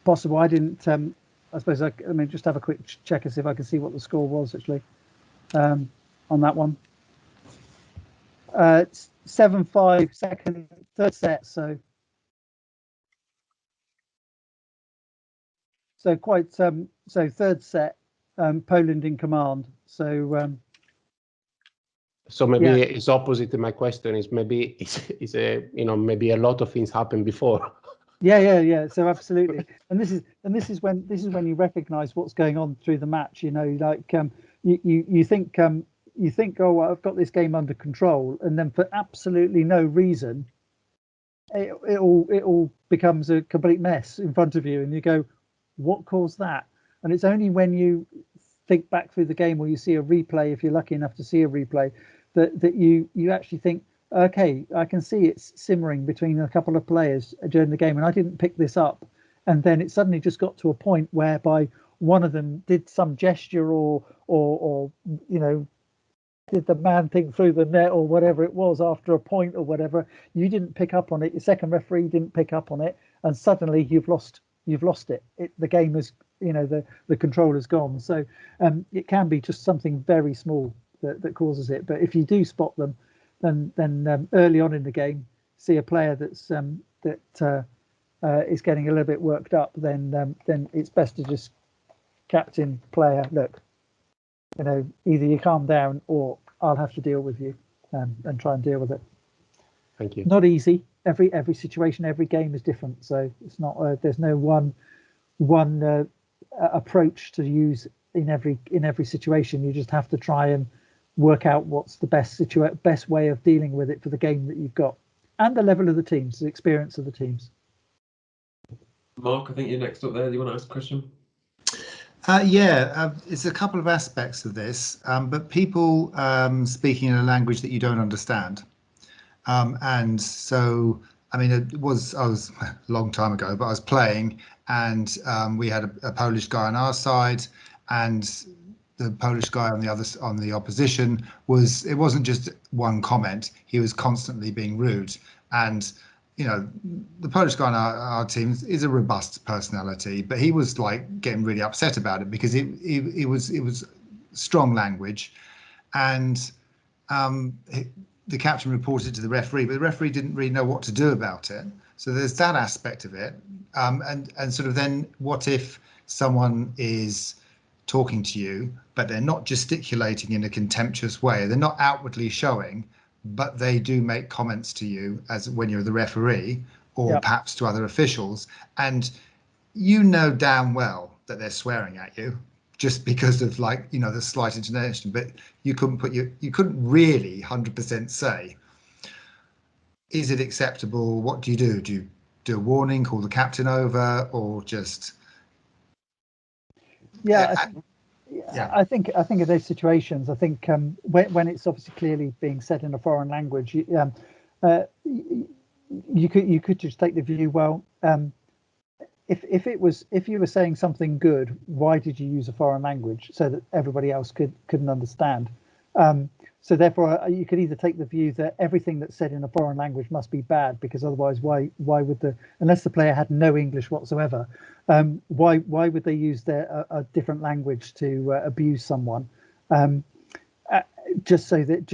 possible. I didn't. I suppose I mean, just have a quick check and see if I can see what the score was actually on that one. 7-5 third set. So quite so third set, Poland in command. So maybe it's opposite to my question. Is maybe it's a, you know, maybe a lot of things happened before. Yeah. So absolutely, and this is when you recognise what's going on through the match. You know, like you think oh, well, I've got this game under control, and then for absolutely no reason, it all becomes a complete mess in front of you, and you go, what caused that? And it's only when you think back through the game, or you see a replay, if you're lucky enough to see a replay, that you actually think, okay, I can see it's simmering between a couple of players during the game, and I didn't pick this up. And then it suddenly just got to a point whereby one of them did some gesture or did the man thing through the net or whatever it was after a point or whatever. You didn't pick up on it. Your second referee didn't pick up on it, and suddenly you've lost it. The game is, the control is gone. So it can be just something very small that causes it. But if you do spot them, then early on in the game, see a player that's is getting a little bit worked up, then it's best to just captain player. Look, either you calm down or I'll have to deal with you, and try and deal with it. Thank you. Not easy. Every situation, every game is different. So it's not. There's no one approach to use in every situation. You just have to try and work out what's the best way of dealing with it for the game that you've got, and the level of the teams, the experience of the teams. Mark, I think you're next up there. Do you want to ask a question? It's a couple of aspects of this, but people speaking in a language that you don't understand. And so, I mean, I was a long time ago, but I was playing, and we had a Polish guy on our side, and the Polish guy on the opposition it wasn't just one comment. He was constantly being rude. And the Polish guy on our team is a robust personality, but he was like getting really upset about it because it was strong language, and the captain reported it to the referee, but the referee didn't really know what to do about it. So there's that aspect of it, and sort of then what if someone is talking to you, but they're not gesticulating in a contemptuous way, they're not outwardly showing, but they do make comments to you as when you're the referee, or perhaps to other officials, and damn well that they're swearing at you just because of the slight intonation, but you couldn't really 100% say, is it acceptable? What do? Do you do a warning, call the captain over, or just? I think in those situations, I think when it's obviously clearly being said in a foreign language, you could just take the view, well, if you were saying something good, why did you use a foreign language so that everybody else couldn't understand? So therefore, you could either take the view that everything that's said in a foreign language must be bad, because otherwise, why would unless the player had no English whatsoever, why would they use a different language to abuse someone? Just so that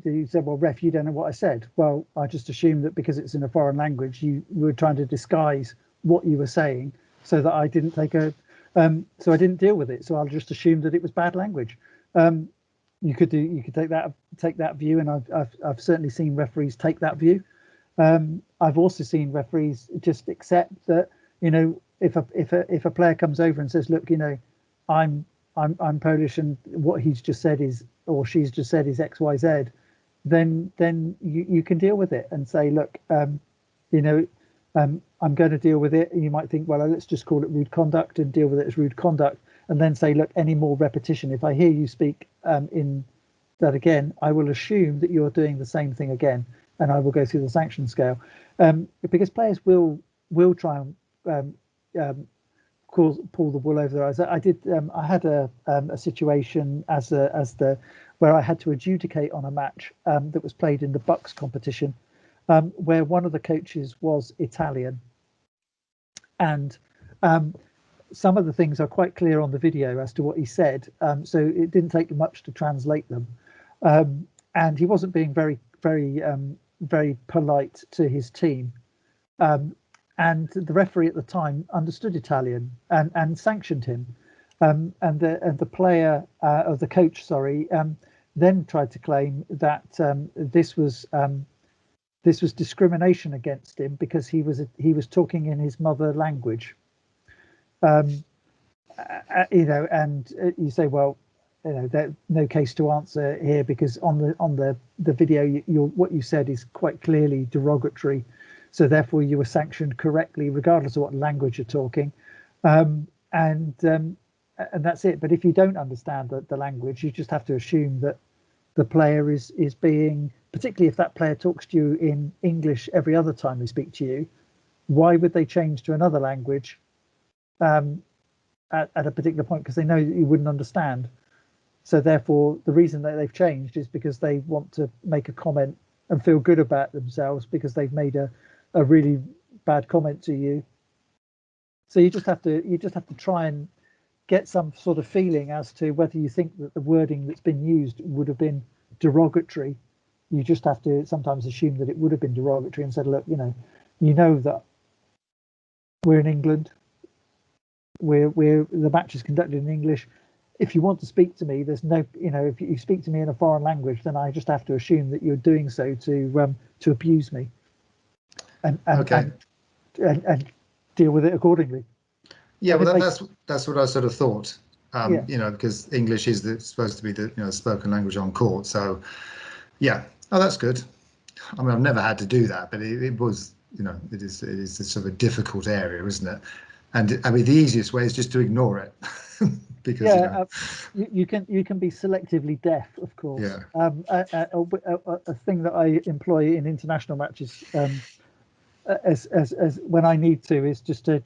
you said, well, ref, you don't know what I said. Well, I just assumed that because it's in a foreign language, you were trying to disguise what you were saying so that I didn't so I didn't deal with it. So I'll just assume that it was bad language. You could take that view, and I've certainly seen referees take that view. I've also seen referees just accept that, if a player comes over and says, look, I'm Polish, and what he's just said is, or she's just said is XYZ, then you can deal with it and say, look, I'm going to deal with it. And you might think, well, let's just call it rude conduct and deal with it as rude conduct. And then say, look, any more repetition, if I hear you speak in that again, I will assume that you're doing the same thing again, and I will go through the sanction scale. Because players will try and pull the wool over their eyes. I had a situation where I had to adjudicate on a match that was played in the Bucks competition, where one of the coaches was Italian, and some of the things are quite clear on the video as to what he said, so it didn't take much to translate them. And he wasn't being very, very, very polite to his team. And the referee at the time understood Italian and sanctioned him. And the player, or the coach, sorry, then tried to claim that this was discrimination against him because he was talking in his mother language. And you say, well, there's no case to answer here because on the video, what you said is quite clearly derogatory so therefore you were sanctioned correctly, regardless of what language you're talking, and that's it. But if you don't understand the language, you just have to assume that the player is being, particularly if that player talks to you in English every other time they speak to you, why would they change to another language at a particular point? Because they know that you wouldn't understand. So therefore, the reason that they've changed is because they want to make a comment and feel good about themselves because they've made a really bad comment to you. So you just have to try and get some sort of feeling as to whether you think that the wording that's been used would have been derogatory. You just have to sometimes assume that it would have been derogatory and said, look, you know that we're in England. The match is conducted in English. If you want to speak to me, there's no, if you speak to me in a foreign language, then I just have to assume that you're doing so to abuse me, and deal with it accordingly. Yeah, well, that's what I sort of thought. Yeah. Because English is supposed to be the spoken language on court. So, yeah, that's good. I mean, I've never had to do that, but it was, it is a sort of a difficult area, isn't it? And I mean, the easiest way is just to ignore it, because you can be selectively deaf, of course. Yeah. A thing that I employ in international matches, as when I need to, is just to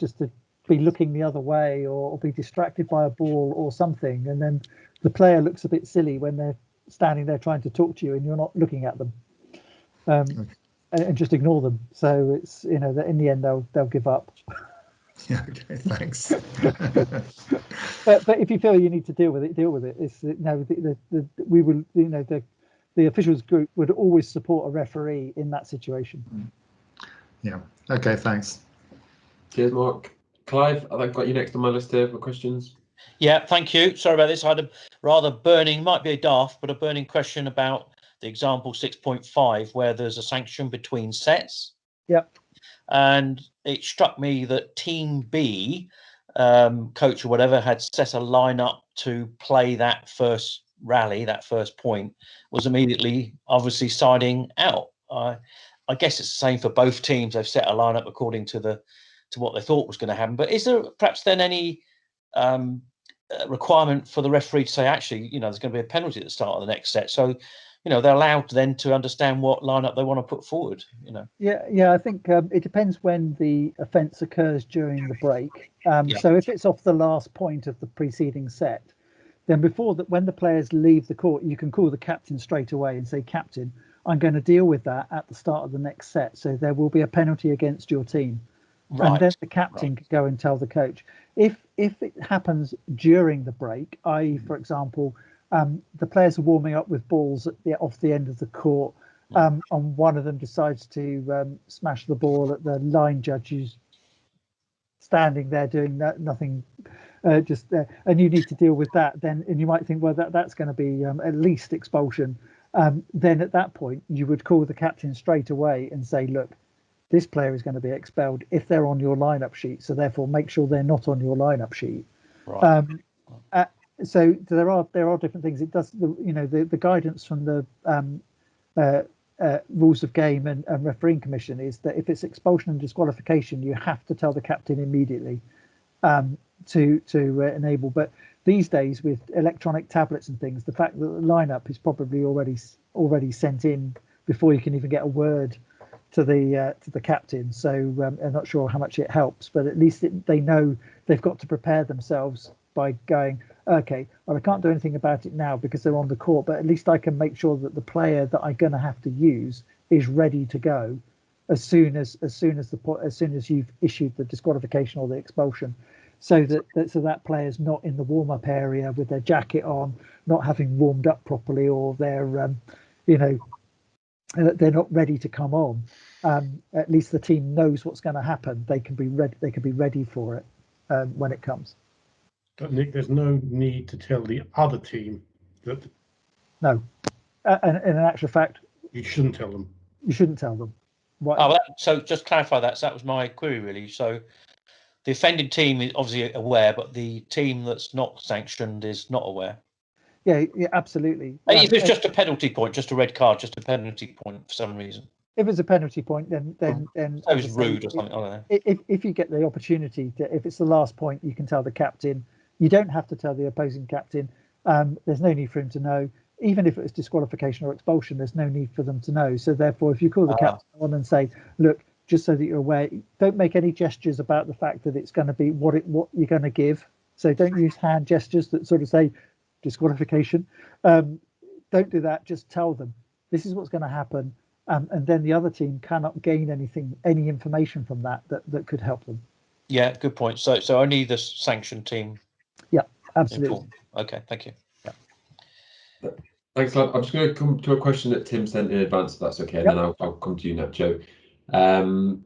be looking the other way or be distracted by a ball or something, and then the player looks a bit silly when they're standing there trying to talk to you and you're not looking at them, and just ignore them. So it's that in the end they'll give up. Yeah. Okay. Thanks. but if you feel you need to deal with it. It's we will the officials group would always support a referee in that situation. Yeah. Okay. Thanks. Cheers, Mark. Clive, I've got you next on my list here for questions. Yeah, thank you. Sorry about this. I had a rather burning, might be a daft, but a burning question about the example 6.5, where there's a sanction between sets. Yep. And it struck me that Team B, coach or whatever, had set a lineup to play that first rally, that first point, was immediately obviously siding out. I guess it's the same for both teams. They've set a lineup according to what they thought was going to happen. But is there perhaps then any requirement for the referee to say, actually, there's going to be a penalty at the start of the next set? So, they're allowed then to understand what lineup they want to put forward. Yeah. I think it depends when the offence occurs during the break. So if it's off the last point of the preceding set, then when the players leave the court, you can call the captain straight away and say, "Captain, I'm going to deal with that at the start of the next set. So there will be a penalty against your team." Right. And then the captain could go and tell the coach. If it happens during the break, i.e., for example, the players are warming up with balls off the end of the court, and one of them decides to smash the ball at the line judge who's standing there doing nothing, just there, and you need to deal with that. And you might think, well, that's going to be at least expulsion. Then at that point, you would call the captain straight away and say, look, this player is going to be expelled if they're on your lineup sheet. So therefore, make sure they're not on your lineup sheet. Right. So there are different things. It does the guidance from the rules of game and refereeing commission is that if it's expulsion and disqualification, you have to tell the captain immediately to enable. But these days with electronic tablets and things, the fact that the lineup is probably already sent in before you can even get a word to the captain. So I'm not sure how much it helps, but at least they know they've got to prepare themselves by going, okay, well, I can't do anything about it now because they're on the court, but at least I can make sure that the player that I'm going to have to use is ready to go as soon as you've issued the disqualification or the expulsion, so that player's not in the warm-up area with their jacket on, not having warmed up properly, or they're they're not ready to come on. At least the team knows what's going to happen. They can be ready. They can be ready for it when it comes. But Nick, there's no need to tell the other team that. No, and in actual fact, you shouldn't tell them. You shouldn't tell them. What? Oh, so just clarify that. So that was my query, really. So the offended team is obviously aware, but the team that's not sanctioned is not aware. Yeah, absolutely. If it's just a penalty point, just a red card, just a penalty point for some reason. if it's a penalty point, then It was rude or something. I don't know. If you get the opportunity to, if it's the last point, you can tell the captain. You don't have to tell the opposing captain. There's no need for him to know. Even if it was disqualification or expulsion, there's no need for them to know. So therefore, if you call the captain on and say, look, just so that you're aware, don't make any gestures about the fact that it's going to be what you're going to give. So don't use hand gestures that sort of say disqualification. Don't do that. Just tell them this is what's going to happen. And then the other team cannot gain any information from that could help them. Yeah, good point. So only the sanction team. Yeah, absolutely. Okay, thank you. Yeah. Thanks, lad. I'm just going to come to a question that Tim sent in advance, if that's okay, and then I'll come to you, Nacho.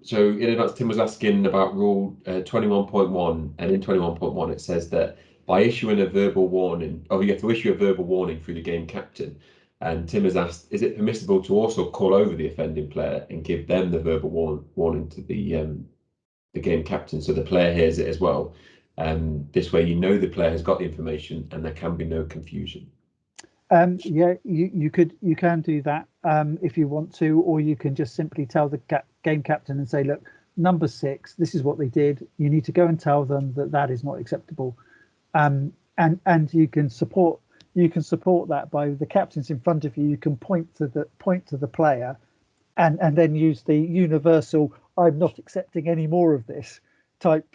So in advance, Tim was asking about rule 21.1, and in 21.1 it says that by issuing a verbal warning, you have to issue a verbal warning through the game captain. And Tim has asked, is it permissible to also call over the offending player and give them the verbal warning to the game captain, so the player hears it as well? This way, the player has got the information, and there can be no confusion. Yeah, you can do that if you want to, or you can just simply tell the game captain and say, look, number 6, this is what they did. You need to go and tell them that is not acceptable, and you can support that by the captain's in front of you. You can point to the player, and then use the universal "I'm not accepting any more of this" type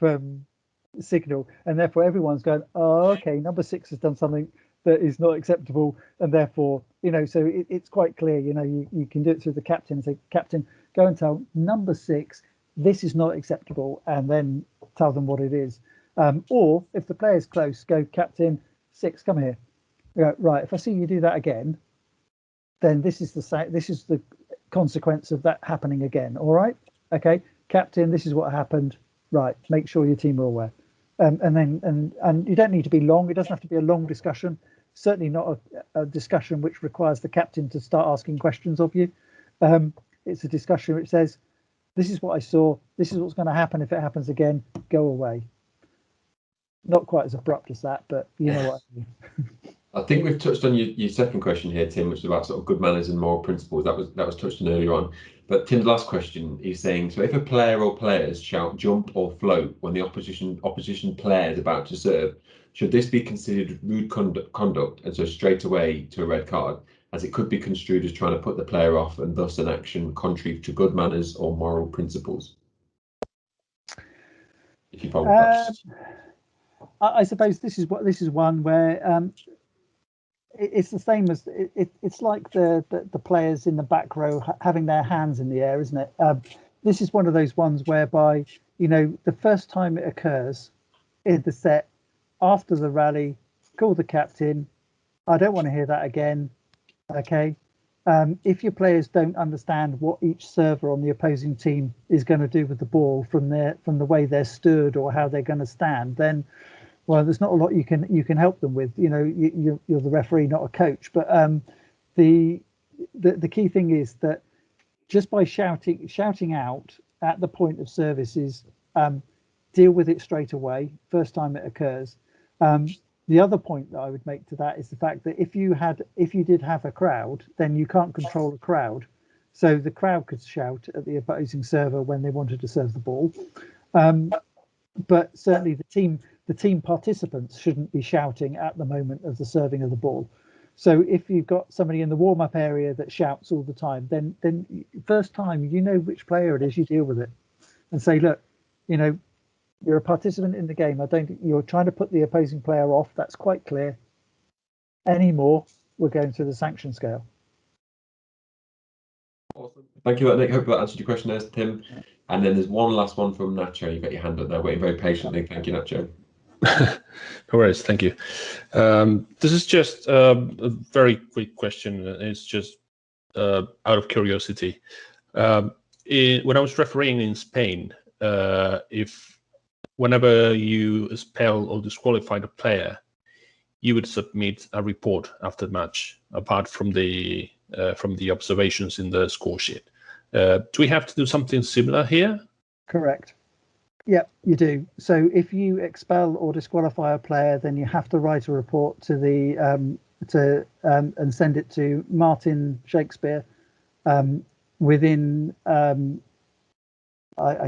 signal, and therefore everyone's going, oh, okay, number 6 has done something that is not acceptable, and therefore so it's quite clear. You can do it through the captain and say, captain, go and tell number 6 this is not acceptable, and then tell them what it is. Or if the player's close, go, captain 6, come here. Right, if I see you do that again, then this is the consequence of that happening again. All right, okay, captain, this is what happened. Right, make sure your team are aware. And you don't need to be long. It doesn't have to be a long discussion. Certainly not a discussion which requires the captain to start asking questions of you. It's a discussion which says, this is what I saw. This is what's going to happen if it happens again. Go away. Not quite as abrupt as that, but you know what I mean. I think we've touched on your second question here, Tim, which is about sort of good manners and moral principles. That was touched on earlier on. But Tim's last question is saying, so if a player or players shout jump or float when the opposition player is about to serve, should this be considered rude conduct and so straight away to a red card, as it could be construed as trying to put the player off and thus an action contrary to good manners or moral principles? If you follow that. I suppose this is one where it's the same as it's like the players in the back row having their hands in the air, isn't it? This is one of those ones whereby the first time it occurs in the set after the rally, call the captain. I don't want to hear that again. Okay. If your players don't understand what each server on the opposing team is going to do with the ball from the way they're stood or how they're going to stand, then there's not a lot you can help them with. You're the referee, not a coach. But the key thing is that just by shouting out at the point of service is deal with it straight away. First time it occurs. The other point that I would make to that is the fact that if you did have a crowd, then you can't control a crowd. So the crowd could shout at the opposing server when they wanted to serve the ball. But certainly the team participants shouldn't be shouting at the moment of the serving of the ball. So if you've got somebody in the warm-up area that shouts all the time, then first time which player it is, you deal with it and say, look, you're a participant in the game. You're trying to put the opposing player off. That's quite clear. Any more, we're going through the sanction scale. Awesome. Thank you, Nick. Hope that answered your question there, Tim. And then there's one last one from Nacho. You've got your hand up there, waiting very patiently. Thank you, Nacho. No worries. Thank you. This is just a very quick question. It's just out of curiosity. When I was refereeing in Spain, whenever you expel or disqualify the player, you would submit a report after the match, apart from the observations in the score sheet. Do we have to do something similar here? Correct. Yeah, you do. So if you expel or disqualify a player, then you have to write a report to and send it to Martin Shakespeare, within I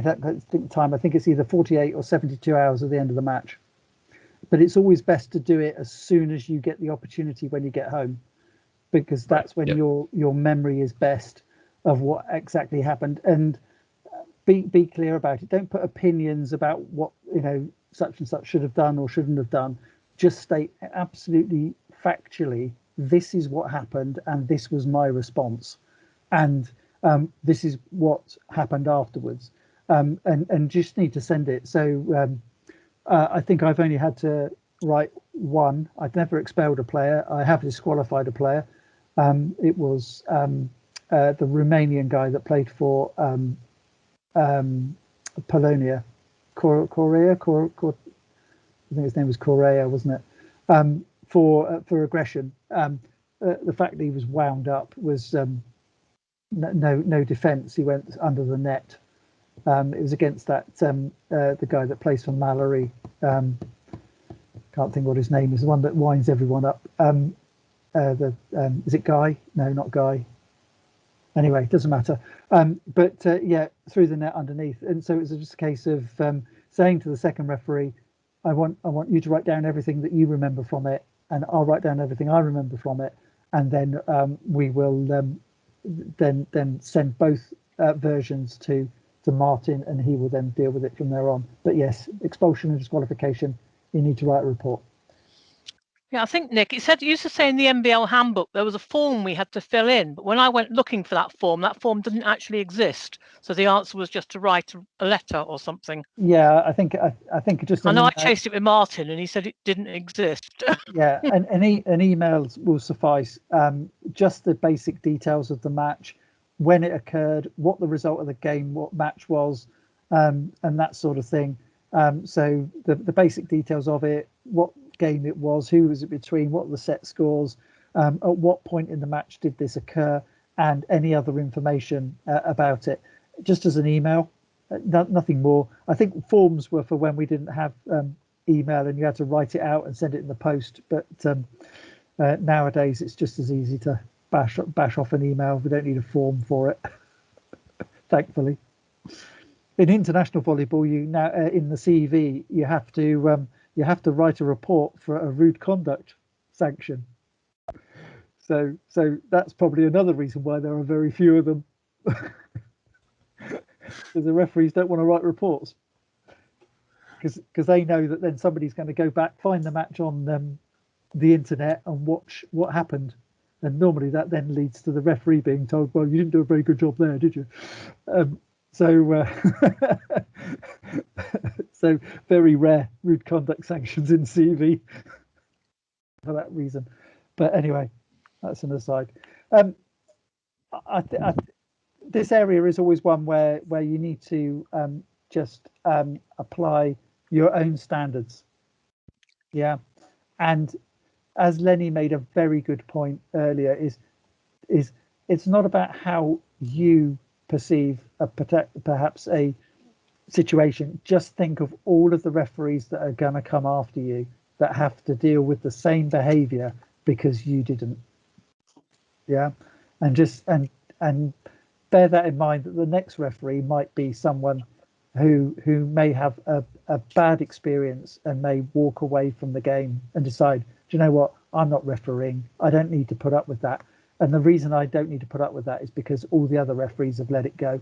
don't think time. I think it's either 48 or 72 hours at the end of the match. But it's always best to do it as soon as you get the opportunity when you get home, because that's when your memory is best of what exactly happened. And be clear about it. Don't put opinions about what such and such should have done or shouldn't have done. Just state absolutely factually, this is what happened and this was my response, and this is what happened afterwards, and just need to send it. So I think I've only had to write one. I've never expelled a player. I have disqualified a player. It was the Romanian guy that played for Polonia, Korea. I think his name was Korea, wasn't it? For aggression. The fact that he was wound up was no defence. He went under the net. It was against that the guy that plays for Mallory. Can't think what his name is. The one that winds everyone up. Is it Guy? No, not Guy. Anyway, it doesn't matter. But yeah, through the net underneath. And so it was just a case of saying to the second referee, I want you to write down everything that you remember from it, and I'll write down everything I remember from it, and then we will then send both versions to Martin, and he will then deal with it from there on. But yes, expulsion and disqualification, you need to write a report. Yeah, I think, Nick, it used to say in the NBL handbook there was a form we had to fill in, but when I went looking for that form didn't actually exist. So the answer was just to write a letter or something. Yeah, I think just. I know I chased it with Martin, and he said it didn't exist. Yeah, and an emails will suffice. Just the basic details of the match, when it occurred, what the result of the game, what match was, and that sort of thing. So the basic details of it, what game it was, who was it between, what were the set scores, at what point in the match did this occur, and any other information about it, just as an email, nothing more. I think forms were for when we didn't have email and you had to write it out and send it in the post, but nowadays it's just as easy to bash off an email. We don't need a form for it. Thankfully, in international volleyball, you now in the CV you have to write a report for a rude conduct sanction. So that's probably another reason why there are very few of them, because the referees don't want to write reports, because they know that then somebody's going to go back, find the match on the internet and watch what happened, and normally that then leads to the referee being told, well, you didn't do a very good job there, did you? So very rare rude conduct sanctions in CV for that reason. But anyway, that's an aside. This area is always one where you need to just apply your own standards. Yeah, and as Lenny made a very good point earlier, is it's not about how you perceive perhaps a situation. Just think of all of the referees that are going to come after you that have to deal with the same behavior because you didn't. Yeah, and just and bear that in mind, that the next referee might be someone who may have a bad experience and may walk away from the game and decide, do you know what, I'm not refereeing, I don't need to put up with that. And the reason I don't need to put up with that is because all the other referees have let it go.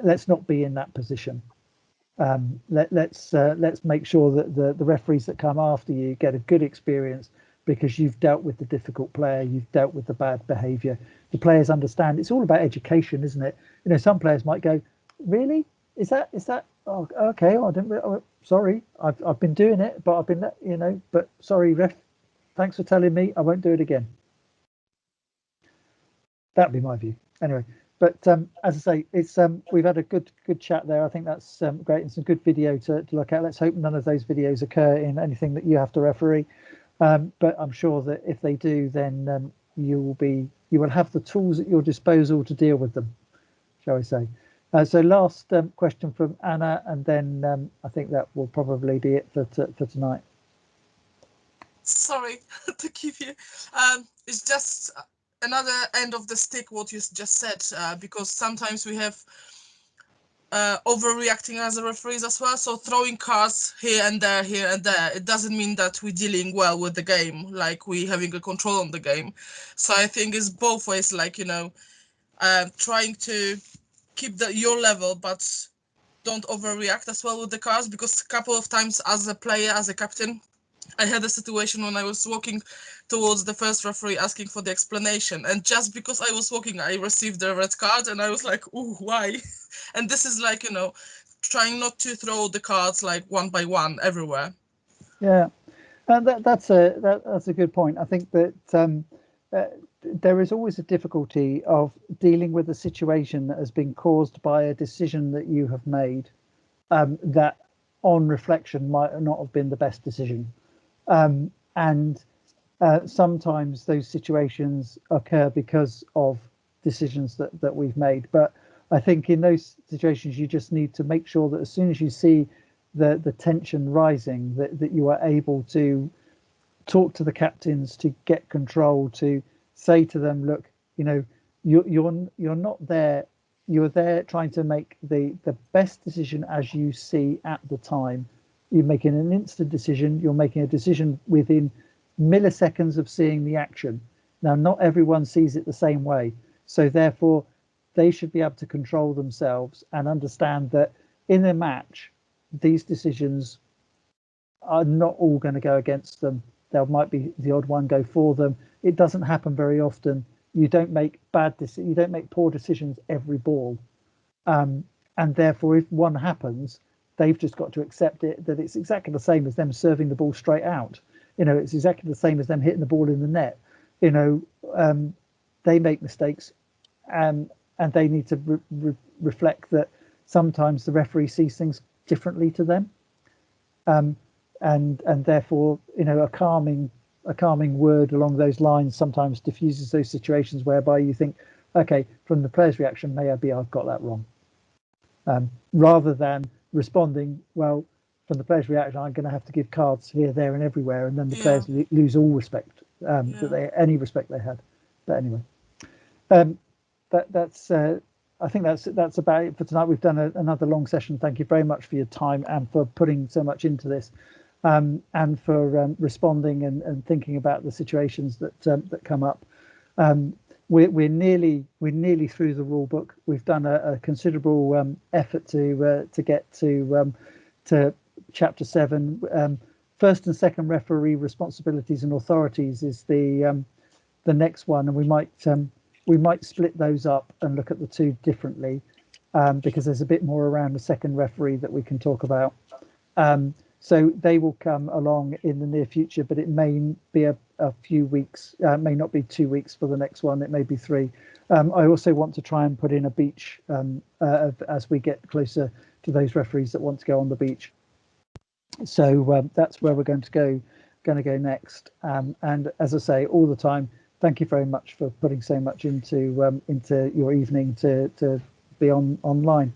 Let's not be in that position. Let's make sure that the referees that come after you get a good experience, because you've dealt with the difficult player, you've dealt with the bad behaviour. The players understand. It's all about education, isn't it? You know, some players might go, really? Is that? Oh, okay. I didn't. Sorry, I've been doing it, but I've been, But sorry, ref. Thanks for telling me. I won't do it again. That'd be my view. Anyway, but as I say, it's we've had a good chat there. I think that's great, and some good video to look at. Let's hope none of those videos occur in anything that you have to referee. But I'm sure that if they do, then you will have the tools at your disposal to deal with them, shall I say. So last question from Anna, and then I think that will probably be it for tonight. Sorry to keep you. It's just another end of the stick what you just said, because sometimes we have overreacting as a referees as well. So throwing cards here and there, it doesn't mean that we're dealing well with the game, like we having a control on the game. So I think it's both ways, like, you know, trying to keep your level, but don't overreact as well with the cards, because a couple of times as a player, as a captain, I had a situation when I was walking towards the first referee asking for the explanation, and just because I was walking, I received the red card, and I was like, "Ooh, why?" And this is like, you know, trying not to throw the cards like one by one everywhere. Yeah, that's a good point. I think that there is always a difficulty of dealing with a situation that has been caused by a decision that you have made, that on reflection might not have been the best decision. And sometimes those situations occur because of decisions that we've made. But I think in those situations, you just need to make sure that as soon as you see the tension rising, that you are able to talk to the captains, to get control, to say to them, look, you know, you're not there. You're there trying to make the best decision as you see at the time. You're making an instant decision. You're making a decision within milliseconds of seeing the action. Now, not everyone sees it the same way. So therefore, they should be able to control themselves and understand that in a match, these decisions are not all going to go against them. There might be the odd one go for them. It doesn't happen very often. You don't make you don't make poor decisions every ball. And therefore, if one happens, they've just got to accept it, that it's exactly the same as them serving the ball straight out. You know, it's exactly the same as them hitting the ball in the net. You know, they make mistakes, and they need to reflect that sometimes the referee sees things differently to them. And therefore, you know, a calming word along those lines sometimes diffuses those situations whereby you think, okay, from the player's reaction, maybe I've got that wrong. Rather than responding, well, from the player's reaction, I'm going to have to give cards here, there, and everywhere, and then the players lose all respect, any respect they had. But anyway, that's I think that's about it for tonight. We've done another long session. Thank you very much for your time and for putting so much into this, and for responding and thinking about the situations that come up. We're nearly through the rule book. We've done a considerable effort to get to chapter 7. First and second referee responsibilities and authorities is the next one, and we might split those up and look at the two differently, because there's a bit more around the second referee that we can talk about. So they will come along in the near future, but it may be a few weeks, may not be 2 weeks for the next one, it may be 3. I also want to try and put in a beach as we get closer to those referees that want to go on the beach. So that's where we're going to go next. And as I say all the time, thank you very much for putting so much into your evening to be online.